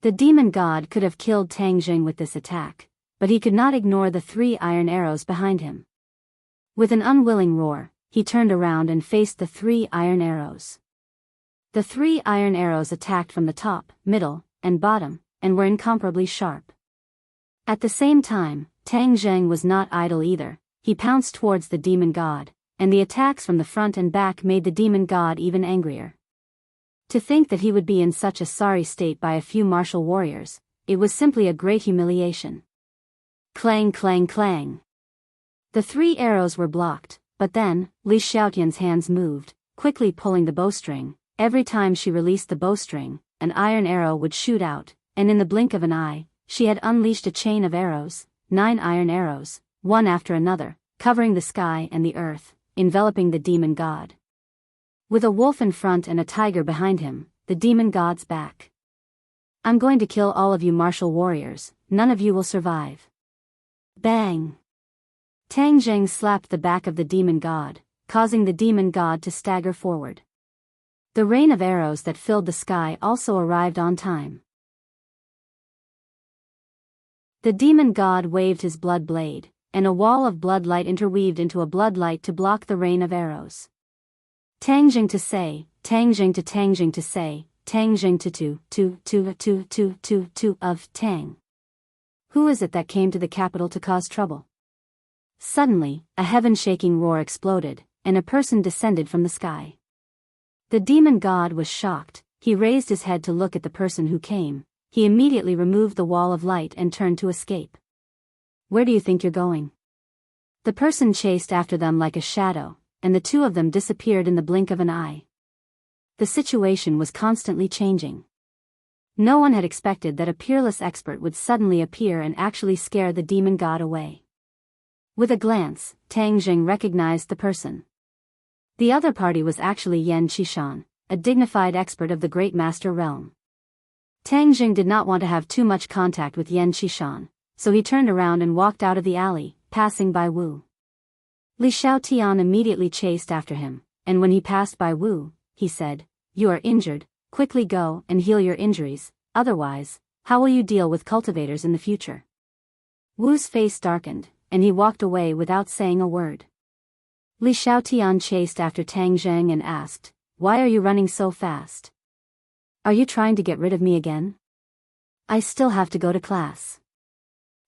The demon god could have killed Tang Jing with this attack, but he could not ignore the 3 iron arrows behind him. With an unwilling roar, he turned around and faced the 3 iron arrows. The 3 iron arrows attacked from the top, middle, and bottom, and were incomparably sharp. At the same time, Tang Jing was not idle either. He pounced towards the demon god, and the attacks from the front and back made the demon god even angrier. To think that he would be in such a sorry state by a few martial warriors, it was simply a great humiliation. Clang, clang, clang. The 3 arrows were blocked, but then, Li Xiaotian's hands moved, quickly pulling the bowstring. Every time she released the bowstring, an iron arrow would shoot out, and in the blink of an eye, she had unleashed a chain of arrows, 9 iron arrows, one after another, covering the sky and the earth, enveloping the demon god. With a wolf in front and a tiger behind him, the demon god's back. I'm going to kill all of you martial warriors, none of you will survive. Bang! Tang Jing slapped the back of the demon god, causing the demon god to stagger forward. The rain of arrows that filled the sky also arrived on time. The demon god waved his blood blade, and a wall of blood light interweaved into a blood light to block the rain of arrows. Tang Jing to say, Tang Jing to Tang Jing to say, Tang Jing to of Tang. Who is it that came to the capital to cause trouble? Suddenly, a heaven-shaking roar exploded, and a person descended from the sky. The demon god was shocked. He raised his head to look at the person who came. He immediately removed the wall of light and turned to escape. Where do you think you're going? The person chased after them like a shadow, and the 2 of them disappeared in the blink of an eye. The situation was constantly changing. No one had expected that a peerless expert would suddenly appear and actually scare the demon god away. With a glance, Tang Jing recognized the person. The other party was actually Yan Qishan, a dignified expert of the Great Master Realm. Tang Jing did not want to have too much contact with Yan Qishan, so he turned around and walked out of the alley, passing by Wu. Li Xiaotian immediately chased after him, and when he passed by Wu, he said, "You are injured, quickly go and heal your injuries, otherwise, how will you deal with cultivators in the future?" Wu's face darkened, and he walked away without saying a word. Li Xiaotian chased after Tang Jing and asked, "Why are you running so fast? Are you trying to get rid of me again? I still have to go to class."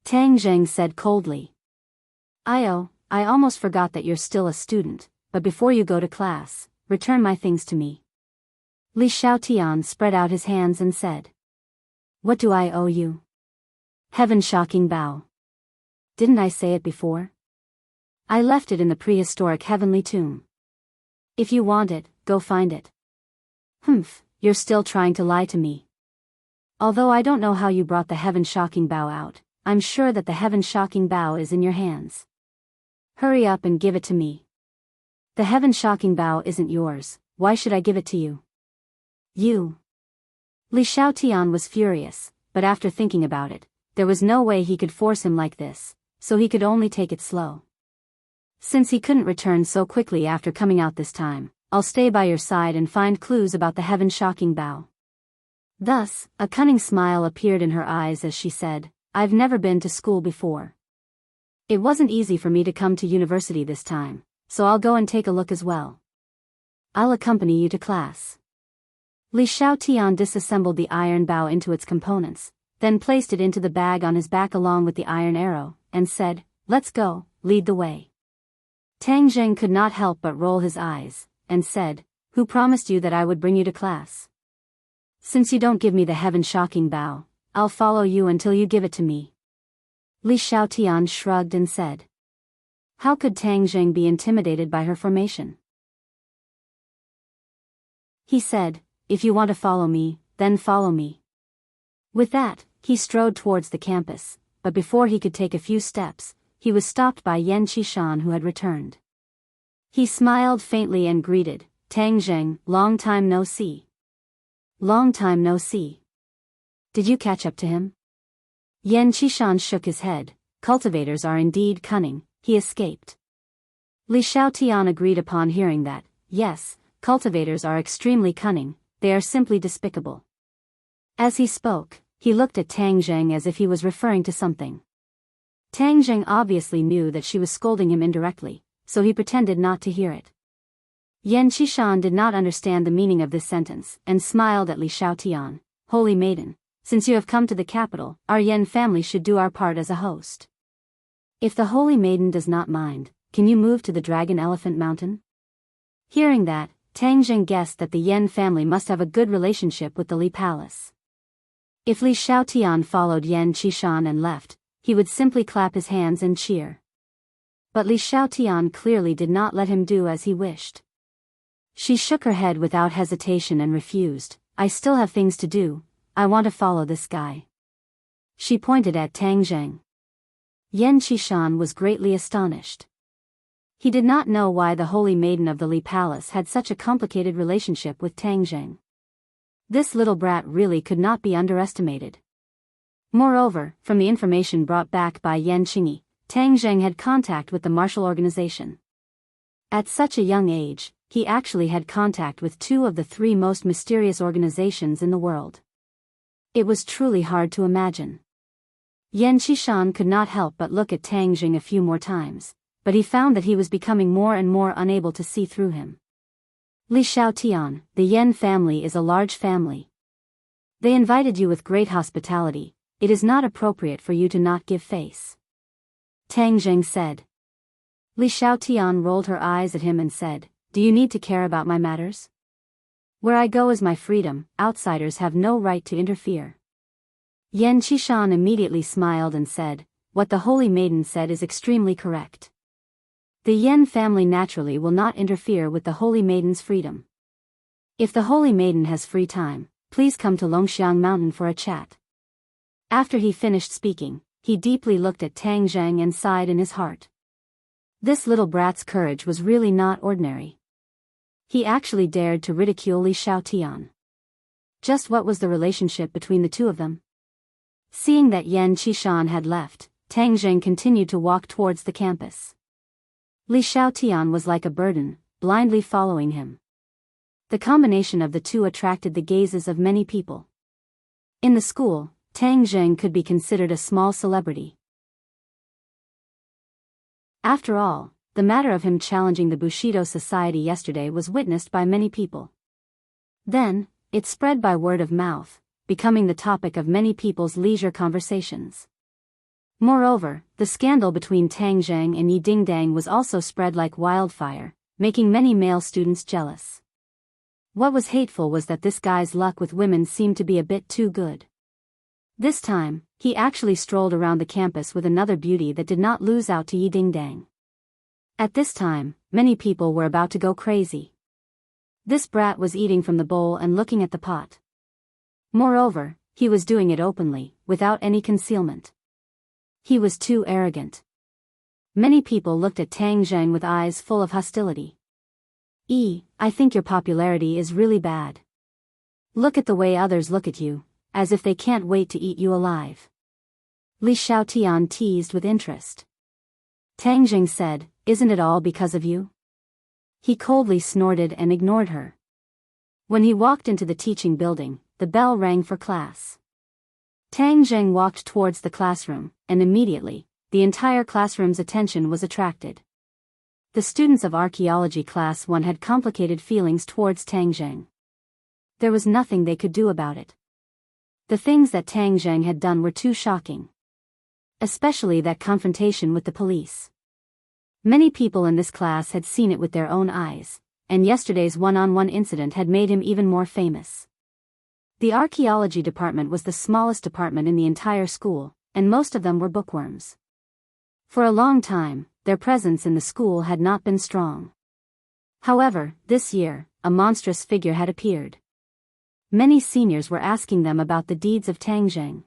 Tang Jing said coldly, "I almost forgot that you're still a student, but before you go to class, return my things to me." Li Xiaotian spread out his hands and said, "What do I owe you?" Heaven-shocking bow. Didn't I say it before? I left it in the prehistoric heavenly tomb. If you want it, go find it. Humph, you're still trying to lie to me. Although I don't know how you brought the heaven-shocking bow out, I'm sure that the heaven-shocking bow is in your hands. Hurry up and give it to me. The heaven-shocking bow isn't yours, why should I give it to you? You. Li Xiaotian was furious, but after thinking about it, there was no way he could force him like this, so he could only take it slow. Since he couldn't return so quickly after coming out this time, I'll stay by your side and find clues about the heaven-shocking bow. Thus, a cunning smile appeared in her eyes as she said, I've never been to school before. It wasn't easy for me to come to university this time, so I'll go and take a look as well. I'll accompany you to class. Li Xiaotian disassembled the iron bow into its components, then placed it into the bag on his back along with the iron arrow, and said, Let's go, lead the way. Tang Jing could not help but roll his eyes, and said, Who promised you that I would bring you to class? Since you don't give me the heaven-shocking bow, I'll follow you until you give it to me. Li Xiaotian shrugged and said. How could Tang Jing be intimidated by her formation? He said, If you want to follow me, then follow me. With that, he strode towards the campus, but before he could take a few steps, he was stopped by Yan Qishan who had returned. He smiled faintly and greeted, Tang Jing, long time no see. Long time no see. Did you catch up to him? Yan Qishan shook his head. Cultivators are indeed cunning, he escaped. Li Xiaotian agreed upon hearing that. Yes, cultivators are extremely cunning, they are simply despicable. As he spoke, he looked at Tang Zheng as if he was referring to something. Tang Zheng obviously knew that she was scolding him indirectly, so he pretended not to hear it. Yan Qishan did not understand the meaning of this sentence, and smiled at Li Xiaotian. Holy maiden, since you have come to the capital, our Yan family should do our part as a host. If the holy maiden does not mind, can you move to the Dragon Elephant Mountain? Hearing that, Tang Zheng guessed that the Yan family must have a good relationship with the Li Palace. If Li Xiaotian followed Yan Qishan and left, he would simply clap his hands and cheer. But Li Xiaotian clearly did not let him do as he wished. She shook her head without hesitation and refused. I still have things to do, I want to follow this guy. She pointed at Tang Zheng. Yan Qishan was greatly astonished. He did not know why the holy maiden of the Li Palace had such a complicated relationship with Tang Zheng. This little brat really could not be underestimated. Moreover, from the information brought back by Yan Qingyi, Tang Zheng had contact with the martial organization. At such a young age, he actually had contact with two of the three most mysterious organizations in the world. It was truly hard to imagine. Yan Qishan could not help but look at Tang Zheng a few more times, but he found that he was becoming more and more unable to see through him. Li Xiaotian, the Yan family is a large family. They invited you with great hospitality, it is not appropriate for you to not give face. Tang Zheng said. Li Xiaotian rolled her eyes at him and said, do you need to care about my matters? Where I go is my freedom, outsiders have no right to interfere. Yan Qishan immediately smiled and said, what the holy maiden said is extremely correct. The Yan family naturally will not interfere with the holy maiden's freedom. If the holy maiden has free time, please come to Longxiang Mountain for a chat. After he finished speaking, he deeply looked at Tang Zheng and sighed in his heart. This little brat's courage was really not ordinary. He actually dared to ridicule Li Xiaotian. Just what was the relationship between the two of them? Seeing that Yan Qishan had left, Tang Zheng continued to walk towards the campus. Li Xiaotian was like a burden, blindly following him. The combination of the two attracted the gazes of many people. In the school, Tang Zheng could be considered a small celebrity. After all, the matter of him challenging the Bushido Society yesterday was witnessed by many people. Then, it spread by word of mouth, becoming the topic of many people's leisure conversations. Moreover, the scandal between Tang Zheng and Yi Dingdang was also spread like wildfire, making many male students jealous. What was hateful was that this guy's luck with women seemed to be a bit too good. This time, he actually strolled around the campus with another beauty that did not lose out to Yi Dingdang. At this time, many people were about to go crazy. This brat was eating from the bowl and looking at the pot. Moreover, he was doing it openly, without any concealment. He was too arrogant. Many people looked at Tang Zheng with eyes full of hostility. I think your popularity is really bad. Look at the way others look at you, as if they can't wait to eat you alive. Li Xiaotian teased with interest. Tang Zheng said, isn't it all because of you? He coldly snorted and ignored her. When he walked into the teaching building, the bell rang for class. Tang Zheng walked towards the classroom, and immediately, the entire classroom's attention was attracted. The students of Archaeology Class 1 had complicated feelings towards Tang Zheng. There was nothing they could do about it. The things that Tang Zheng had done were too shocking. Especially that confrontation with the police. Many people in this class had seen it with their own eyes, and yesterday's one-on-one incident had made him even more famous. The archaeology department was the smallest department in the entire school, and most of them were bookworms. For a long time, their presence in the school had not been strong. However, this year, a monstrous figure had appeared. Many seniors were asking them about the deeds of Tang Zheng.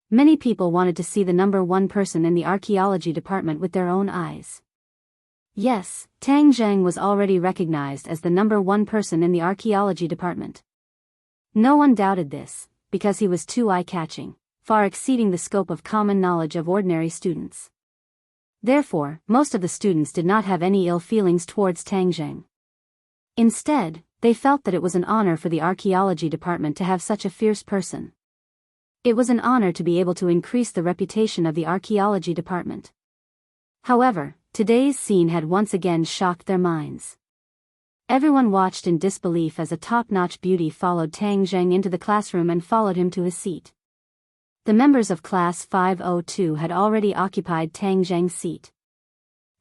Many people wanted to see the number one person in the archaeology department with their own eyes. Yes, Tang Zheng was already recognized as the number one person in the archaeology department. No one doubted this, because he was too eye-catching, far exceeding the scope of common knowledge of ordinary students. Therefore, most of the students did not have any ill feelings towards Tang Zheng. Instead, they felt that it was an honor for the archaeology department to have such a fierce person. It was an honor to be able to increase the reputation of the archaeology department. However, today's scene had once again shocked their minds. Everyone watched in disbelief as a top-notch beauty followed Tang Zheng into the classroom and followed him to his seat. The members of Class 502 had already occupied Tang Zheng's seat.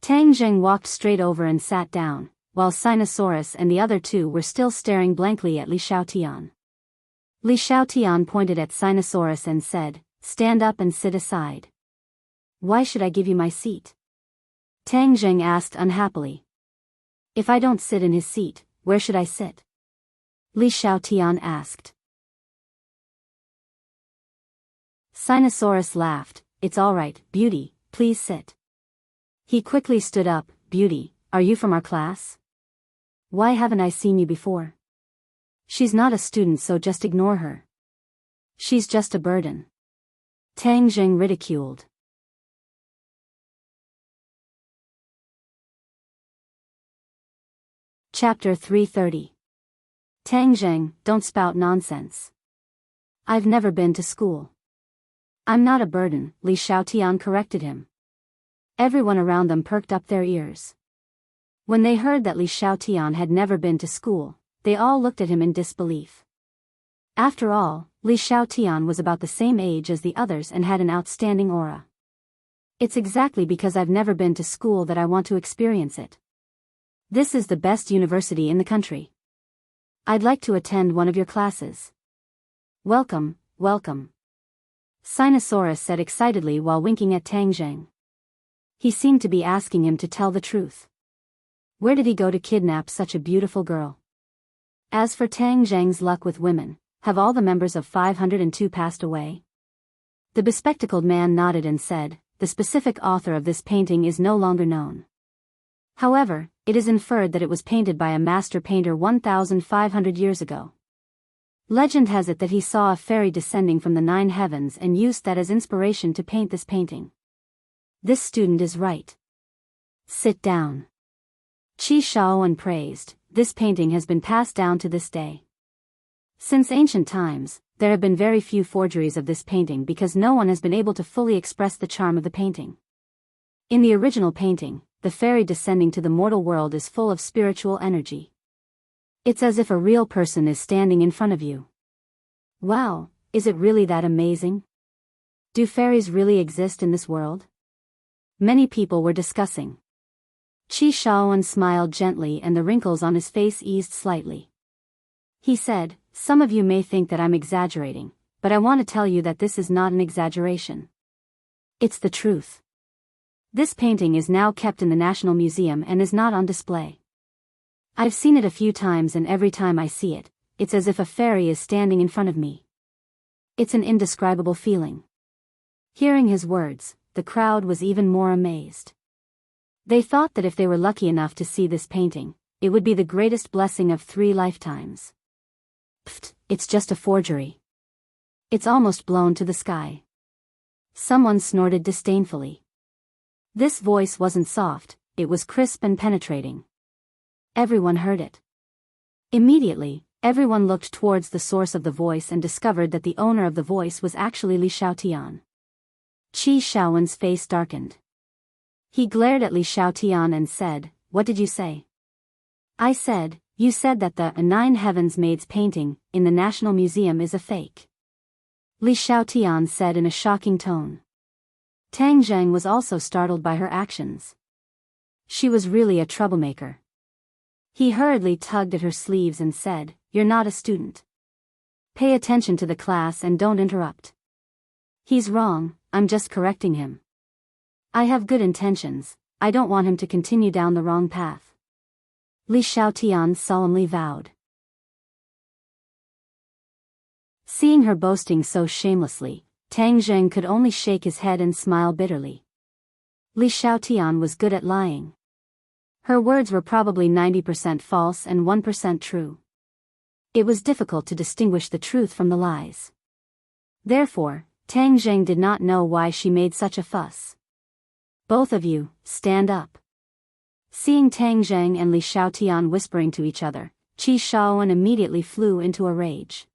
Tang Zheng walked straight over and sat down, while Sinosaurus and the other two were still staring blankly at Li Xiaotian. Li Xiaotian pointed at Sinosaurus and said, "Stand up and sit aside." "Why should I give you my seat?" Tang Zheng asked unhappily. "If I don't sit in his seat, where should I sit?" Li Xiaotian asked. Sinosaurus laughed. "It's all right, Beauty, please sit." He quickly stood up. "Beauty, are you from our class? Why haven't I seen you before? She's not a student, so just ignore her. She's just a burden." Tang Zheng ridiculed. Chapter 330. Tang Zheng, don't spout nonsense. I've never been to school. I'm not a burden, Li Xiaotian corrected him. Everyone around them perked up their ears. When they heard that Li Xiaotian had never been to school, they all looked at him in disbelief. After all, Li Xiaotian was about the same age as the others and had an outstanding aura. "It's exactly because I've never been to school that I want to experience it. This is the best university in the country. I'd like to attend one of your classes." "Welcome, welcome," Sinosaurus said excitedly while winking at Tang Zheng. He seemed to be asking him to tell the truth. Where did he go to kidnap such a beautiful girl? As for Tang Zheng's luck with women, have all the members of 502 passed away? The bespectacled man nodded and said, "The specific author of this painting is no longer known. However, it is inferred that it was painted by a master painter 1,500 years ago. Legend has it that he saw a fairy descending from the 9 heavens and used that as inspiration to paint this painting. This student is right. Sit down." Qi Shaoan praised, "This painting has been passed down to this day. Since ancient times, there have been very few forgeries of this painting because no one has been able to fully express the charm of the painting. In the original painting, the fairy descending to the mortal world is full of spiritual energy. It's as if a real person is standing in front of you. Wow, is it really that amazing? Do fairies really exist in this world?" Many people were discussing. Qi Shaoan smiled gently and the wrinkles on his face eased slightly. He said, "Some of you may think that I'm exaggerating, but I want to tell you that this is not an exaggeration. It's the truth. This painting is now kept in the National Museum and is not on display. I've seen it a few times and every time I see it, it's as if a fairy is standing in front of me. It's an indescribable feeling." Hearing his words, the crowd was even more amazed. They thought that if they were lucky enough to see this painting, it would be the greatest blessing of 3 lifetimes. "Pfft, it's just a forgery. It's almost blown to the sky." Someone snorted disdainfully. This voice wasn't soft, it was crisp and penetrating. Everyone heard it. Immediately, everyone looked towards the source of the voice and discovered that the owner of the voice was actually Li Xiaotian. Qi Shaoan's face darkened. He glared at Li Xiaotian and said, "What did you say?" "I said, you said that the 9 Heavens Maids painting in the National Museum is a fake," Li Xiaotian said in a shocking tone. Tang Zheng was also startled by her actions. She was really a troublemaker. He hurriedly tugged at her sleeves and said, "You're not a student. Pay attention to the class and don't interrupt." "He's wrong, I'm just correcting him. I have good intentions, I don't want him to continue down the wrong path," Li Xiaotian solemnly vowed. Seeing her boasting so shamelessly, Tang Zheng could only shake his head and smile bitterly. Li Xiaotian was good at lying. Her words were probably 90% false and 1% true. It was difficult to distinguish the truth from the lies. Therefore, Tang Zheng did not know why she made such a fuss. Both of you, stand up. Seeing Tang Zheng and Li Xiaotian whispering to each other, Qi Shaoan immediately flew into a rage.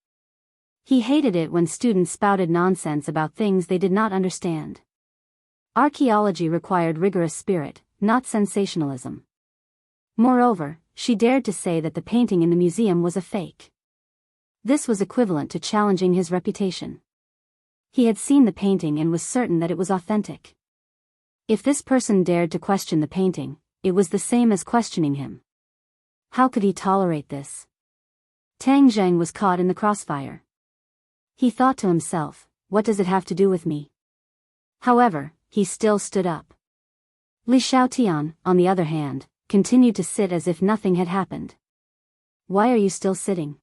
He hated it when students spouted nonsense about things they did not understand. Archaeology required rigorous spirit, not sensationalism. Moreover, she dared to say that the painting in the museum was a fake. This was equivalent to challenging his reputation. He had seen the painting and was certain that it was authentic. If this person dared to question the painting, it was the same as questioning him. How could he tolerate this? Tang Zheng was caught in the crossfire. He thought to himself, what does it have to do with me? However, he still stood up. Li Xiaotian, on the other hand, continued to sit as if nothing had happened. Why are you still sitting?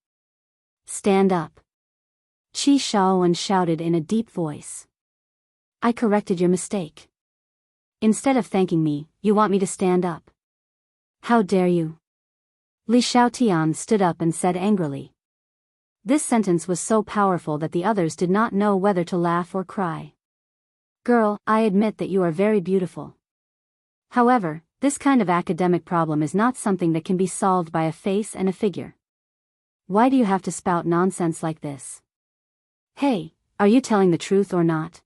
Stand up. Qi Shaoan shouted in a deep voice. I corrected your mistake. Instead of thanking me, you want me to stand up. How dare you? Li Xiaotian stood up and said angrily. This sentence was so powerful that the others did not know whether to laugh or cry. Girl, I admit that you are very beautiful. However, this kind of academic problem is not something that can be solved by a face and a figure. Why do you have to spout nonsense like this? Hey, are you telling the truth or not?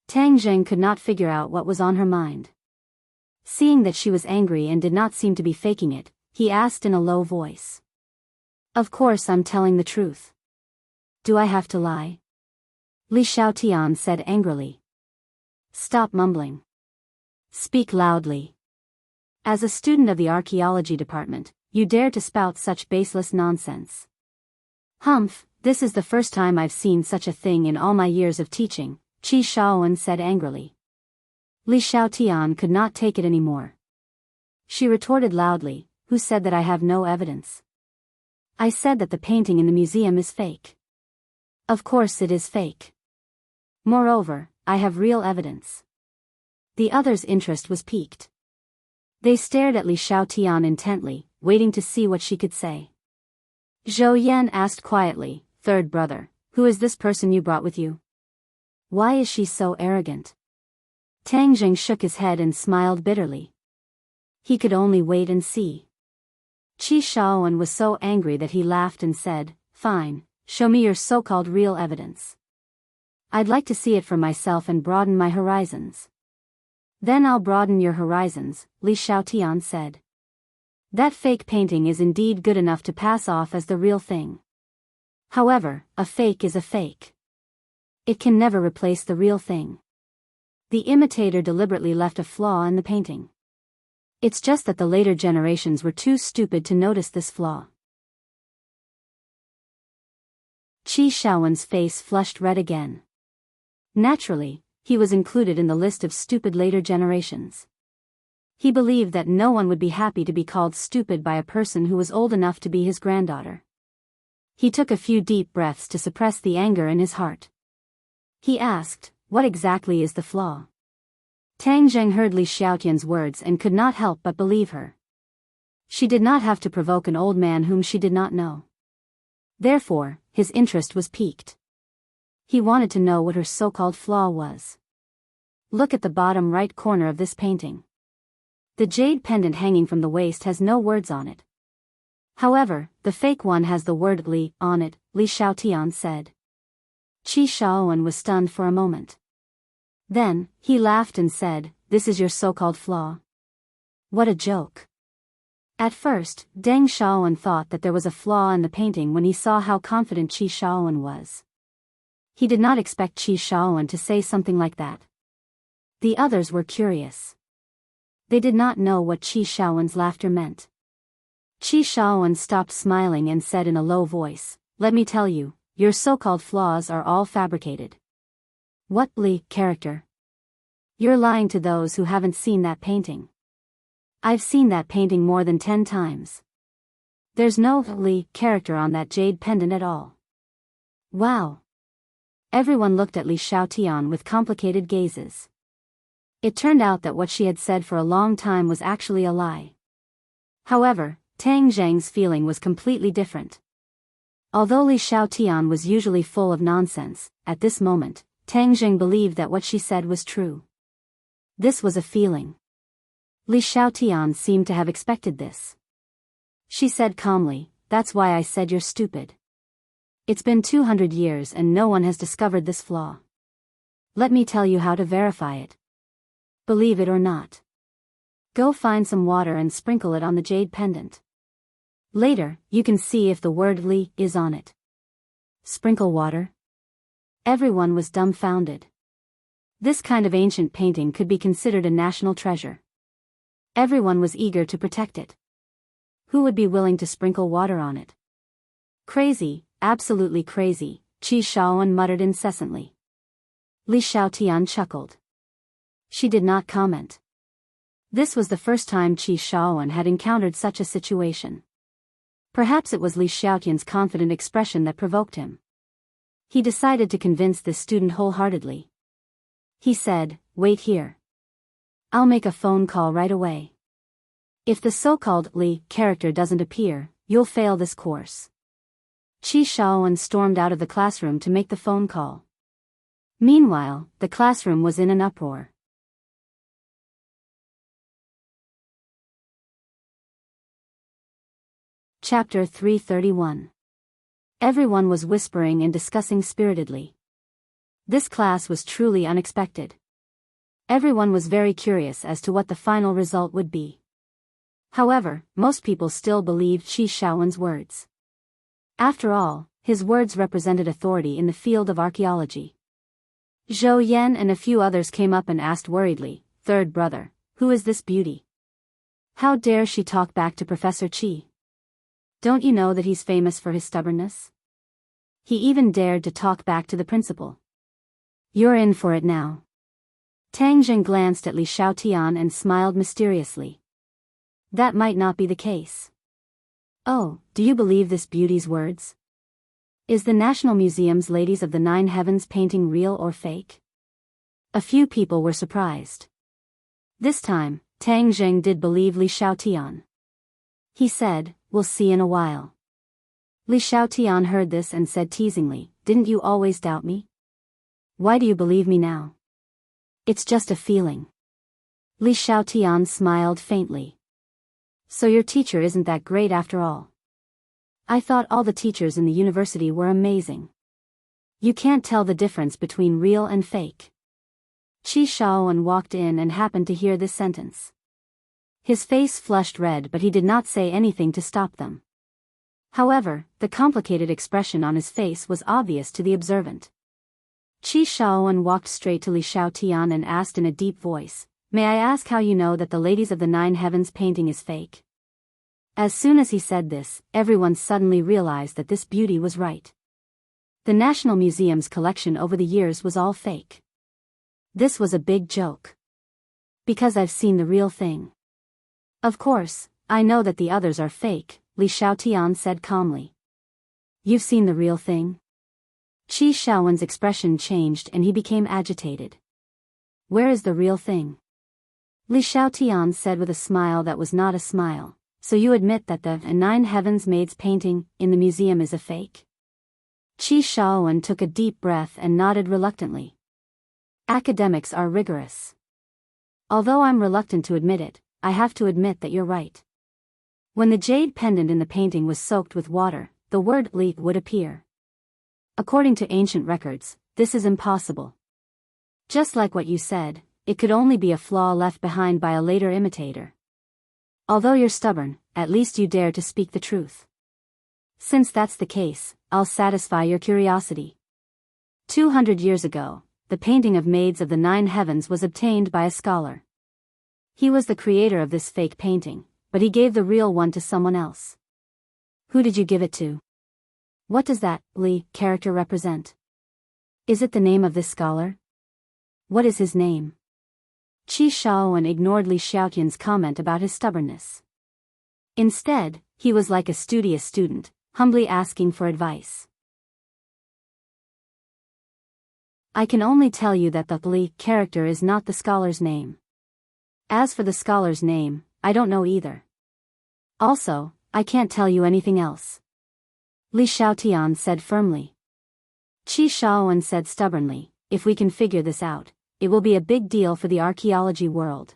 Tang Zheng could not figure out what was on her mind. Seeing that she was angry and did not seem to be faking it, he asked in a low voice. Of course I'm telling the truth. Do I have to lie? Li Xiaotian said angrily. Stop mumbling. Speak loudly. As a student of the archaeology department, you dare to spout such baseless nonsense. Humph, this is the first time I've seen such a thing in all my years of teaching, Qi Shaoan said angrily. Li Xiaotian could not take it anymore. She retorted loudly, who said that I have no evidence? I said that the painting in the museum is fake. Of course it is fake. Moreover, I have real evidence. The others' interest was piqued. They stared at Li Xiaotian intently, waiting to see what she could say. Zhou Yan asked quietly, Third brother, who is this person you brought with you? Why is she so arrogant? Tang Zheng shook his head and smiled bitterly. He could only wait and see. Qi Shaoan was so angry that he laughed and said, Fine, show me your so-called real evidence. I'd like to see it for myself and broaden my horizons. Then I'll broaden your horizons, Li Xiaotian said. That fake painting is indeed good enough to pass off as the real thing. However, a fake is a fake. It can never replace the real thing. The imitator deliberately left a flaw in the painting. It's just that the later generations were too stupid to notice this flaw. Qi Shaoan's face flushed red again. Naturally, he was included in the list of stupid later generations. He believed that no one would be happy to be called stupid by a person who was old enough to be his granddaughter. He took a few deep breaths to suppress the anger in his heart. He asked, what exactly is the flaw? Tang Zheng heard Li Xiaotian's words and could not help but believe her. She did not have to provoke an old man whom she did not know. Therefore, his interest was piqued. He wanted to know what her so-called flaw was. Look at the bottom right corner of this painting. The jade pendant hanging from the waist has no words on it. However, the fake one has the word Li on it, Li Xiaotian said. Qi Shaoan was stunned for a moment. Then, he laughed and said, This is your so-called flaw. What a joke. At first, Deng Shaoan thought that there was a flaw in the painting when he saw how confident Qi Shaoan was. He did not expect Qi Shaoan to say something like that. The others were curious. They did not know what Qi Shaoan's laughter meant. Qi Shaoan stopped smiling and said in a low voice, Let me tell you, your so-called flaws are all fabricated. What Li character? You're lying to those who haven't seen that painting. I've seen that painting more than 10 times. There's no Li character on that jade pendant at all. Wow. Everyone looked at Li Xiaotian with complicated gazes. It turned out that what she had said for a long time was actually a lie. However, Tang Zheng's feeling was completely different. Although Li Xiaotian was usually full of nonsense, at this moment, Tang Jing believed that what she said was true. This was a feeling. Li Xiaotian seemed to have expected this. She said calmly, "That's why I said you're stupid. It's been 200 years and no one has discovered this flaw. Let me tell you how to verify it. Believe it or not. Go find some water and sprinkle it on the jade pendant. Later, you can see if the word Li is on it." Sprinkle water? Everyone was dumbfounded. This kind of ancient painting could be considered a national treasure. Everyone was eager to protect it. Who would be willing to sprinkle water on it? Crazy, absolutely crazy, Qi Shaoan muttered incessantly. Li Xiaotian chuckled. She did not comment. This was the first time Qi Shaoan had encountered such a situation. Perhaps it was Li Xiaotian's confident expression that provoked him. He decided to convince this student wholeheartedly. He said, "Wait here. I'll make a phone call right away. If the so-called Li character doesn't appear, you'll fail this course." Qi Shaoan stormed out of the classroom to make the phone call. Meanwhile, the classroom was in an uproar. Chapter 331. Everyone was whispering and discussing spiritedly. This class was truly unexpected. Everyone was very curious as to what the final result would be. However, most people still believed Qi Shaoan's words. After all, his words represented authority in the field of archaeology. Zhou Yan and a few others came up and asked worriedly, "Third brother, who is this beauty? How dare she talk back to Professor Qi? Don't you know that he's famous for his stubbornness? He even dared to talk back to the principal. You're in for it now." Tang Jing glanced at Li Xiaotian and smiled mysteriously. That might not be the case. "Oh, do you believe this beauty's words? Is the National Museum's Ladies of the Nine Heavens painting real or fake?" A few people were surprised. This time, Tang Jing did believe Li Xiaotian. He said, "We'll see in a while." Li Xiaotian heard this and said teasingly, "Didn't you always doubt me? Why do you believe me now?" "It's just a feeling." Li Xiaotian smiled faintly. "So your teacher isn't that great after all? I thought all the teachers in the university were amazing. You can't tell the difference between real and fake." Qi Shaoan walked in and happened to hear this sentence. His face flushed red, but he did not say anything to stop them. However, the complicated expression on his face was obvious to the observant. Qi Shaoan walked straight to Li Xiaotian and asked in a deep voice, "May I ask how you know that the Ladies of the Nine Heavens painting is fake?" As soon as he said this, everyone suddenly realized that this beauty was right. The National Museum's collection over the years was all fake. This was a big joke. "Because I've seen the real thing." "Of course, I know that the others are fake," Li Xiaotian said calmly. "You've seen the real thing?" Qi Shaoan's expression changed and he became agitated. "Where is the real thing?" Li Xiaotian said with a smile that was not a smile, "So you admit that the Nine Heavens Maids painting in the museum is a fake?" Qi Shaoan took a deep breath and nodded reluctantly. "Academics are rigorous. Although I'm reluctant to admit it, I have to admit that you're right. When the jade pendant in the painting was soaked with water, the word Li would appear. According to ancient records, this is impossible. Just like what you said, it could only be a flaw left behind by a later imitator. Although you're stubborn, at least you dare to speak the truth. Since that's the case, I'll satisfy your curiosity. 200 years ago, the painting of Maids of the Nine Heavens was obtained by a scholar. He was the creator of this fake painting, but he gave the real one to someone else. Who did you give it to? What does that Li character represent? Is it the name of this scholar? What is his name?" Qi Shaoan ignored Li Xiaotian's comment about his stubbornness. Instead, he was like a studious student, humbly asking for advice. "I can only tell you that the Li character is not the scholar's name. As for the scholar's name, I don't know either. Also, I can't tell you anything else." Li Xiaotian said firmly. Qi Shaowen said stubbornly, if we can figure this out, it will be a big deal for the archaeology world.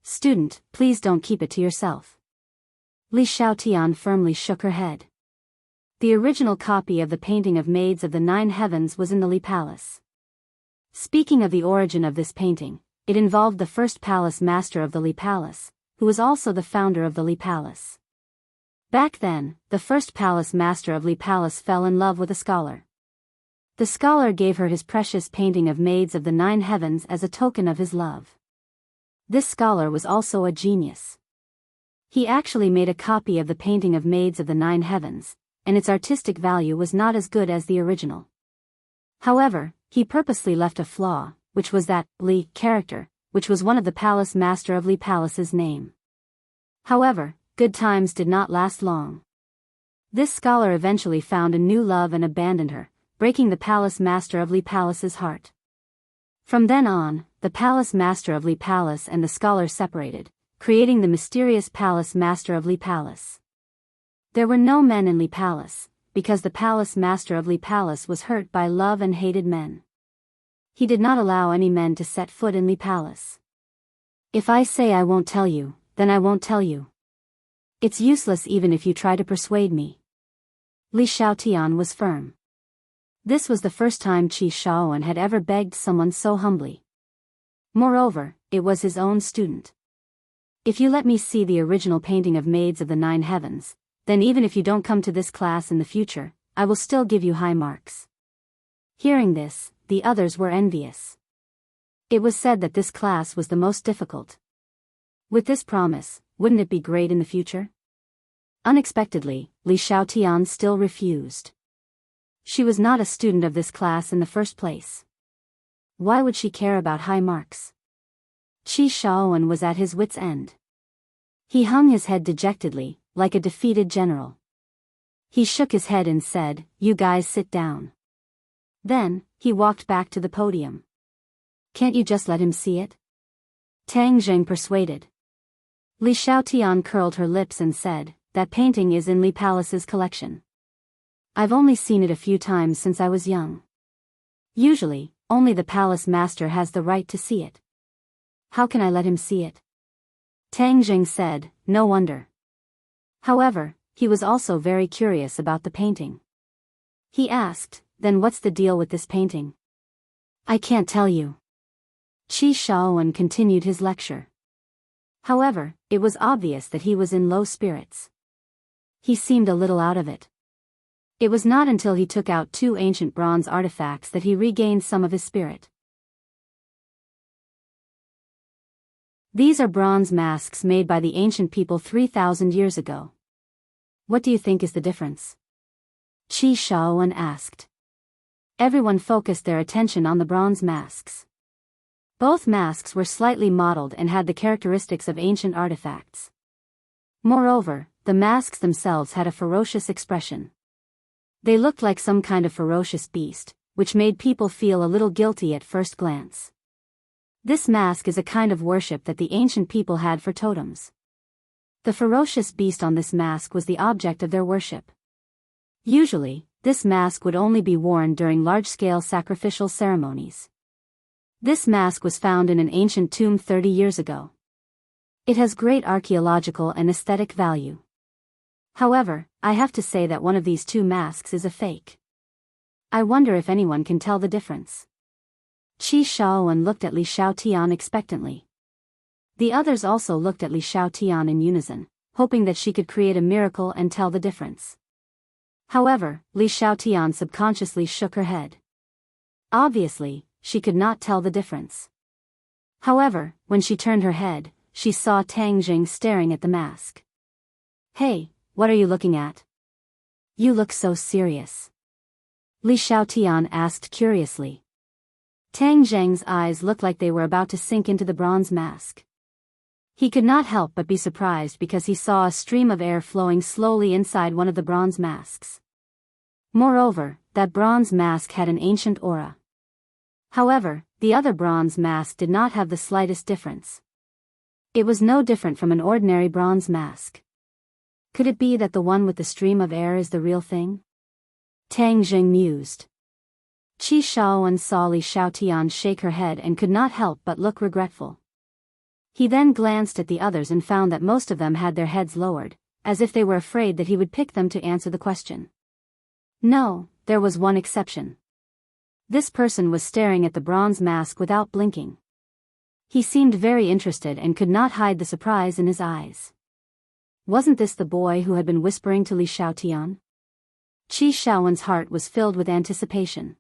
Student, please don't keep it to yourself. Li Xiaotian firmly shook her head. The original copy of the painting of Maids of the Nine Heavens was in the Li Palace. Speaking of the origin of this painting, it involved the first palace master of the Li Palace, who was also the founder of the Li Palace. Back then, the first palace master of Li Palace fell in love with a scholar. The scholar gave her his precious painting of Maids of the Nine Heavens as a token of his love. This scholar was also a genius. He actually made a copy of the painting of Maids of the Nine Heavens, and its artistic value was not as good as the original. However, he purposely left a flaw, which was that Li character, which was one of the palace master of Li Palace's name. However, good times did not last long. This scholar eventually found a new love and abandoned her, breaking the palace master of Li Palace's heart. From then on, the palace master of Li Palace and the scholar separated, creating the mysterious palace master of Li Palace. There were no men in Li Palace, because the palace master of Li Palace was hurt by love and hated men. He did not allow any men to set foot in Li Palace. If I say I won't tell you, then I won't tell you. It's useless even if you try to persuade me. Li Xiaotian was firm. This was the first time Qi Shaowen had ever begged someone so humbly. Moreover, it was his own student. If you let me see the original painting of Maids of the Nine Heavens, then even if you don't come to this class in the future, I will still give you high marks. Hearing this, the others were envious. It was said that this class was the most difficult. With this promise, wouldn't it be great in the future? Unexpectedly, Li Xiaotian still refused. She was not a student of this class in the first place. Why would she care about high marks? Qi Shaowen was at his wit's end. He hung his head dejectedly, like a defeated general. He shook his head and said, "You guys sit down." Then, he walked back to the podium. Can't you just let him see it? Tang Zheng persuaded. Li Xiaotian curled her lips and said, that painting is in Li Palace's collection. I've only seen it a few times since I was young. Usually, only the palace master has the right to see it. How can I let him see it? Tang Zheng said, no wonder. However, he was also very curious about the painting. He asked, then what's the deal with this painting? I can't tell you. Qi Shaowen continued his lecture. However, it was obvious that he was in low spirits. He seemed a little out of it. It was not until he took out 2 ancient bronze artifacts that he regained some of his spirit. These are bronze masks made by the ancient people 3,000 years ago. What do you think is the difference? Qi Shaowen asked. Everyone focused their attention on the bronze masks. Both masks were slightly modeled and had the characteristics of ancient artifacts. Moreover, the masks themselves had a ferocious expression. They looked like some kind of ferocious beast, which made people feel a little guilty at first glance. This mask is a kind of worship that the ancient people had for totems. The ferocious beast on this mask was the object of their worship. Usually, this mask would only be worn during large-scale sacrificial ceremonies. This mask was found in an ancient tomb 30 years ago. It has great archaeological and aesthetic value. However, I have to say that one of these 2 masks is a fake. I wonder if anyone can tell the difference. Qi Shaowen looked at Li Xiaotian expectantly. The others also looked at Li Xiaotian in unison, hoping that she could create a miracle and tell the difference. However, Li Xiaotian subconsciously shook her head. Obviously, she could not tell the difference. However, when she turned her head, she saw Tang Zheng staring at the mask. Hey, what are you looking at? You look so serious. Li Xiaotian asked curiously. Tang Zheng's eyes looked like they were about to sink into the bronze mask. He could not help but be surprised because he saw a stream of air flowing slowly inside one of the bronze masks. Moreover, that bronze mask had an ancient aura. However, the other bronze mask did not have the slightest difference. It was no different from an ordinary bronze mask. Could it be that the one with the stream of air is the real thing? Tang Jing mused. Qi Shaowen saw Li Xiaotian shake her head and could not help but look regretful. He then glanced at the others and found that most of them had their heads lowered, as if they were afraid that he would pick them to answer the question. No, there was one exception. This person was staring at the bronze mask without blinking. He seemed very interested and could not hide the surprise in his eyes. Wasn't this the boy who had been whispering to Li Xiaotian? Qi Shaowen's heart was filled with anticipation.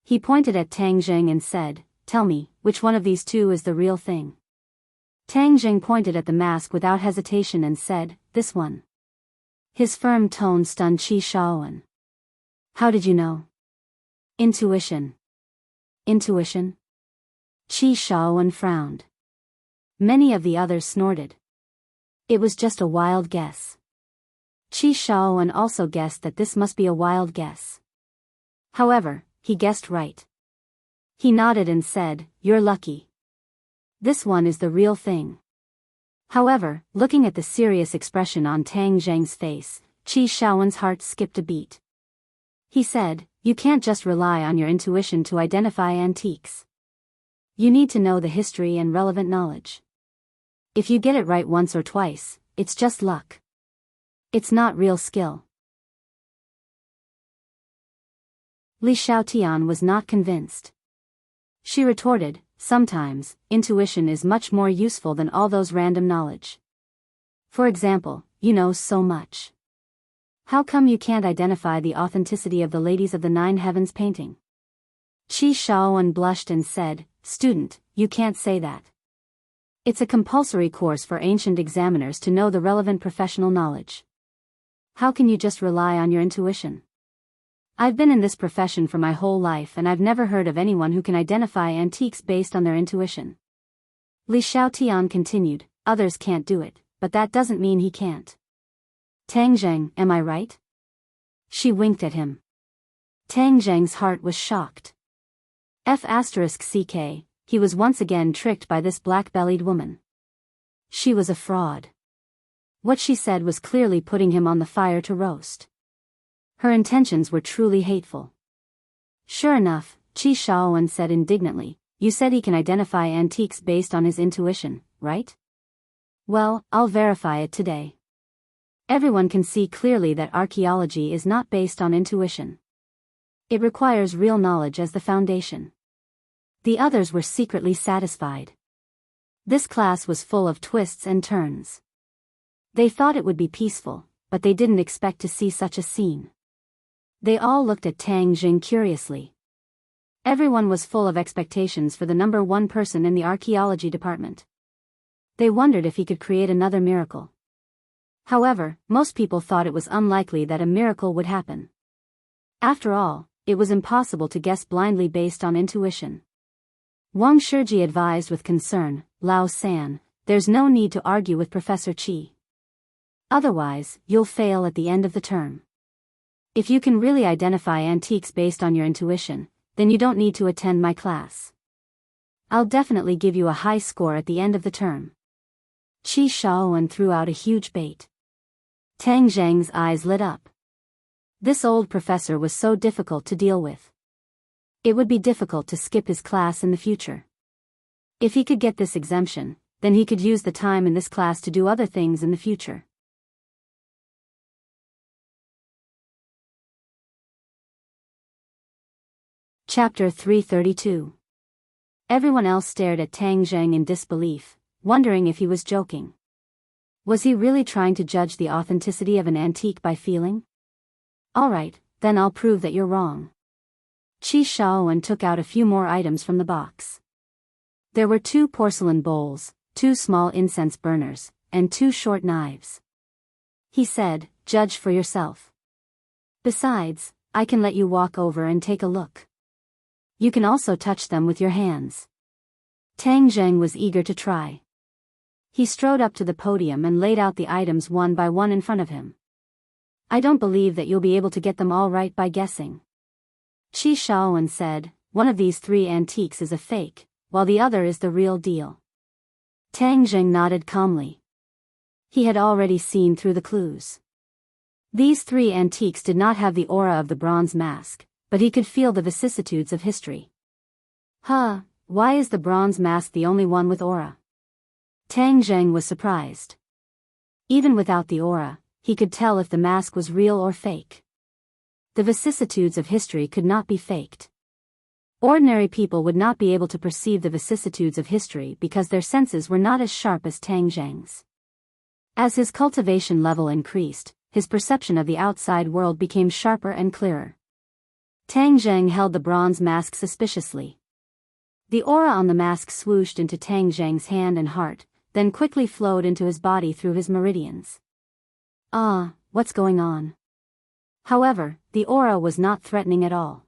He pointed at Tang Jing and said, "Tell me, which one of these two is the real thing?" Tang Jing pointed at the mask without hesitation and said, "This one." His firm tone stunned Qi Shaowen. "How did you know?" "Intuition." "Intuition?" Qi Shaowen frowned. Many of the others snorted. It was just a wild guess. Qi Shaowen also guessed that this must be a wild guess. However, he guessed right. He nodded and said, "You're lucky. This one is the real thing." However, looking at the serious expression on Tang Zheng's face, Qi Shaowen's heart skipped a beat. He said, "You can't just rely on your intuition to identify antiques. You need to know the history and relevant knowledge. If you get it right once or twice, it's just luck. It's not real skill." Li Xiaotian was not convinced. She retorted, "Sometimes, intuition is much more useful than all those random knowledge. For example, you know so much. How come you can't identify the authenticity of the Ladies of the Nine Heavens painting?" Qi Shaowen blushed and said, "Student, you can't say that. It's a compulsory course for ancient examiners to know the relevant professional knowledge. How can you just rely on your intuition? I've been in this profession for my whole life and I've never heard of anyone who can identify antiques based on their intuition." Li Xiaotian continued, "Others can't do it, but that doesn't mean he can't. Tang Zheng, am I right?" She winked at him. Tang Zheng's heart was shocked. *CK, he was once again tricked by this black-bellied woman. She was a fraud. What she said was clearly putting him on the fire to roast. Her intentions were truly hateful. "Sure enough," Qi Shaowen said indignantly, "you said he can identify antiques based on his intuition, right? Well, I'll verify it today. Everyone can see clearly that archaeology is not based on intuition. It requires real knowledge as the foundation." The others were secretly satisfied. This class was full of twists and turns. They thought it would be peaceful, but they didn't expect to see such a scene. They all looked at Tang Jing curiously. Everyone was full of expectations for the number one person in the archaeology department. They wondered if he could create another miracle. However, most people thought it was unlikely that a miracle would happen. After all, it was impossible to guess blindly based on intuition. Wang Shiji advised with concern, "Lao San, there's no need to argue with Professor Qi. Otherwise, you'll fail at the end of the term. If you can really identify antiques based on your intuition, then you don't need to attend my class. I'll definitely give you a high score at the end of the term." Qi Shaowen threw out a huge bait. Tang Zheng's eyes lit up. This old professor was so difficult to deal with. It would be difficult to skip his class in the future. If he could get this exemption, then he could use the time in this class to do other things in the future. Chapter 332. Everyone else stared at Tang Zheng in disbelief, wondering if he was joking. Was he really trying to judge the authenticity of an antique by feeling? Alright, then I'll prove that you're wrong. Qi Shaowen took out a few more items from the box. There were 2 porcelain bowls, 2 small incense burners, and 2 short knives. He said, "Judge for yourself. Besides, I can let you walk over and take a look. You can also touch them with your hands." Tang Zheng was eager to try. He strode up to the podium and laid out the items one by one in front of him. "I don't believe that you'll be able to get them all right by guessing." Qi Shaowen said, "One of these 3 antiques is a fake, while the other is the real deal." Tang Zheng nodded calmly. He had already seen through the clues. These three antiques did not have the aura of the bronze mask, but he could feel the vicissitudes of history. Why is the bronze mask the only one with aura? Tang Zheng was surprised. Even without the aura, he could tell if the mask was real or fake. The vicissitudes of history could not be faked. Ordinary people would not be able to perceive the vicissitudes of history because their senses were not as sharp as Tang Zheng's. As his cultivation level increased, his perception of the outside world became sharper and clearer. Tang Zheng held the bronze mask suspiciously. The aura on the mask swooshed into Tang Zheng's hand and heart, then quickly flowed into his body through his meridians. What's going on? However, the aura was not threatening at all.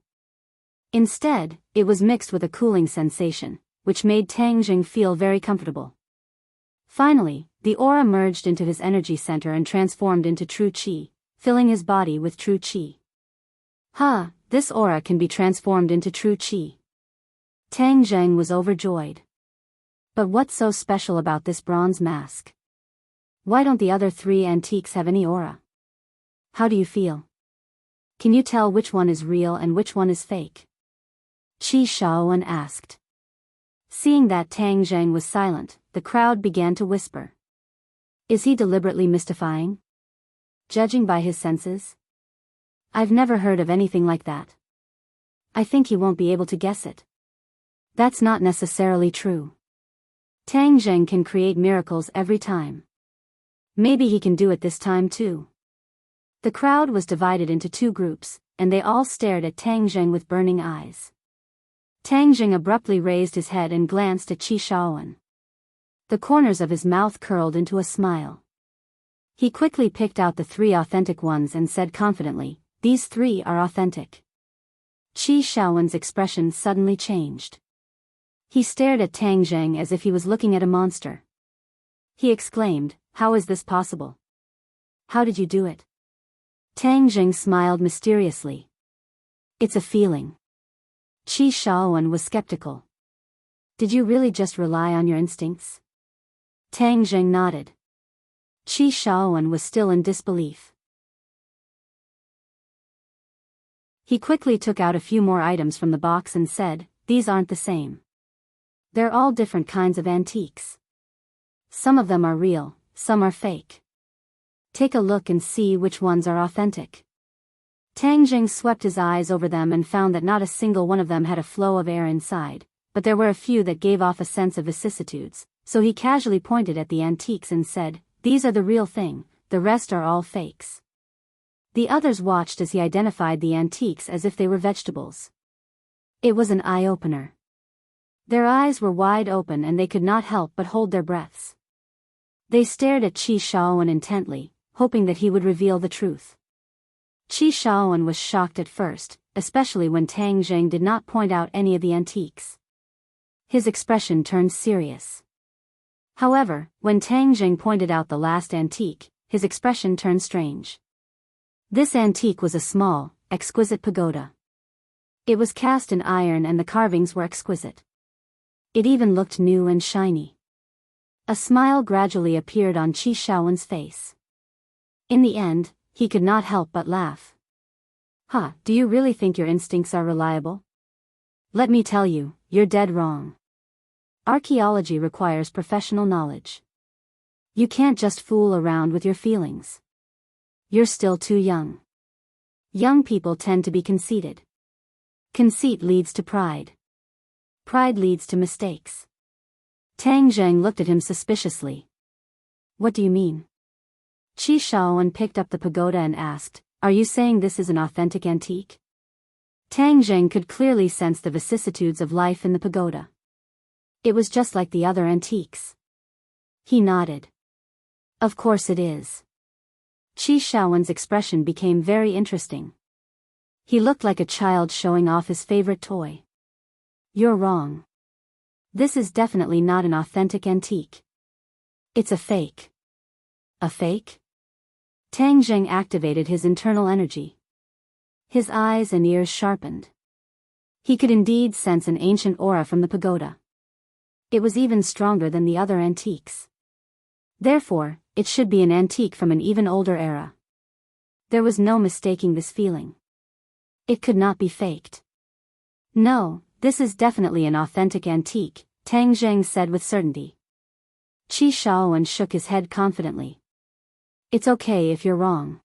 Instead, it was mixed with a cooling sensation, which made Tang Zheng feel very comfortable. Finally, the aura merged into his energy center and transformed into true qi, filling his body with true qi. This aura can be transformed into true qi. Tang Zheng was overjoyed. But what's so special about this bronze mask? Why don't the other three antiques have any aura? How do you feel? Can you tell which one is real and which one is fake? Qi Shaowen asked. Seeing that Tang Zheng was silent, the crowd began to whisper. Is he deliberately mystifying? Judging by his senses? I've never heard of anything like that. I think he won't be able to guess it. That's not necessarily true. Tang Zheng can create miracles every time. Maybe he can do it this time too. The crowd was divided into two groups, and they all stared at Tang Zheng with burning eyes. Tang Zheng abruptly raised his head and glanced at Qi Shaowen. The corners of his mouth curled into a smile. He quickly picked out the three authentic ones and said confidently, "These three are authentic." Qi Shaowen's expression suddenly changed. He stared at Tang Zheng as if he was looking at a monster. He exclaimed, "How is this possible? How did you do it?" Tang Zheng smiled mysteriously. "It's a feeling." Qi Shaowen was skeptical. "Did you really just rely on your instincts?" Tang Zheng nodded. Qi Shaowen was still in disbelief. He quickly took out a few more items from the box and said, "These aren't the same. They're all different kinds of antiques. Some of them are real, some are fake. Take a look and see which ones are authentic." Tang Zheng swept his eyes over them and found that not a single one of them had a flow of air inside, but there were a few that gave off a sense of vicissitudes, so he casually pointed at the antiques and said, "These are the real thing, the rest are all fakes." The others watched as he identified the antiques as if they were vegetables. It was an eye-opener. Their eyes were wide open and they could not help but hold their breaths. They stared at Qi Shaowen intently, hoping that he would reveal the truth. Qi Shaowen was shocked at first, especially when Tang Zheng did not point out any of the antiques. His expression turned serious. However, when Tang Zheng pointed out the last antique, his expression turned strange. This antique was a small, exquisite pagoda. It was cast in iron and the carvings were exquisite. It even looked new and shiny. A smile gradually appeared on Qi Shaowen's face. In the end, he could not help but laugh. Do you really think your instincts are reliable? Let me tell you, you're dead wrong. Archaeology requires professional knowledge. You can't just fool around with your feelings. You're still too young. Young people tend to be conceited. Conceit leads to pride. Pride leads to mistakes. Tang Zheng looked at him suspiciously. What do you mean? Qi Shaowen picked up the pagoda and asked, "Are you saying this is an authentic antique?" Tang Zheng could clearly sense the vicissitudes of life in the pagoda. It was just like the other antiques. He nodded. Of course it is. Qi Shaowen's expression became very interesting. He looked like a child showing off his favorite toy. You're wrong. This is definitely not an authentic antique. It's a fake. A fake? Tang Zheng activated his internal energy. His eyes and ears sharpened. He could indeed sense an ancient aura from the pagoda. It was even stronger than the other antiques. Therefore, it should be an antique from an even older era. There was no mistaking this feeling. It could not be faked. No, this is definitely an authentic antique, Tang Zheng said with certainty. Qi Shaowen shook his head confidently. It's okay if you're wrong.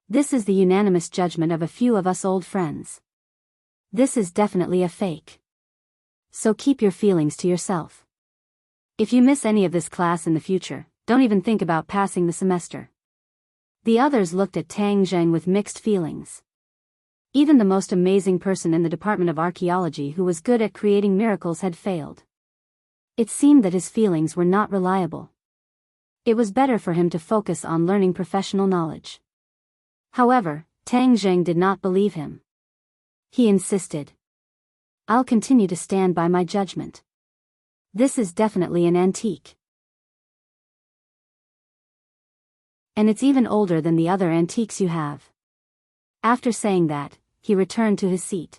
This is the unanimous judgment of a few of us old friends. This is definitely a fake. So keep your feelings to yourself. If you miss any of this class in the future, don't even think about passing the semester. The others looked at Tang Zheng with mixed feelings. Even the most amazing person in the Department of Archaeology who was good at creating miracles had failed. It seemed that his feelings were not reliable. It was better for him to focus on learning professional knowledge. However, Tang Zheng did not believe him. He insisted. I'll continue to stand by my judgment. This is definitely an antique. And it's even older than the other antiques you have. After saying that, he returned to his seat.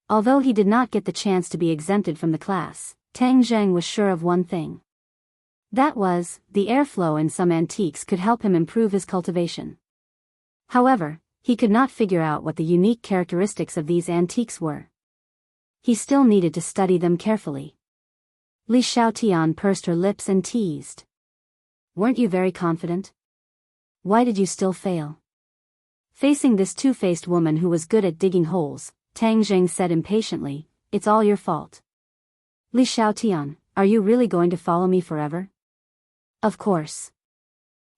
Although he did not get the chance to be exempted from the class, Tang Zheng was sure of one thing. That was, the airflow in some antiques could help him improve his cultivation. However, he could not figure out what the unique characteristics of these antiques were. He still needed to study them carefully. Li Xiaotian pursed her lips and teased. Weren't you very confident? Why did you still fail? Facing this two-faced woman who was good at digging holes, Tang Zheng said impatiently, it's all your fault. Li Xiaotian, are you really going to follow me forever? Of course.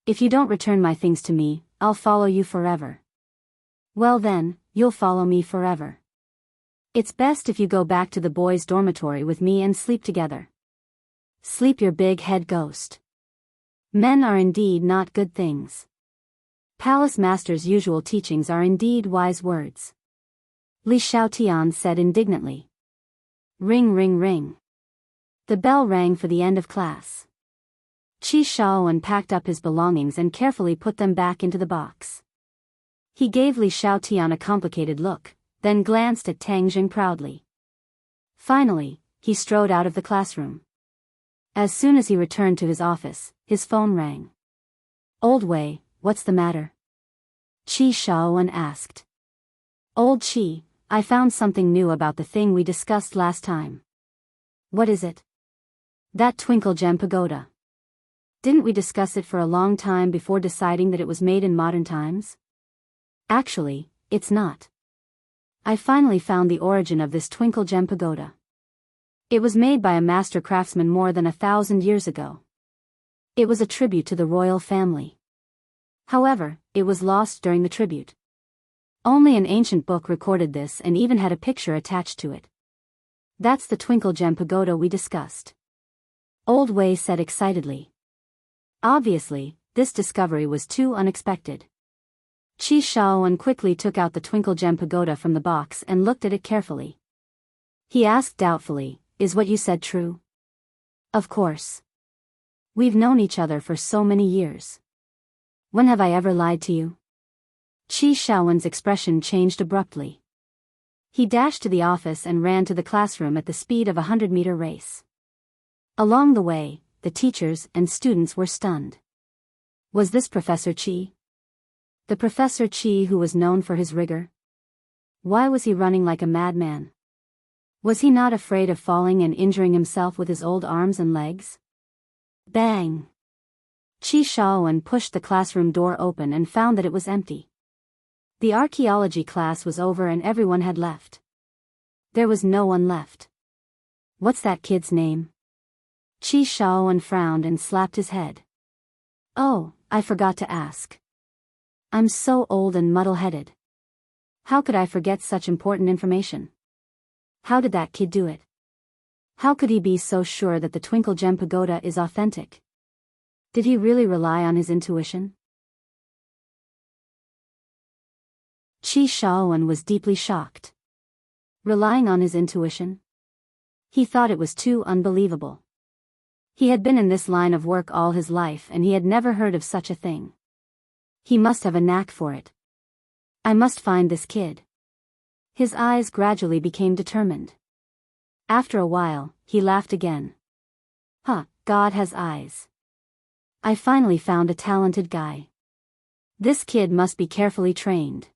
If you don't return my things to me, I'll follow you forever. Well then, you'll follow me forever. It's best if you go back to the boys' dormitory with me and sleep together. Sleep your big head ghost. Men are indeed not good things. Palace Master's usual teachings are indeed wise words. Li Xiaotian said indignantly. Ring ring ring. The bell rang for the end of class. Qi Shaowen packed up his belongings and carefully put them back into the box. He gave Li Xiaotian a complicated look, then glanced at Tang Zheng proudly. Finally, he strode out of the classroom. As soon as he returned to his office, his phone rang. Old Wei, what's the matter? Qi Shaowen asked. Old Qi, I found something new about the thing we discussed last time. What is it? That twinkle gem pagoda. Didn't we discuss it for a long time before deciding that it was made in modern times? Actually, it's not. I finally found the origin of this twinkle gem pagoda. It was made by a master craftsman more than 1,000 years ago. It was a tribute to the royal family. However, it was lost during the tribute. Only an ancient book recorded this and even had a picture attached to it. That's the twinkle gem pagoda we discussed. Old Wei said excitedly. Obviously, this discovery was too unexpected. Qi Shaowen quickly took out the twinkle gem pagoda from the box and looked at it carefully. He asked doubtfully, is what you said true? Of course. We've known each other for so many years. When have I ever lied to you? Qi Shaowen's expression changed abruptly. He dashed to the office and ran to the classroom at the speed of a 100-meter race. Along the way, the teachers and students were stunned. Was this Professor Qi? The Professor Qi who was known for his rigor? Why was he running like a madman? Was he not afraid of falling and injuring himself with his old arms and legs? Bang! Qi Shaowen pushed the classroom door open and found that it was empty. The archaeology class was over and everyone had left. There was no one left. What's that kid's name? Qi Shaowen frowned and slapped his head. Oh, I forgot to ask. I'm so old and muddle-headed. How could I forget such important information? How did that kid do it? How could he be so sure that the Twinkle Gem Pagoda is authentic? Did he really rely on his intuition? Qi Shaowen was deeply shocked. Relying on his intuition? He thought it was too unbelievable. He had been in this line of work all his life and he had never heard of such a thing. He must have a knack for it. I must find this kid. His eyes gradually became determined. After a while, he laughed again. Huh, God has eyes. I finally found a talented guy. This kid must be carefully trained.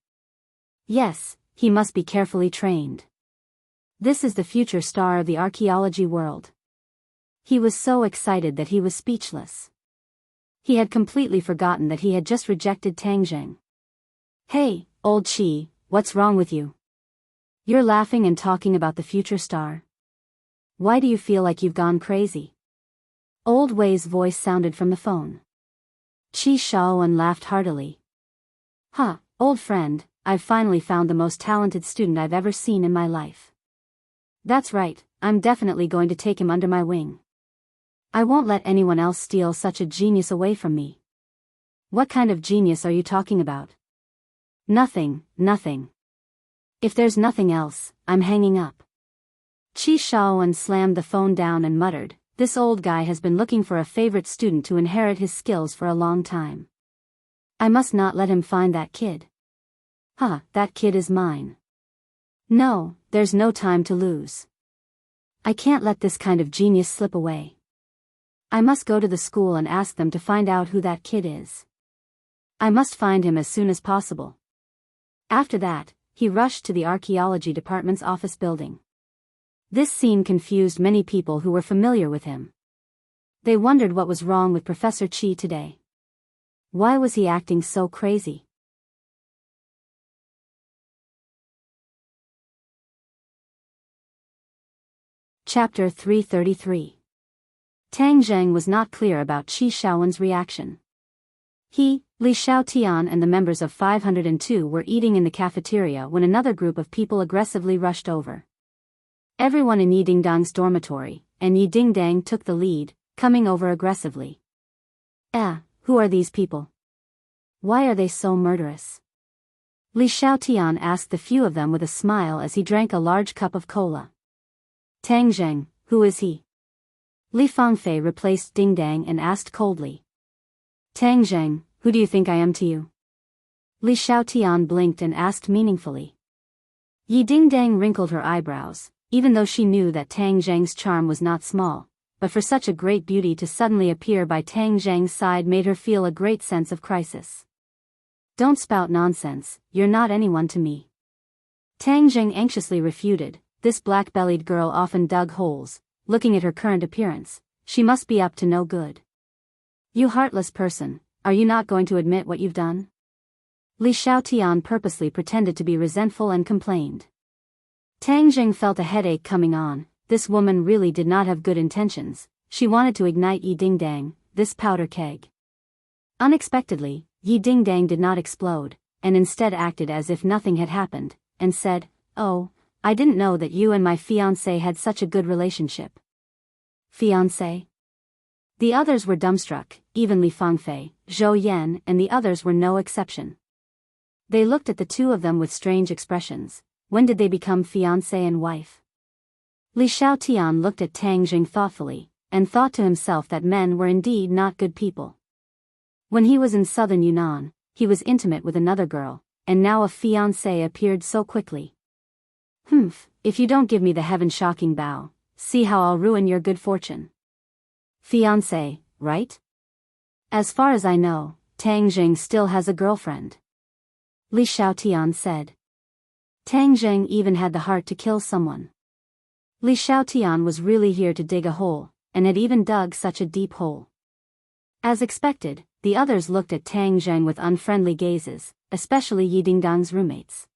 Yes, he must be carefully trained. This is the future star of the archaeology world. He was so excited that he was speechless. He had completely forgotten that he had just rejected Tang Zheng. Hey, old Chi, what's wrong with you? You're laughing and talking about the future star. Why do you feel like you've gone crazy? Old Wei's voice sounded from the phone. Chi Shaoan laughed heartily. Huh, old friend, I've finally found the most talented student I've ever seen in my life. That's right, I'm definitely going to take him under my wing. I won't let anyone else steal such a genius away from me. What kind of genius are you talking about? Nothing. If there's nothing else, I'm hanging up. Chi Shaoan slammed the phone down and muttered, this old guy has been looking for a favorite student to inherit his skills for a long time. I must not let him find that kid. Huh, that kid is mine. No, there's no time to lose. I can't let this kind of genius slip away. I must go to the school and ask them to find out who that kid is. I must find him as soon as possible. After that, he rushed to the archaeology department's office building. This scene confused many people who were familiar with him. They wondered what was wrong with Professor Chi today. Why was he acting so crazy? Chapter 333. Tang Zheng was not clear about Chi Shaoan's reaction. He, Li Xiaotian and the members of 502 were eating in the cafeteria when another group of people aggressively rushed over. Everyone in Yi Dingdang's dormitory, and Yi Dingdang took the lead, coming over aggressively. Who are these people? Why are they so murderous? Li Xiaotian asked the few of them with a smile as he drank a large cup of cola. Tang Zheng, who is he? Li Fangfei replaced Dingdang and asked coldly. Tang Zheng, who do you think I am to you? Li Xiaotian blinked and asked meaningfully. Yi Dingdang wrinkled her eyebrows, even though she knew that Tang Zheng's charm was not small, but for such a great beauty to suddenly appear by Tang Zheng's side made her feel a great sense of crisis. Don't spout nonsense, you're not anyone to me. Tang Zheng anxiously refuted, this black-bellied girl often dug holes, looking at her current appearance, she must be up to no good. You heartless person, are you not going to admit what you've done? Li Xiaotian purposely pretended to be resentful and complained. Tang Zheng felt a headache coming on, this woman really did not have good intentions, she wanted to ignite Yi Dingdang, this powder keg. Unexpectedly, Yi Dingdang did not explode, and instead acted as if nothing had happened, and said, Oh, I didn't know that you and my fiancé had such a good relationship. Fiancé? The others were dumbstruck, even Li Fangfei, Zhou Yan and the others were no exception. They looked at the two of them with strange expressions. When did they become fiancé and wife? Li Xiaotian looked at Tang Zheng thoughtfully, and thought to himself that men were indeed not good people. When he was in southern Yunnan, he was intimate with another girl, and now a fiancé appeared so quickly. If you don't give me the heaven-shocking bow, see how I'll ruin your good fortune. Fiancé, right? As far as I know, Tang Zheng still has a girlfriend. Li Xiaotian said. Tang Zheng even had the heart to kill someone. Li Xiaotian was really here to dig a hole, and had even dug such a deep hole. As expected, the others looked at Tang Zheng with unfriendly gazes, especially Yi Dingdang's roommates.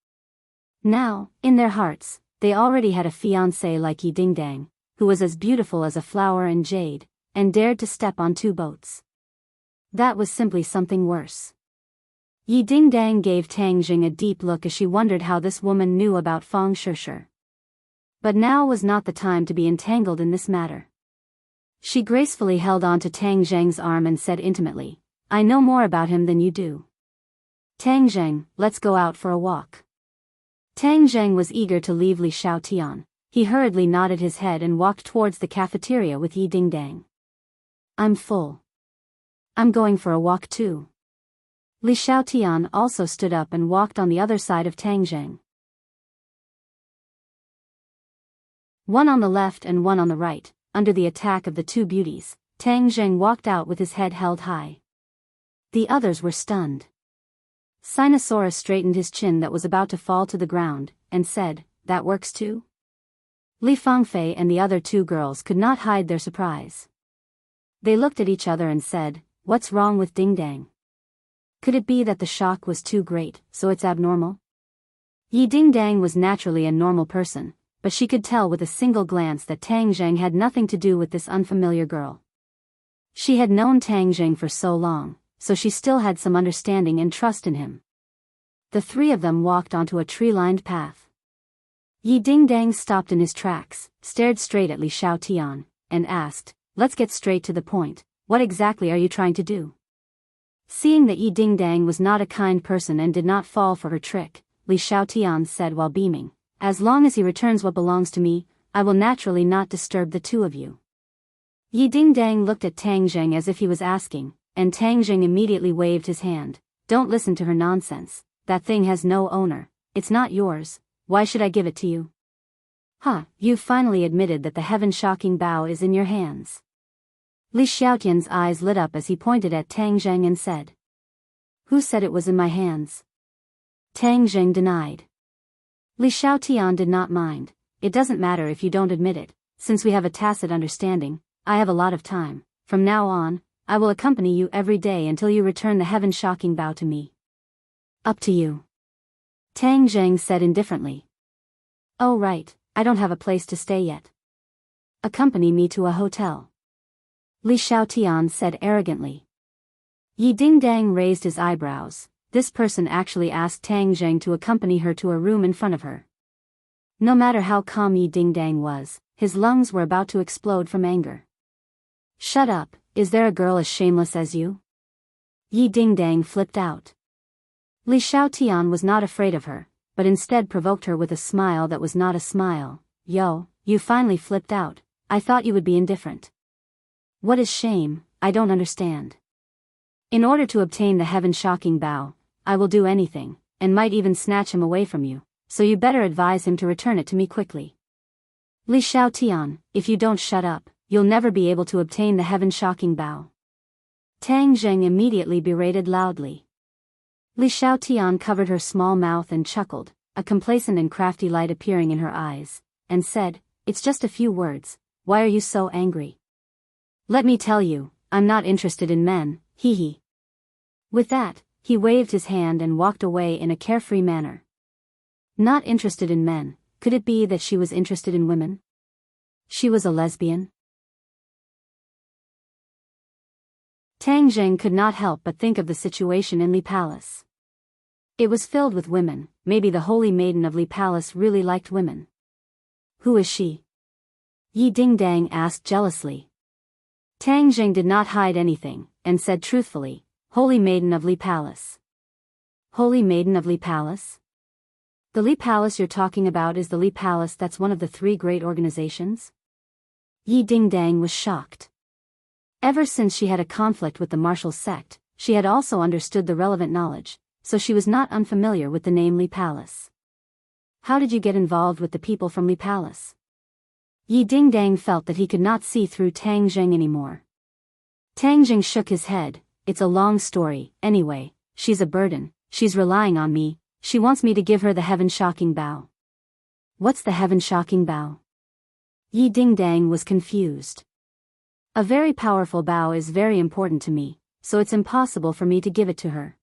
Now, in their hearts, they already had a fiancé like Yi Dingdang, who was as beautiful as a flower and jade, and dared to step on two boats. That was simply something worse. Yi Dingdang gave Tang Zheng a deep look as she wondered how this woman knew about Fang Shishir. But now was not the time to be entangled in this matter. She gracefully held on to Tang Zheng's arm and said intimately, I know more about him than you do. Tang Zheng, let's go out for a walk. Tang Zheng was eager to leave Li Xiaotian. He hurriedly nodded his head and walked towards the cafeteria with Yi Dingdang. I'm full. I'm going for a walk too. Li Xiaotian also stood up and walked on the other side of Tang Zheng. One on the left and one on the right, under the attack of the two beauties, Tang Zheng walked out with his head held high. The others were stunned. Sinosaurus straightened his chin that was about to fall to the ground, and said, "That works too?" Li Fangfei and the other two girls could not hide their surprise. They looked at each other and said, "What's wrong with Ding Dang? Could it be that the shock was too great, so it's abnormal?" Yi Ding Dang was naturally a normal person, but she could tell with a single glance that Tang Zheng had nothing to do with this unfamiliar girl. She had known Tang Zheng for so long, so she still had some understanding and trust in him. The three of them walked onto a tree-lined path. Yi Ding Dang stopped in his tracks, stared straight at Li Xiaotian, and asked, "Let's get straight to the point, what exactly are you trying to do?" Seeing that Yi Ding Dang was not a kind person and did not fall for her trick, Li Xiaotian said while beaming, "As long as he returns what belongs to me, I will naturally not disturb the two of you." Yi Ding Dang looked at Tang Zheng as if he was asking, and Tang Zheng immediately waved his hand. "Don't listen to her nonsense, that thing has no owner, it's not yours, why should I give it to you?" "Huh, you've finally admitted that the heaven-shocking bow is in your hands." Li Xiaotian's eyes lit up as he pointed at Tang Zheng and said, "Who said it was in my hands?" Tang Zheng denied. Li Xiaotian did not mind. "It doesn't matter if you don't admit it, since we have a tacit understanding, I have a lot of time, from now on, I will accompany you every day until you return the heaven-shocking bow to me." "Up to you," Tang Zheng said indifferently. "Oh right, I don't have a place to stay yet. Accompany me to a hotel," Li Xiaotian said arrogantly. Yi Ding Dang raised his eyebrows. This person actually asked Tang Zheng to accompany her to a room in front of her. No matter how calm Yi Ding Dang was, his lungs were about to explode from anger. "Shut up, is there a girl as shameless as you?" Yi Ding Dang flipped out. Li Xiaotian was not afraid of her, but instead provoked her with a smile that was not a smile. "Yo, you finally flipped out, I thought you would be indifferent. What is shame, I don't understand. In order to obtain the heaven-shocking bow, I will do anything, and might even snatch him away from you, so you better advise him to return it to me quickly. Li Xiaotian, if you don't shut up, you'll never be able to obtain the heaven-shocking bow." Tang Zheng immediately berated loudly. Li Xiaotian covered her small mouth and chuckled, a complacent and crafty light appearing in her eyes, and said, "It's just a few words, why are you so angry? Let me tell you, I'm not interested in men, hee hee." With that, he waved his hand and walked away in a carefree manner. Not interested in men, could it be that she was interested in women? She was a lesbian? Tang Zheng could not help but think of the situation in Li Palace. It was filled with women, maybe the holy maiden of Li Palace really liked women. "Who is she?" Yi Ding Dang asked jealously. Tang Zheng did not hide anything, and said truthfully, "Holy maiden of Li Palace." "Holy maiden of Li Palace? The Li Palace you're talking about is the Li Palace that's one of the three great organizations?" Yi Ding Dang was shocked. Ever since she had a conflict with the martial sect, she had also understood the relevant knowledge, so she was not unfamiliar with the name Li Palace. "How did you get involved with the people from Li Palace?" Yi Ding Dang felt that he could not see through Tang Zheng anymore. Tang Zheng shook his head. "It's a long story, anyway, she's a burden, she's relying on me, she wants me to give her the heaven-shocking bow." "What's the heaven-shocking bow?" Yi Ding Dang was confused. "A very powerful bow is very important to me, so it's impossible for me to give it to her.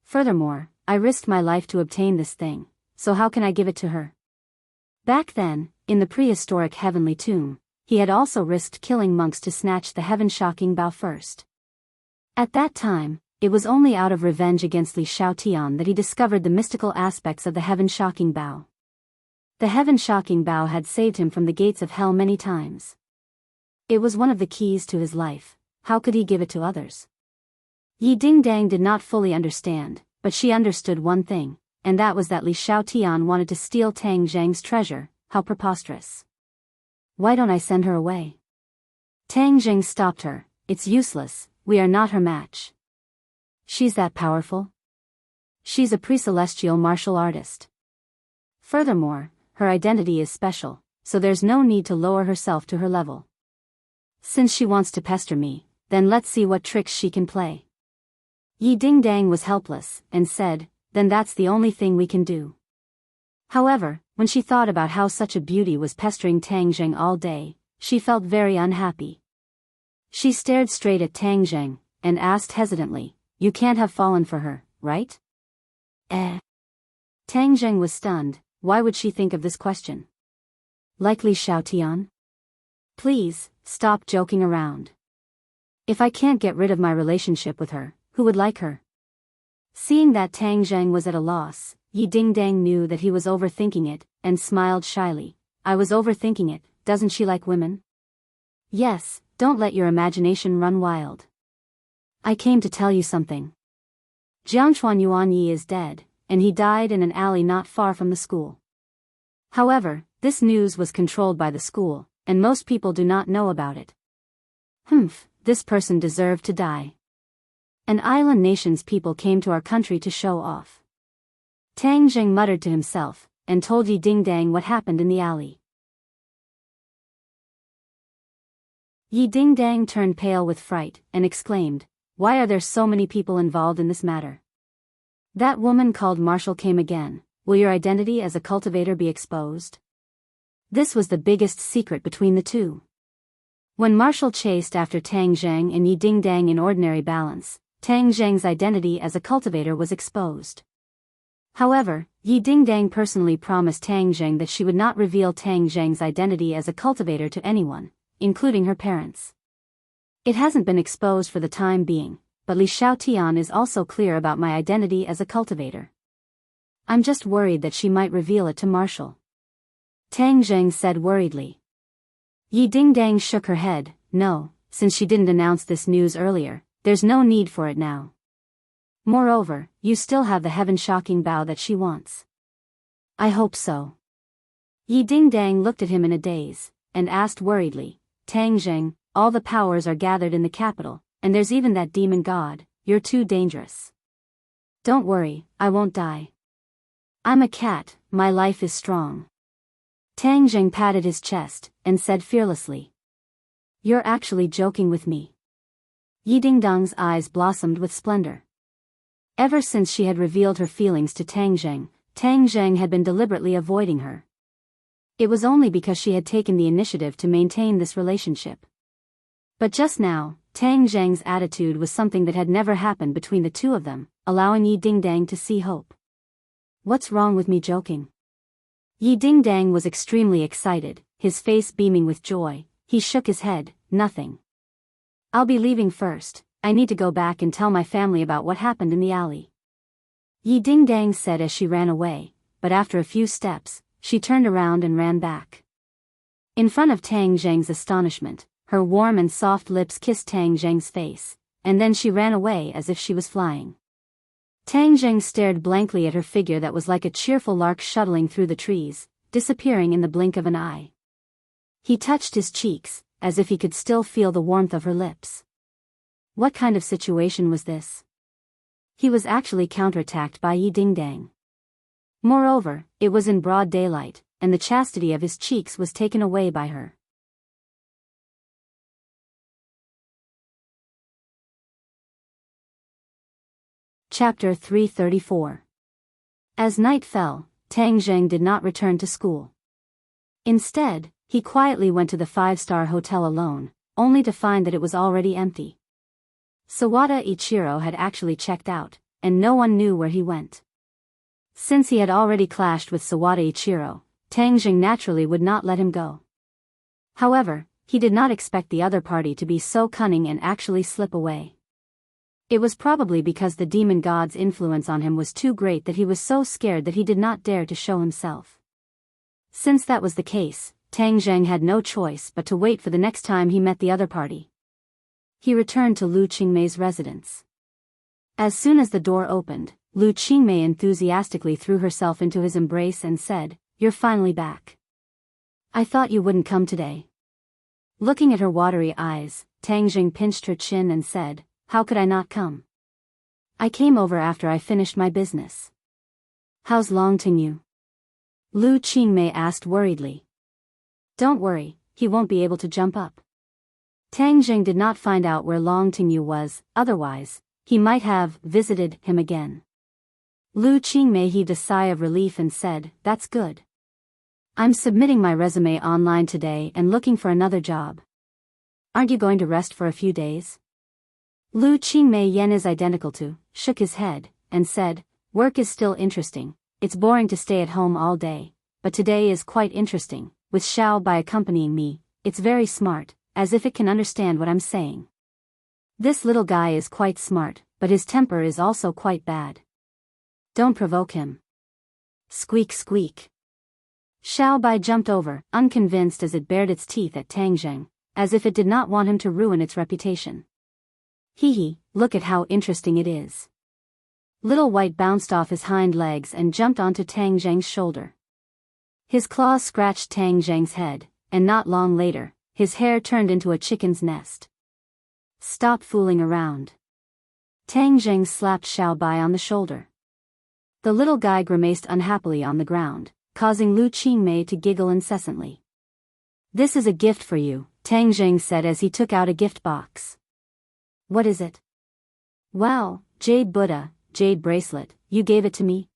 Furthermore, I risked my life to obtain this thing, so how can I give it to her?" Back then, in the prehistoric heavenly tomb, he had also risked killing monks to snatch the heaven-shocking bow first. At that time, it was only out of revenge against Li Xiaotian that he discovered the mystical aspects of the heaven-shocking bow. The heaven-shocking bow had saved him from the gates of hell many times. It was one of the keys to his life. How could he give it to others? Yi Ding Dang did not fully understand, but she understood one thing, and that was that Li Xiaotian wanted to steal Tang Zheng's treasure. How preposterous. "Why don't I send her away?" Tang Zheng stopped her. "It's useless, we are not her match." "She's that powerful? She's a pre-celestial martial artist. Furthermore, her identity is special, so there's no need to lower herself to her level." Since she wants to pester me, then let's see what tricks she can play. Yi Dingdang was helpless, and said, then that's the only thing we can do. However, when she thought about how such a beauty was pestering Tang Zheng all day, she felt very unhappy. She stared straight at Tang Zheng, and asked hesitantly, you can't have fallen for her, right? Tang Zheng was stunned. Why would she think of this question? Likely Xiao Tian? Please, stop joking around. If I can't get rid of my relationship with her, who would like her? Seeing that Tang Zheng was at a loss, Yi Dingdang knew that he was overthinking it, and smiled shyly. I was overthinking it, doesn't she like women? Yes, don't let your imagination run wild. I came to tell you something. Jiangchuan Yuanyi is dead, and he died in an alley not far from the school. However, this news was controlled by the school, and most people do not know about it. This person deserved to die. An island nation's people came to our country to show off. Tang Zheng muttered to himself, and told Yi Dingdang what happened in the alley. Yi Dingdang turned pale with fright, and exclaimed, why are there so many people involved in this matter? That woman called Marshall came again. Will your identity as a cultivator be exposed? This was the biggest secret between the two. When Marshall chased after Tang Zheng and Yi Dingdang in ordinary balance, Tang Zheng's identity as a cultivator was exposed. However, Yi Dingdang personally promised Tang Zheng that she would not reveal Tang Zheng's identity as a cultivator to anyone, including her parents. It hasn't been exposed for the time being, but Li Xiaotian is also clear about my identity as a cultivator. I'm just worried that she might reveal it to Marshall. Tang Zheng said worriedly. Yi Dingdang shook her head. No, since she didn't announce this news earlier, there's no need for it now. Moreover, you still have the heaven-shocking bow that she wants. I hope so. Yi Dingdang looked at him in a daze, and asked worriedly, Tang Zheng, all the powers are gathered in the capital, and there's even that demon god. You're too dangerous. Don't worry, I won't die. I'm a cat, my life is strong. Tang Zheng patted his chest, and said fearlessly. You're actually joking with me. Yi Dingdang's eyes blossomed with splendor. Ever since she had revealed her feelings to Tang Zheng had been deliberately avoiding her. It was only because she had taken the initiative to maintain this relationship. But just now, Tang Zheng's attitude was something that had never happened between the two of them, allowing Yi Dingdang to see hope. What's wrong with me joking? Yi Dingdang was extremely excited, his face beaming with joy. He shook his head. Nothing. I'll be leaving first. I need to go back and tell my family about what happened in the alley. Yi Dingdang said as she ran away, but after a few steps, she turned around and ran back. In front of Tang Zheng's astonishment, her warm and soft lips kissed Tang Zheng's face, and then she ran away as if she was flying. Tang Zheng stared blankly at her figure that was like a cheerful lark shuttling through the trees, disappearing in the blink of an eye. He touched his cheeks, as if he could still feel the warmth of her lips. What kind of situation was this? He was actually counterattacked by Yi Dingdang. Moreover, it was in broad daylight, and the chastity of his cheeks was taken away by her. Chapter 334. As night fell, Tang Zheng did not return to school. Instead, he quietly went to the five-star hotel alone, only to find that it was already empty. Sawada Ichiro had actually checked out, and no one knew where he went. Since he had already clashed with Sawada Ichiro, Tang Zheng naturally would not let him go. However, he did not expect the other party to be so cunning and actually slip away. It was probably because the demon god's influence on him was too great that he was so scared that he did not dare to show himself. Since that was the case, Tang Zheng had no choice but to wait for the next time he met the other party. He returned to Lu Qingmei's residence. As soon as the door opened, Lu Qingmei enthusiastically threw herself into his embrace and said, "You're finally back. I thought you wouldn't come today." Looking at her watery eyes, Tang Zheng pinched her chin and said, "How could I not come? I came over after I finished my business." "How's Long Tingyu?" Lu Qingmei asked worriedly. "Don't worry, he won't be able to jump up." Tang Jing did not find out where Long Tingyu was, otherwise, he might have visited him again. Lu Qingmei heaved a sigh of relief and said, "That's good. I'm submitting my resume online today and looking for another job. Aren't you going to rest for a few days?" Lu Qingmei Yen is identical to, shook his head, and said, "Work is still interesting, it's boring to stay at home all day, but today is quite interesting, with Xiao Bai accompanying me, it's very smart, as if it can understand what I'm saying. This little guy is quite smart, but his temper is also quite bad. Don't provoke him." Squeak squeak. Xiao Bai jumped over, unconvinced as it bared its teeth at Tang Jing, as if it did not want him to ruin its reputation. "Hee, look at how interesting it is." Little White bounced off his hind legs and jumped onto Tang Jing's shoulder. His claws scratched Tang Jing's head, and not long later, his hair turned into a chicken's nest. "Stop fooling around." Tang Jing slapped Xiao Bai on the shoulder. The little guy grimaced unhappily on the ground, causing Lu Qingmei to giggle incessantly. "This is a gift for you," Tang Jing said as he took out a gift box. "What is it?" "Wow, Jade Buddha, jade bracelet, you gave it to me?"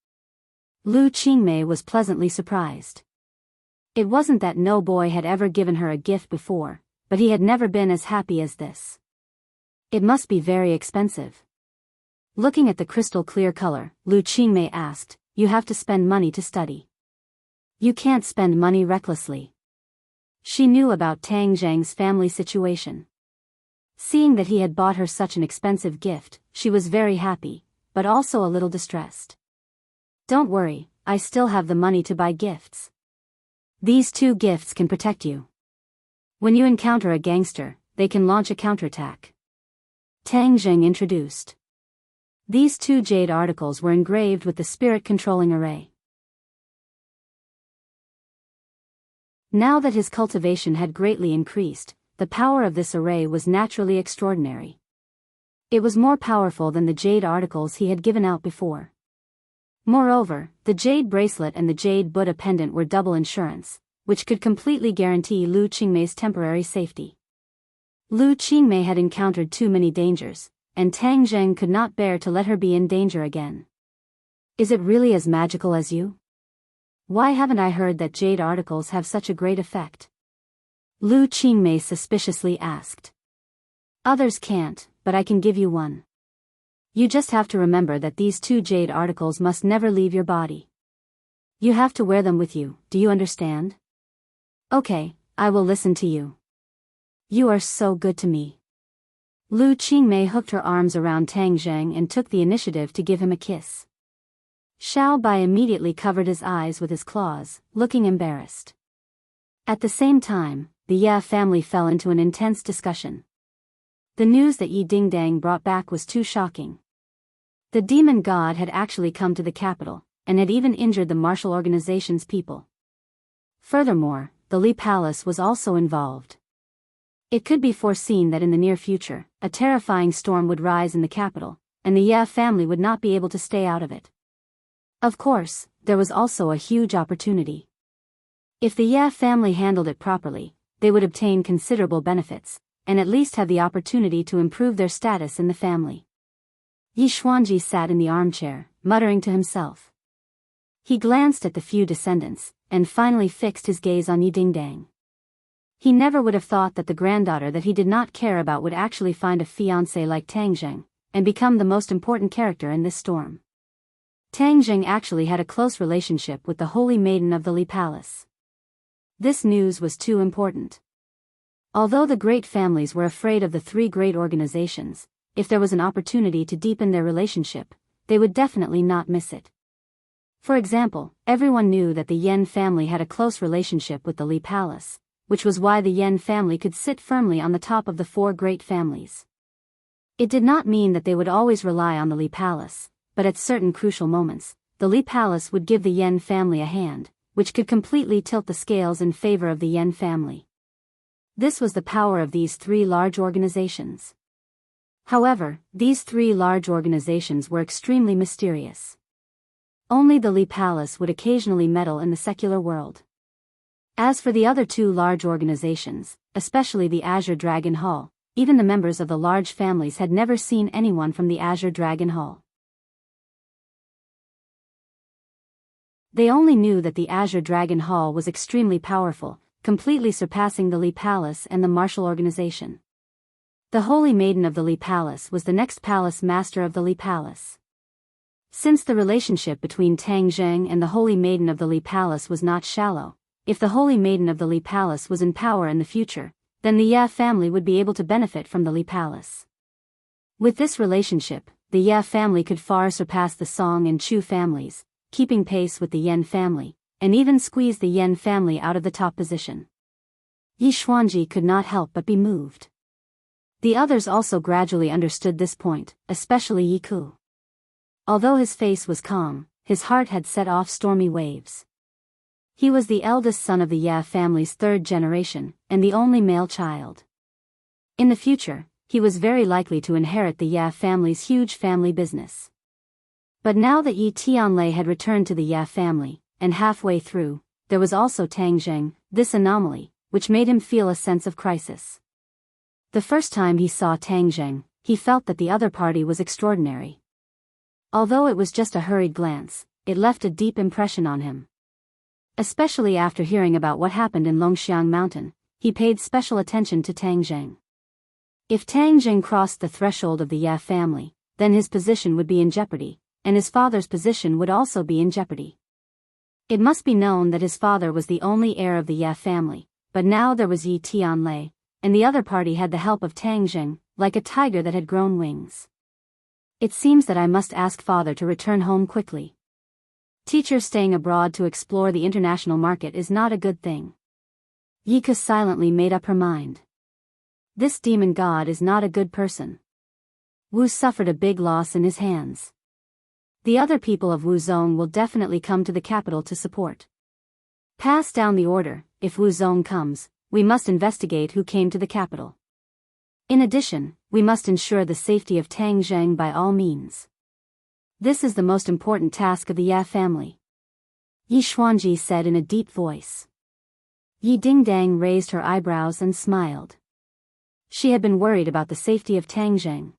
Lu Qingmei was pleasantly surprised. It wasn't that no boy had ever given her a gift before, but he had never been as happy as this. "It must be very expensive." Looking at the crystal clear color, Lu Qingmei asked, "You have to spend money to study. You can't spend money recklessly." She knew about Tang Zhang's family situation. Seeing that he had bought her such an expensive gift, she was very happy, but also a little distressed. "Don't worry, I still have the money to buy gifts. These 2 gifts can protect you. When you encounter a gangster, they can launch a counterattack." Tang Jing introduced. These 2 jade articles were engraved with the spirit-controlling array. Now that his cultivation had greatly increased, the power of this array was naturally extraordinary. It was more powerful than the jade articles he had given out before. Moreover, the jade bracelet and the jade Buddha pendant were double insurance, which could completely guarantee Lu Qingmei's temporary safety. Lu Qingmei had encountered too many dangers, and Tang Zheng could not bear to let her be in danger again. "Is it really as magical as you? Why haven't I heard that jade articles have such a great effect?" Lu Qingmei suspiciously asked. "Others can't, but I can give you one. You just have to remember that these 2 jade articles must never leave your body. You have to wear them with you, do you understand?" "Okay, I will listen to you. You are so good to me." Lu Qingmei hooked her arms around Tang Zheng and took the initiative to give him a kiss. Xiao Bai immediately covered his eyes with his claws, looking embarrassed. At the same time, the Ye family fell into an intense discussion. The news that Yi Dingdang brought back was too shocking. The demon god had actually come to the capital, and had even injured the martial organization's people. Furthermore, the Li Palace was also involved. It could be foreseen that in the near future, a terrifying storm would rise in the capital, and the Ye family would not be able to stay out of it. Of course, there was also a huge opportunity. If the Ye family handled it properly, they would obtain considerable benefits, and at least have the opportunity to improve their status in the family. Yi Xuanji sat in the armchair, muttering to himself. He glanced at the few descendants, and finally fixed his gaze on Yi Dingdang. He never would have thought that the granddaughter that he did not care about would actually find a fiancé like Tang Zheng, and become the most important character in this storm. Tang Zheng actually had a close relationship with the holy maiden of the Li Palace. This news was too important. Although the great families were afraid of the 3 great organizations, if there was an opportunity to deepen their relationship, they would definitely not miss it. For example, everyone knew that the Yen family had a close relationship with the Li Palace, which was why the Yen family could sit firmly on the top of the 4 great families. It did not mean that they would always rely on the Li Palace, but at certain crucial moments, the Li Palace would give the Yen family a hand, which could completely tilt the scales in favor of the Yen family. This was the power of these 3 large organizations. However, these 3 large organizations were extremely mysterious. Only the Li Palace would occasionally meddle in the secular world. As for the other 2 large organizations, especially the Azure Dragon Hall. Even the members of the large families had never seen anyone from the Azure Dragon Hall. They only knew that the Azure Dragon Hall was extremely powerful, completely surpassing the Li Palace and the martial organization. The Holy Maiden of the Li Palace was the next palace master of the Li Palace. Since the relationship between Tang Zheng and the Holy Maiden of the Li Palace was not shallow, if the Holy Maiden of the Li Palace was in power in the future, then the Ye family would be able to benefit from the Li Palace. With this relationship, the Ye family could far surpass the Song and Chu families, keeping pace with the Yan family, and even squeeze the Yan family out of the top position. Yi Xuanji could not help but be moved. The others also gradually understood this point, especially Yi Ku. Although his face was calm, his heart had set off stormy waves. He was the eldest son of the Ye family's third generation, and the only male child. In the future, he was very likely to inherit the Ye family's huge family business. But now that Yi Tianlei had returned to the Ye family, and halfway through, there was also Tang Zheng, this anomaly, which made him feel a sense of crisis. The first time he saw Tang Zheng, he felt that the other party was extraordinary. Although it was just a hurried glance, it left a deep impression on him. Especially after hearing about what happened in Longxiang Mountain, he paid special attention to Tang Zheng. If Tang Zheng crossed the threshold of the Ye family, then his position would be in jeopardy, and his father's position would also be in jeopardy. It must be known that his father was the only heir of the Ye family, but now there was Yi Tianlei, and the other party had the help of Tang Zheng, like a tiger that had grown wings. It seems that I must ask father to return home quickly. Teacher staying abroad to explore the international market is not a good thing. Yika silently made up her mind. This demon god is not a good person. Wu suffered a big loss in his hands. The other people of Wuzong will definitely come to the capital to support. Pass down the order. If Wuzong comes, we must investigate who came to the capital. In addition, we must ensure the safety of Tang Zheng by all means. This is the most important task of the Ye family. Yi Xuanji said in a deep voice. Yi Dingdang raised her eyebrows and smiled. She had been worried about the safety of Tang Zheng.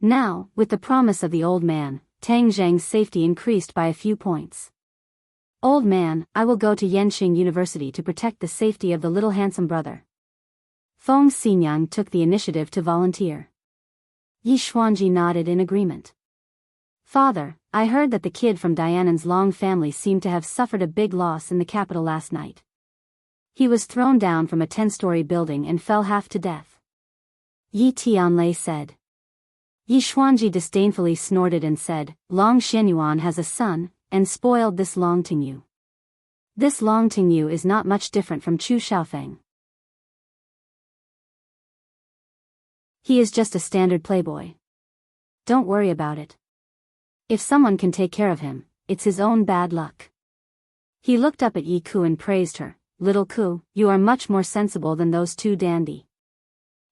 Now, with the promise of the old man, Tang Zheng's safety increased by a few points. Old man, I will go to Yanqing University to protect the safety of the little handsome brother. Feng Xinyang took the initiative to volunteer. Yi Xuanji nodded in agreement. Father, I heard that the kid from Dianan's Long family seemed to have suffered a big loss in the capital last night. He was thrown down from a 10-story building and fell half to death. Yi Tianlei said. Yi Xuanji disdainfully snorted and said, Long Xianyuan has a son, and spoiled this Long Tingyu. This Long Tingyu is not much different from Chu Xiaofeng. He is just a standard playboy. Don't worry about it. If someone can take care of him, it's his own bad luck. He looked up at Yi Ku and praised her. Little Ku, you are much more sensible than those two dandy.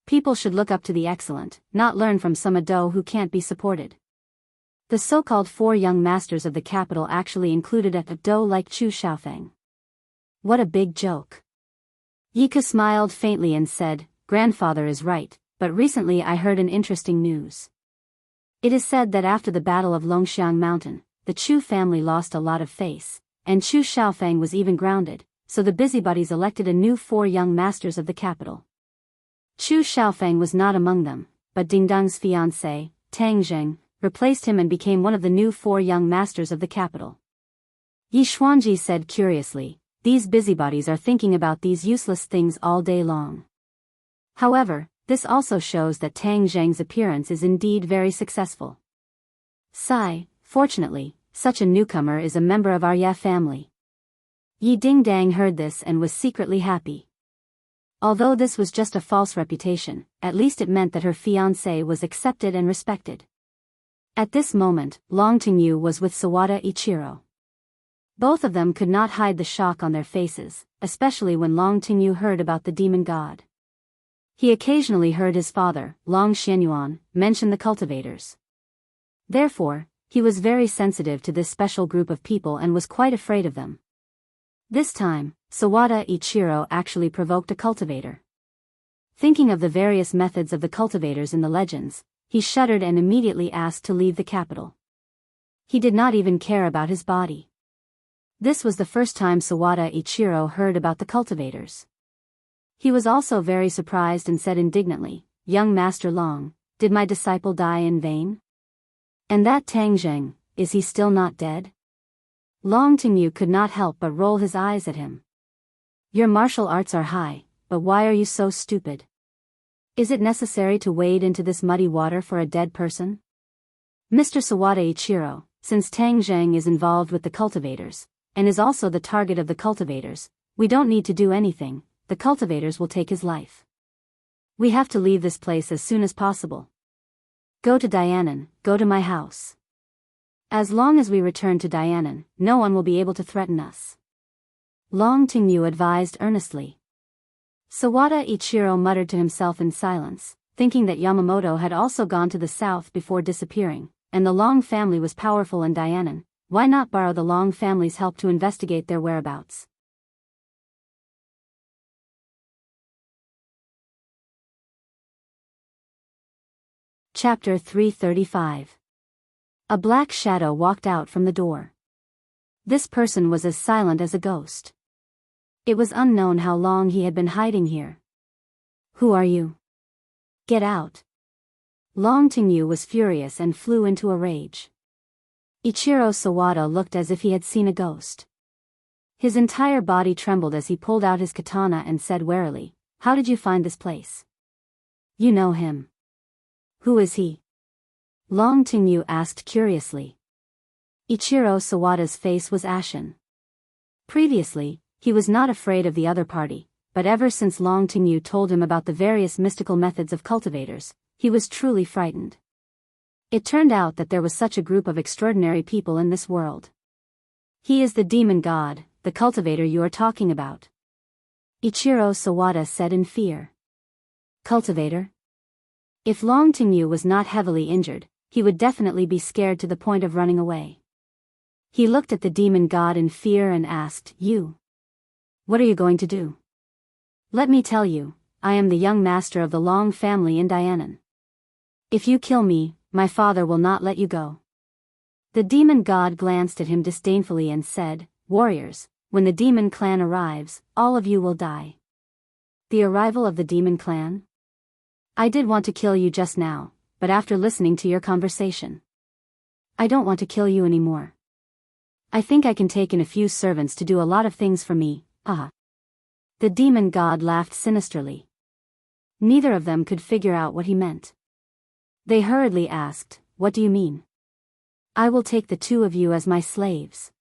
People should look up to the excellent, not learn from some ado who can't be supported. The so-called 4 young masters of the capital actually included a ado like Chu Xiaofeng. What a big joke. Yi Ku smiled faintly and said, Grandfather is right, but recently I heard an interesting news. It is said that after the Battle of Longxiang Mountain, the Chu family lost a lot of face, and Chu Xiaofeng was even grounded, so the busybodies elected a new 4 young masters of the capital. Chu Xiaofeng was not among them, but Dingdang's fiancé, Tang Zheng, replaced him and became one of the new 4 young masters of the capital. Yi Xuanji said curiously, these busybodies are thinking about these useless things all day long. However, this also shows that Tang Zheng's appearance is indeed very successful. Sigh, fortunately, such a newcomer is a member of our Ye family. Yi Dingdang heard this and was secretly happy. Although this was just a false reputation, at least it meant that her fiancé was accepted and respected. At this moment, Long Tingyu was with Sawada Ichiro. Both of them could not hide the shock on their faces, especially when Long Tingyu heard about the demon god. He occasionally heard his father, Long Xianyuan, mention the cultivators. Therefore, he was very sensitive to this special group of people and was quite afraid of them. This time, Sawada Ichiro actually provoked a cultivator. Thinking of the various methods of the cultivators in the legends, he shuddered and immediately asked to leave the capital. He did not even care about his body. This was the first time Sawada Ichiro heard about the cultivators. He was also very surprised and said indignantly, "Young Master Long, did my disciple die in vain? And that Tang Zheng, is he still not dead?" Long Tingyu could not help but roll his eyes at him. "Your martial arts are high, but why are you so stupid? Is it necessary to wade into this muddy water for a dead person?" "Mr. Sawada Ichiro, since Tang Zheng is involved with the cultivators, and is also the target of the cultivators, we don't need to do anything, the cultivators will take his life. We have to leave this place as soon as possible. Go to Dianan, go to my house. As long as we return to Dianan, no one will be able to threaten us," Long Tingyu advised earnestly. Sawada Ichiro muttered to himself in silence, thinking that Yamamoto had also gone to the south before disappearing, and the Long family was powerful in Dianan. Why not borrow the Long family's help to investigate their whereabouts? Chapter 335. A black shadow walked out from the door. This person was as silent as a ghost. It was unknown how long he had been hiding here. "Who are you? Get out." Long Tingyu was furious and flew into a rage. Ichiro Sawada looked as if he had seen a ghost. His entire body trembled as he pulled out his katana and said warily, "How did you find this place?" "You know him." "Who is he?" Long Tingyu asked curiously. Ichiro Sawada's face was ashen. Previously, he was not afraid of the other party, but ever since Long Tingyu told him about the various mystical methods of cultivators, he was truly frightened. It turned out that there was such a group of extraordinary people in this world. "He is the demon god, the cultivator you are talking about," Ichiro Sawada said in fear. "Cultivator?" If Long Tingyu was not heavily injured, he would definitely be scared to the point of running away. He looked at the demon god in fear and asked, "You? What are you going to do?" "Let me tell you, I am the young master of the Long family in Dianan. If you kill me, my father will not let you go." The demon god glanced at him disdainfully and said, "Warriors, when the demon clan arrives, all of you will die." "The arrival of the demon clan? I did want to kill you just now, but after listening to your conversation, I don't want to kill you anymore. I think I can take in a few servants to do a lot of things for me, ah." The demon god laughed sinisterly. Neither of them could figure out what he meant. They hurriedly asked, "What do you mean?" "I will take the two of you as my slaves.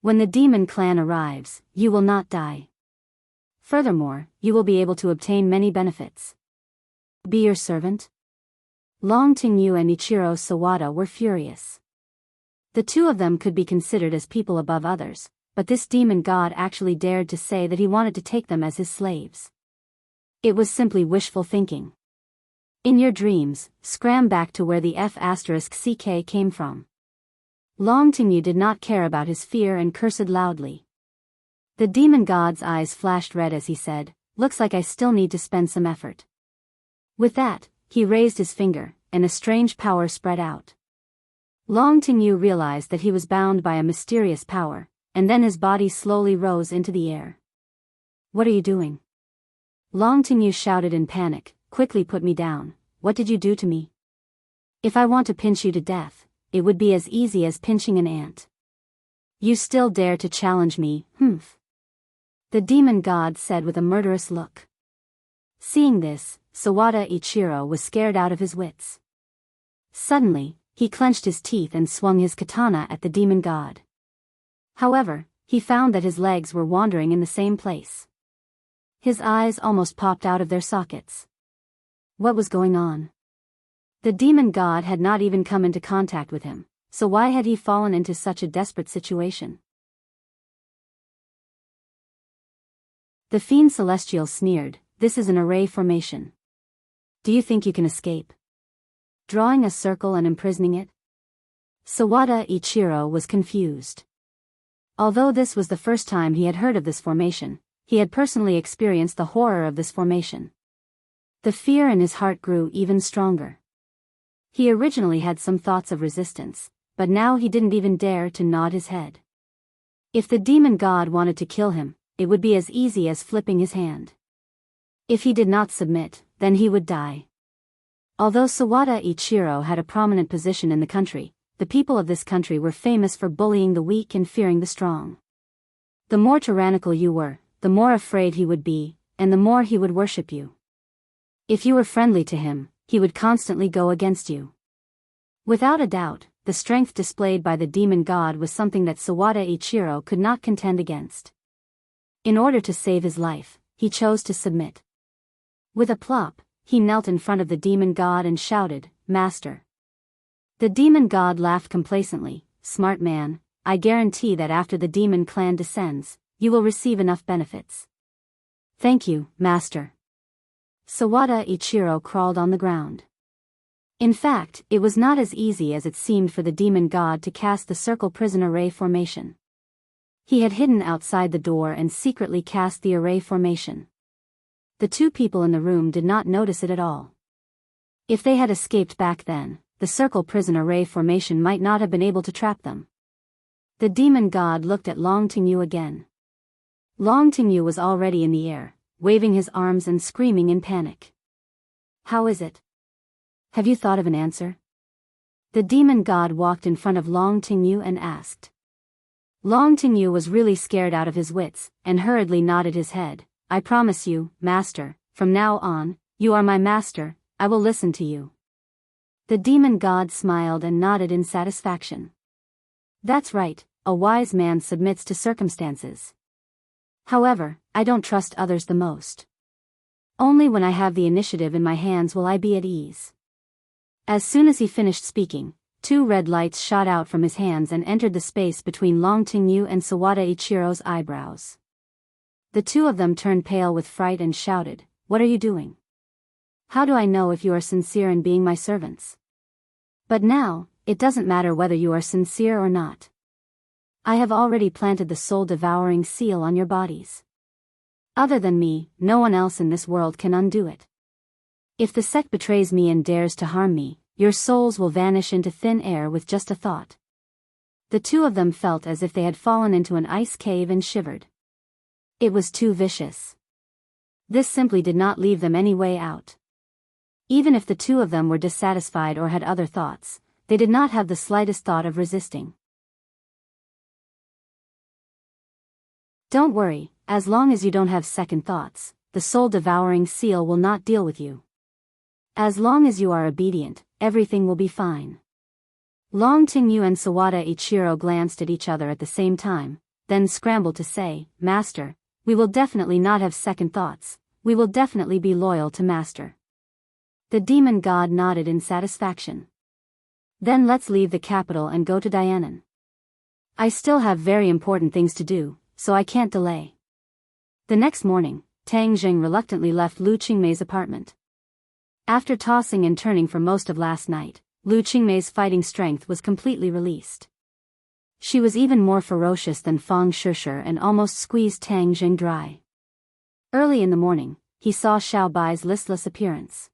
When the demon clan arrives, you will not die. Furthermore, you will be able to obtain many benefits." "Be your servant?" Long Tingyu and Ichiro Sawada were furious. The two of them could be considered as people above others, but this demon god actually dared to say that he wanted to take them as his slaves. It was simply wishful thinking. In your dreams, scram back to where the F***ck came from. Long Tingyu did not care about his fear and cursed loudly. The demon god's eyes flashed red as he said, "Looks like I still need to spend some effort." With that, he raised his finger, and a strange power spread out. Long Tingyu realized that he was bound by a mysterious power, and then his body slowly rose into the air. "What are you doing?" Long Tingyu shouted in panic, "Quickly put me down, what did you do to me? If I want to pinch you to death, it would be as easy as pinching an ant. You still dare to challenge me, humph?" The demon god said with a murderous look. Seeing this, Sawada Ichiro was scared out of his wits. Suddenly, he clenched his teeth and swung his katana at the demon god. However, he found that his legs were wandering in the same place. His eyes almost popped out of their sockets. What was going on? The demon god had not even come into contact with him, so why had he fallen into such a desperate situation? The fiend celestial sneered, "This is an array formation. Do you think you can escape? Drawing a circle and imprisoning it?" Sawada Ichiro was confused. Although this was the first time he had heard of this formation, he had personally experienced the horror of this formation. The fear in his heart grew even stronger. He originally had some thoughts of resistance, but now he didn't even dare to nod his head. If the demon god wanted to kill him, it would be as easy as flipping his hand. If he did not submit, then he would die. Although Sawada Ichiro had a prominent position in the country, the people of this country were famous for bullying the weak and fearing the strong. The more tyrannical you were, the more afraid he would be, and the more he would worship you. If you were friendly to him, he would constantly go against you. Without a doubt, the strength displayed by the demon god was something that Sawada Ichiro could not contend against. In order to save his life, he chose to submit. With a plop, he knelt in front of the demon god and shouted, "Master." The demon god laughed complacently, "Smart man, I guarantee that after the demon clan descends, you will receive enough benefits." "Thank you, master." Sawada Ichiro crawled on the ground. In fact, it was not as easy as it seemed for the demon god to cast the circle prison array formation. He had hidden outside the door and secretly cast the array formation. The two people in the room did not notice it at all. If they had escaped back then, the circle prison array formation might not have been able to trap them. The demon god looked at Long Tingyu again. Long Tingyu was already in the air, waving his arms and screaming in panic. "How is it? Have you thought of an answer?" The demon god walked in front of Long Tingyu and asked. Long Tingyu was really scared out of his wits, and hurriedly nodded his head. "I promise you, master, from now on, you are my master, I will listen to you." The demon god smiled and nodded in satisfaction. "That's right, a wise man submits to circumstances. However, I don't trust others the most. Only when I have the initiative in my hands will I be at ease." As soon as he finished speaking, two red lights shot out from his hands and entered the space between Long Tingyu and Sawada Ichiro's eyebrows. The two of them turned pale with fright and shouted, "What are you doing? How do I know if you are sincere in being my servants? But now, it doesn't matter whether you are sincere or not. I have already planted the soul-devouring seal on your bodies. Other than me, no one else in this world can undo it. If the sect betrays me and dares to harm me, your souls will vanish into thin air with just a thought." The two of them felt as if they had fallen into an ice cave and shivered. It was too vicious. This simply did not leave them any way out. Even if the two of them were dissatisfied or had other thoughts, they did not have the slightest thought of resisting. "Don't worry, as long as you don't have second thoughts, the soul-devouring seal will not deal with you. As long as you are obedient, everything will be fine." Long Tingyu and Sawada Ichiro glanced at each other at the same time, then scrambled to say, "Master, we will definitely not have second thoughts, we will definitely be loyal to Master." The demon god nodded in satisfaction. "Then let's leave the capital and go to Dianan. I still have very important things to do, so I can't delay." The next morning, Tang Jing reluctantly left Lu Qingmei's apartment. After tossing and turning for most of last night, Lu Qingmei's fighting strength was completely released. She was even more ferocious than Fang Shishir and almost squeezed Tang Jing dry. Early in the morning, he saw Xiao Bai's listless appearance.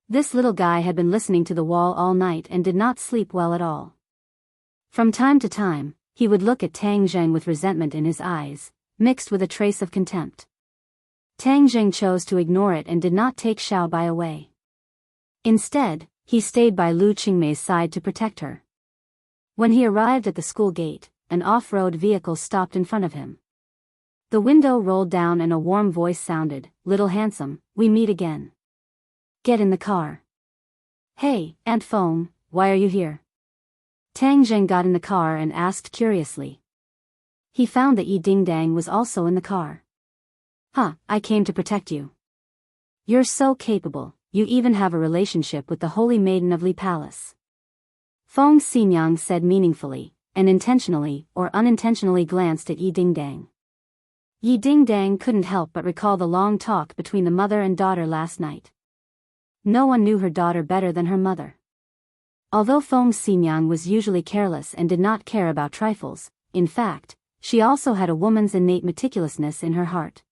This little guy had been listening to the wall all night and did not sleep well at all. From time to time, he would look at Tang Jing with resentment in his eyes, mixed with a trace of contempt. Tang Jing chose to ignore it and did not take Xiao Bai away. Instead, he stayed by Lu Qingmei's side to protect her. When he arrived at the school gate, an off-road vehicle stopped in front of him. The window rolled down and a warm voice sounded, "Little handsome, we meet again. Get in the car." "Hey, Aunt Fong, why are you here?" Tang Jing got in the car and asked curiously. He found that Yi Dingdang was also in the car. "Huh, I came to protect you. You're so capable, you even have a relationship with the Holy Maiden of Li Palace." Fong Xinyang said meaningfully, and intentionally or unintentionally glanced at Yi Dingdang. Yi Dingdang couldn't help but recall the long talk between the mother and daughter last night. No one knew her daughter better than her mother. Although Fong Xinyang was usually careless and did not care about trifles, in fact, she also had a woman's innate meticulousness in her heart.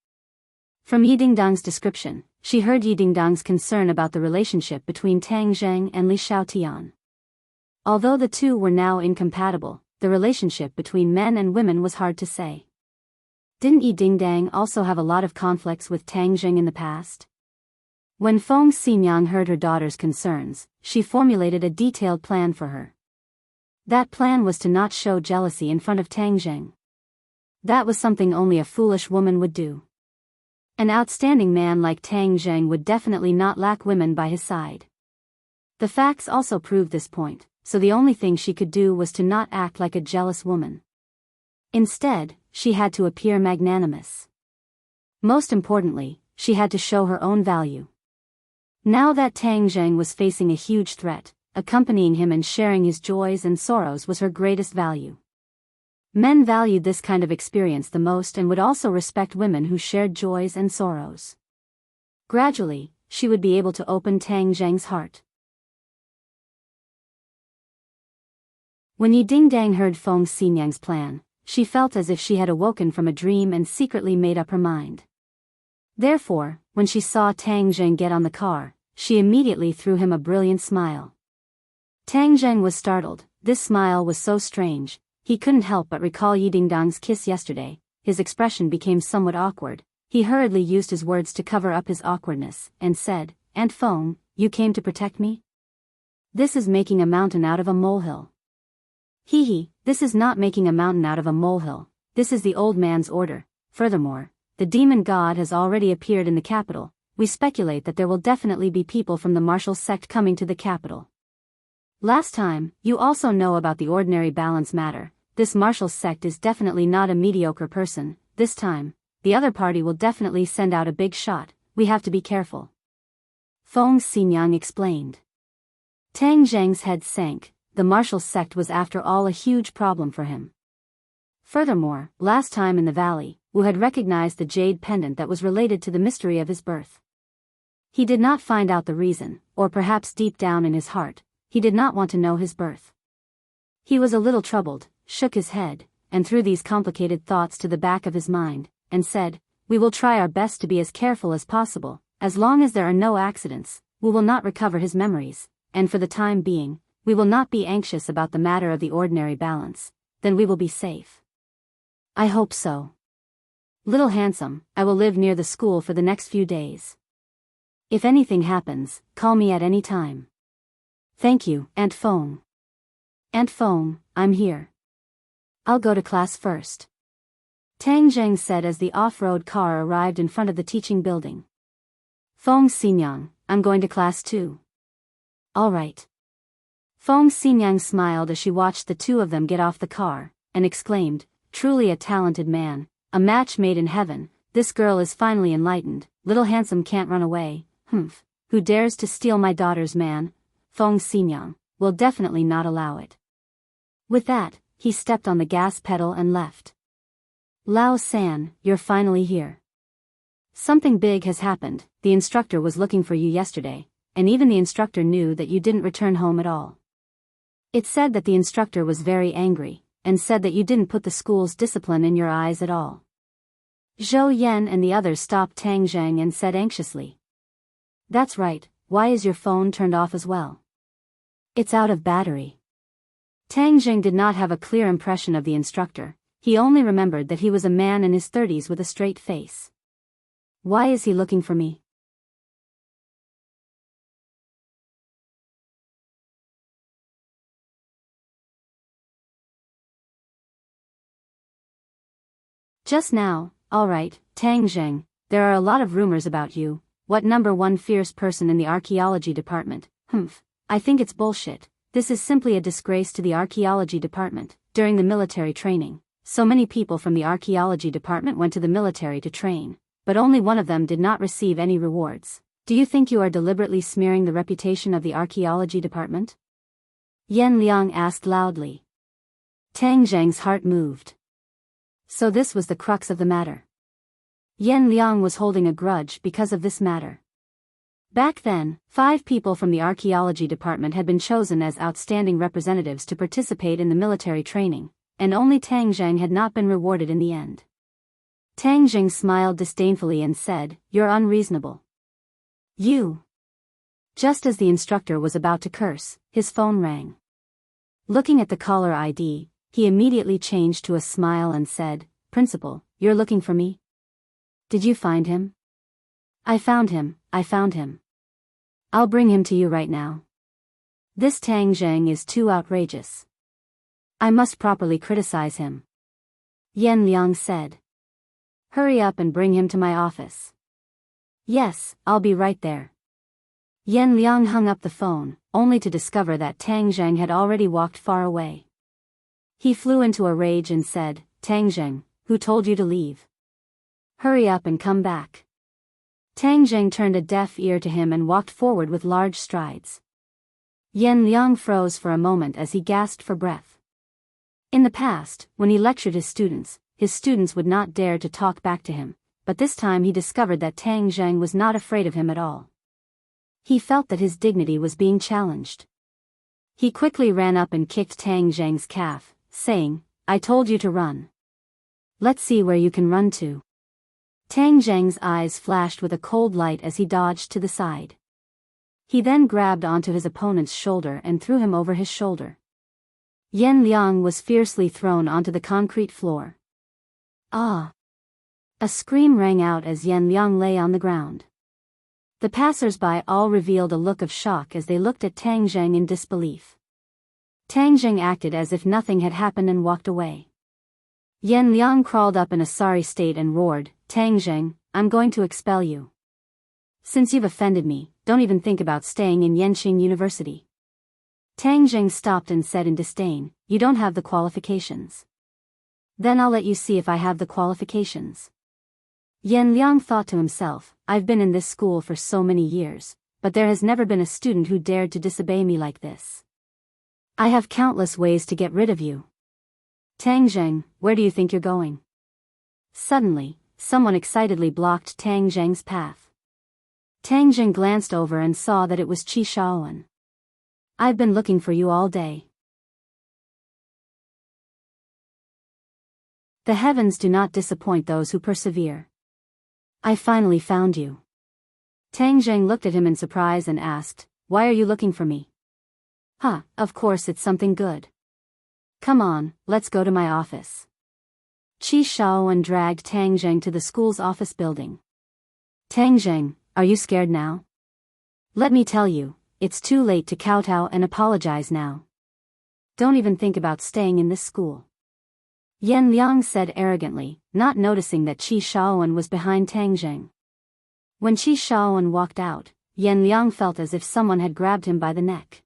From Yi Dingdang's description, she heard Yi Dingdang's concern about the relationship between Tang Zheng and Li Xiaotian. Although the two were now incompatible, the relationship between men and women was hard to say. Didn't Yi Dingdang also have a lot of conflicts with Tang Zheng in the past? When Feng Xinyang heard her daughter's concerns, she formulated a detailed plan for her. That plan was to not show jealousy in front of Tang Zheng. That was something only a foolish woman would do. An outstanding man like Tang Zheng would definitely not lack women by his side. The facts also proved this point, so the only thing she could do was to not act like a jealous woman. Instead, she had to appear magnanimous. Most importantly, she had to show her own value. Now that Tang Zheng was facing a huge threat, accompanying him and sharing his joys and sorrows was her greatest value. Men valued this kind of experience the most and would also respect women who shared joys and sorrows. Gradually, she would be able to open Tang Zheng's heart. When Yi Dingdang heard Feng Xinyang's plan, she felt as if she had awoken from a dream and secretly made up her mind. Therefore, when she saw Tang Zheng get on the car, she immediately threw him a brilliant smile. Tang Zheng was startled. This smile was so strange, he couldn't help but recall Yi Dingdang's kiss yesterday. His expression became somewhat awkward. He hurriedly used his words to cover up his awkwardness, and said, "Aunt Feng, you came to protect me? This is making a mountain out of a molehill." "Hee, this is not making a mountain out of a molehill, this is the old man's order. Furthermore, the demon god has already appeared in the capital. We speculate that there will definitely be people from the martial sect coming to the capital. Last time, you also know about the ordinary balance matter. This martial sect is definitely not a mediocre person. This time, the other party will definitely send out a big shot. We have to be careful." Feng Xinyang explained. Tang Zheng's head sank. The martial sect was after all a huge problem for him. Furthermore, last time in the valley, Wu had recognized the jade pendant that was related to the mystery of his birth. He did not find out the reason, or perhaps deep down in his heart, he did not want to know his birth. He was a little troubled, shook his head, and threw these complicated thoughts to the back of his mind, and said, "We will try our best to be as careful as possible. As long as there are no accidents, we will not recover his memories, and for the time being, we will not be anxious about the matter of the ordinary balance. Then we will be safe." "I hope so. Little handsome, I will live near the school for the next few days. If anything happens, call me at any time." "Thank you, Aunt Feng." "Aunt Feng, I'm here. I'll go to class first," Tang Zheng said as the off-road car arrived in front of the teaching building. "Feng Xinyang, I'm going to class too." "All right." Feng Xinyang smiled as she watched the two of them get off the car, and exclaimed, "Truly a talented man, a match made in heaven. This girl is finally enlightened. Little handsome can't run away. Humph, who dares to steal my daughter's man? Feng Xinyang will definitely not allow it." With that, he stepped on the gas pedal and left. "Lao San, you're finally here. Something big has happened. The instructor was looking for you yesterday, and even the instructor knew that you didn't return home at all. It said that the instructor was very angry, and said that you didn't put the school's discipline in your eyes at all." Zhou Yan and the others stopped Tang Zheng and said anxiously, "That's right, why is your phone turned off as well?" "It's out of battery." Tang Zheng did not have a clear impression of the instructor. He only remembered that he was a man in his 30s with a straight face. "Why is he looking for me?" "Just now, alright, Tang Zheng, there are a lot of rumors about you. What #1 fierce person in the archaeology department? Humph, I think it's bullshit. This is simply a disgrace to the archaeology department. During the military training, so many people from the archaeology department went to the military to train, but only one of them did not receive any rewards. Do you think you are deliberately smearing the reputation of the archaeology department?" Yan Liang asked loudly. Tang Zheng's heart moved. So this was the crux of the matter. Yan Liang was holding a grudge because of this matter. Back then, 5 people from the archaeology department had been chosen as outstanding representatives to participate in the military training, and only Tang Zheng had not been rewarded in the end. Tang Zheng smiled disdainfully and said, "You're unreasonable. You. Just as the instructor was about to curse, his phone rang. Looking at the caller ID, he immediately changed to a smile and said, "Principal, you're looking for me? Did you find him?" I found him. I'll bring him to you right now. This Tang Zheng is too outrageous. I must properly criticize him. Yan Liang said. Hurry up and bring him to my office. Yes, I'll be right there. Yan Liang hung up the phone, only to discover that Tang Zheng had already walked far away. He flew into a rage and said, "Tang Zheng, who told you to leave? Hurry up and come back." Tang Zheng turned a deaf ear to him and walked forward with large strides. Yan Liang froze for a moment as he gasped for breath. In the past, when he lectured his students would not dare to talk back to him, but this time he discovered that Tang Zheng was not afraid of him at all. He felt that his dignity was being challenged. He quickly ran up and kicked Tang Zheng's calf, saying, "I told you to run. Let's see where you can run to." Tang Zheng's eyes flashed with a cold light as he dodged to the side. He then grabbed onto his opponent's shoulder and threw him over his shoulder. Yan Liang was fiercely thrown onto the concrete floor. Ah! A scream rang out as Yan Liang lay on the ground. The passers-by all revealed a look of shock as they looked at Tang Zheng in disbelief. Tang Zheng acted as if nothing had happened and walked away. Yan Liang crawled up in a sorry state and roared, "Tang Zheng, I'm going to expel you. Since you've offended me, don't even think about staying in Yenqing University." Tang Zheng stopped and said in disdain, "You don't have the qualifications. Then I'll let you see if I have the qualifications." Yan Liang thought to himself, "I've been in this school for so many years, but there has never been a student who dared to disobey me like this. I have countless ways to get rid of you. Tang Zheng, where do you think you're going?" Suddenly, someone excitedly blocked Tang Zheng's path. Tang Zheng glanced over and saw that it was Qi Shaoan. "I've been looking for you all day." The heavens do not disappoint those who persevere. "I finally found you." Tang Zheng looked at him in surprise and asked, "Why are you looking for me?" "Huh, of course it's something good. Come on, let's go to my office." Qi Shaoan dragged Tang Zheng to the school's office building. "Tang Zheng, are you scared now? Let me tell you, it's too late to kowtow and apologize now. Don't even think about staying in this school." Yan Liang said arrogantly, not noticing that Qi Shaoan was behind Tang Zheng. When Qi Shaoan walked out, Yan Liang felt as if someone had grabbed him by the neck.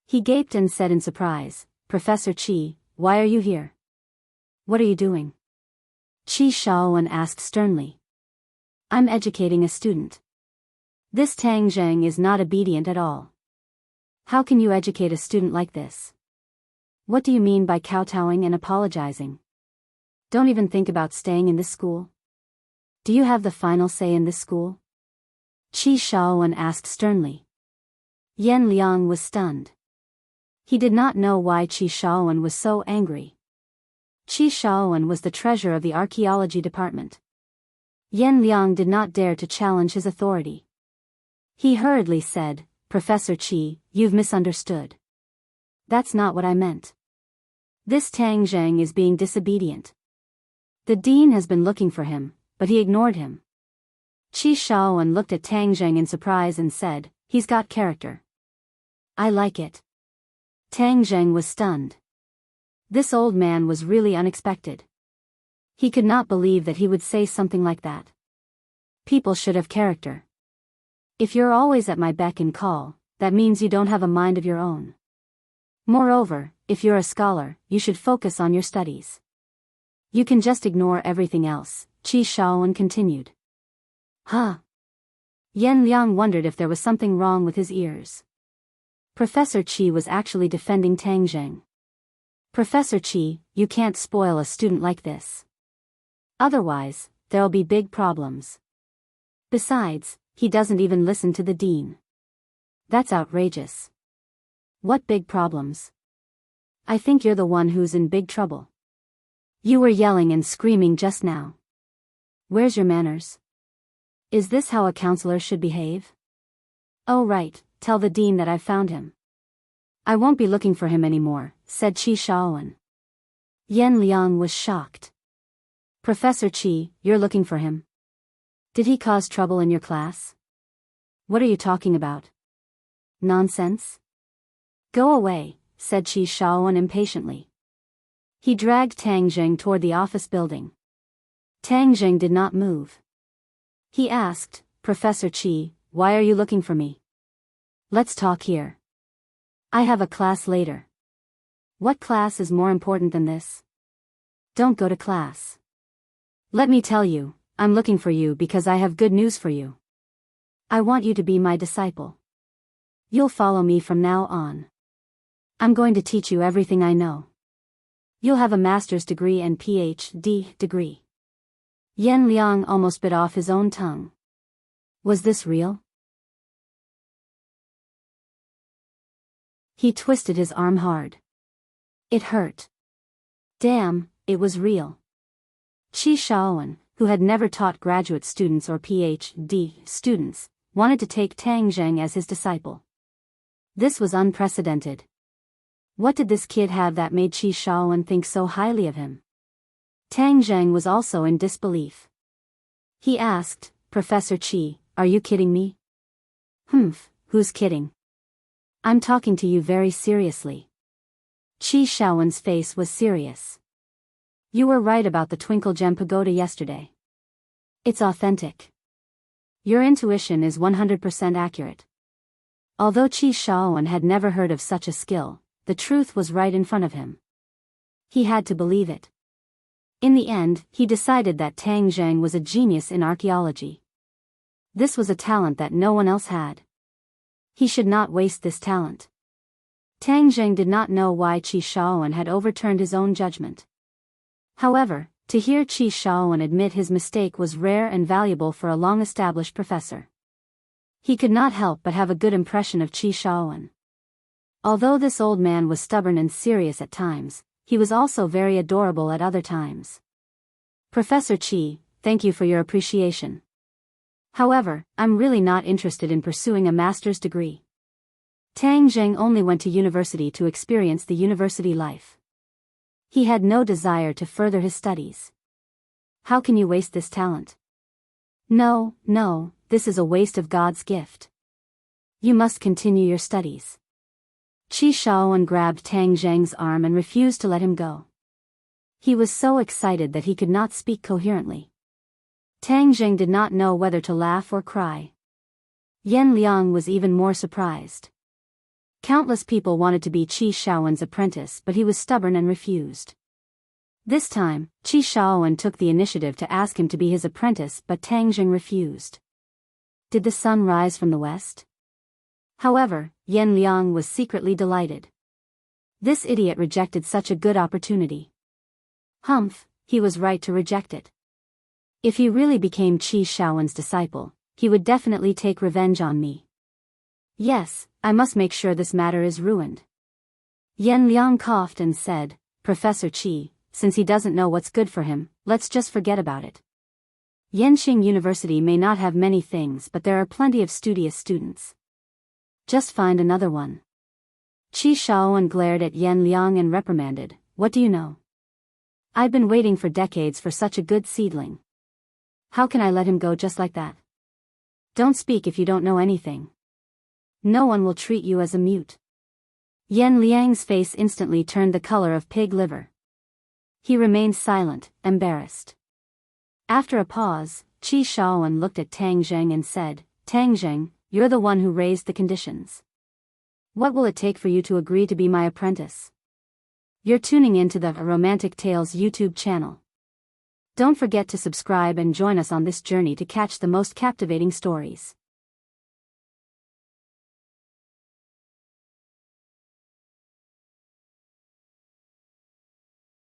He gaped and said in surprise, "Professor Qi, why are you here? What are you doing?" Qi Shaoan asked sternly. "I'm educating a student. This Tang Zheng is not obedient at all. How can you educate a student like this? What do you mean by kowtowing and apologizing? Don't even think about staying in this school? Do you have the final say in this school?" Qi Shaoan asked sternly. Yan Liang was stunned. He did not know why Qi Shaoan was so angry. Qi Shaoan was the treasurer of the archaeology department. Yan Liang did not dare to challenge his authority. He hurriedly said, "Professor Qi, you've misunderstood. That's not what I meant. This Tang Zheng is being disobedient. The dean has been looking for him, but he ignored him." Qi Shaoan looked at Tang Zheng in surprise and said, "He's got character. I like it." Tang Zheng was stunned. This old man was really unexpected. He could not believe that he would say something like that. People should have character. If you're always at my beck and call, that means you don't have a mind of your own. Moreover, if you're a scholar, you should focus on your studies. You can just ignore everything else," Qi Shaoan continued. Huh? Yan Liang wondered if there was something wrong with his ears. Professor Qi was actually defending Tang Zheng. "Professor Qi, you can't spoil a student like this. Otherwise, there'll be big problems. Besides, he doesn't even listen to the dean. That's outrageous." "What big problems? I think you're the one who's in big trouble. You were yelling and screaming just now. Where's your manners? Is this how a counselor should behave?" "Oh right, tell the dean that I've found him." "I won't be looking for him anymore," said Qi Shaowen. Yan Liang was shocked. "Professor Qi, you're looking for him? Did he cause trouble in your class?" "What are you talking about? Nonsense." "Go away," said Qi Shaowen impatiently. He dragged Tang Jing toward the office building. Tang Jing did not move. He asked, "Professor Qi, why are you looking for me?" "Let's talk here. I have a class later." "What class is more important than this?" "Don't go to class." "Let me tell you, I'm looking for you because I have good news for you. I want you to be my disciple. You'll follow me from now on. I'm going to teach you everything I know. You'll have a master's degree and PhD degree." Yan Liang almost bit off his own tongue. Was this real? He twisted his arm hard. It hurt. Damn, it was real. Qi Shaowen, who had never taught graduate students or PhD students, wanted to take Tang Zheng as his disciple. This was unprecedented. What did this kid have that made Qi Shaowen think so highly of him? Tang Zheng was also in disbelief. He asked, "Professor Qi, are you kidding me?" "Humph, who's kidding? I'm talking to you very seriously." Qi Shaowen's face was serious. "You were right about the Twinkle Gem Pagoda yesterday. It's authentic. Your intuition is 100% accurate." Although Qi Shaowen had never heard of such a skill, the truth was right in front of him. He had to believe it. In the end, he decided that Tang Zheng was a genius in archaeology. This was a talent that no one else had. He should not waste this talent. Tang Zheng did not know why Qi Shaowen had overturned his own judgment. However, to hear Qi Shaowen admit his mistake was rare and valuable for a long-established professor. He could not help but have a good impression of Qi Shaowen. Although this old man was stubborn and serious at times, he was also very adorable at other times. "Professor Qi, thank you for your appreciation. However, I'm really not interested in pursuing a master's degree." Tang Zheng only went to university to experience the university life. He had no desire to further his studies. "How can you waste this talent?" No, this is a waste of God's gift. You must continue your studies." Qi Shaowen grabbed Tang Zheng's arm and refused to let him go. He was so excited that he could not speak coherently. Tang Zheng did not know whether to laugh or cry. Yan Liang was even more surprised. Countless people wanted to be Qi Shaowen's apprentice, but he was stubborn and refused. This time, Qi Shaowen took the initiative to ask him to be his apprentice, but Tang Zheng refused. Did the sun rise from the west? However, Yan Liang was secretly delighted. This idiot rejected such a good opportunity. Humph, he was right to reject it. If he really became Qi Shaowen's disciple, he would definitely take revenge on me. Yes, I must make sure this matter is ruined. Yan Liang coughed and said, "Professor Qi, since he doesn't know what's good for him, let's just forget about it. Yanqing University may not have many things, but there are plenty of studious students. Just find another one." Qi Shaowen glared at Yan Liang and reprimanded, "What do you know? I've been waiting for decades for such a good seedling. How can I let him go just like that? Don't speak if you don't know anything. No one will treat you as a mute." Yan Liang's face instantly turned the color of pig liver. He remained silent, embarrassed. After a pause, Qi Shaowen looked at Tang Zheng and said, "Tang Zheng, you're the one who raised the conditions. What will it take for you to agree to be my apprentice?" You're tuning into the Romantic Tales YouTube channel. Don't forget to subscribe and join us on this journey to catch the most captivating stories.